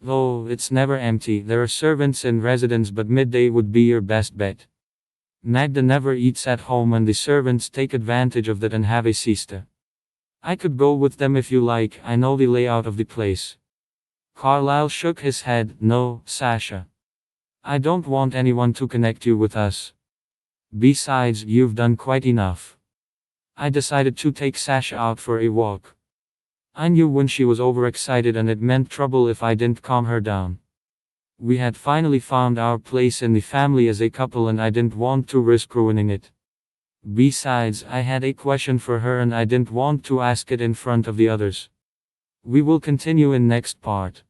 Oh, it's never empty. There are servants in residence, but midday would be your best bet. Magda never eats at home, and the servants take advantage of that and have a siesta. I could go with them if you like. I know the layout of the place. Carlyle shook his head. No, Sasha. I don't want anyone to connect you with us. Besides, you've done quite enough. I decided to take Sasha out for a walk. I knew when she was overexcited and it meant trouble if I didn't calm her down. We had finally found our place in the family as a couple and I didn't want to risk ruining it. Besides, I had a question for her and I didn't want to ask it in front of the others. We will continue in next part.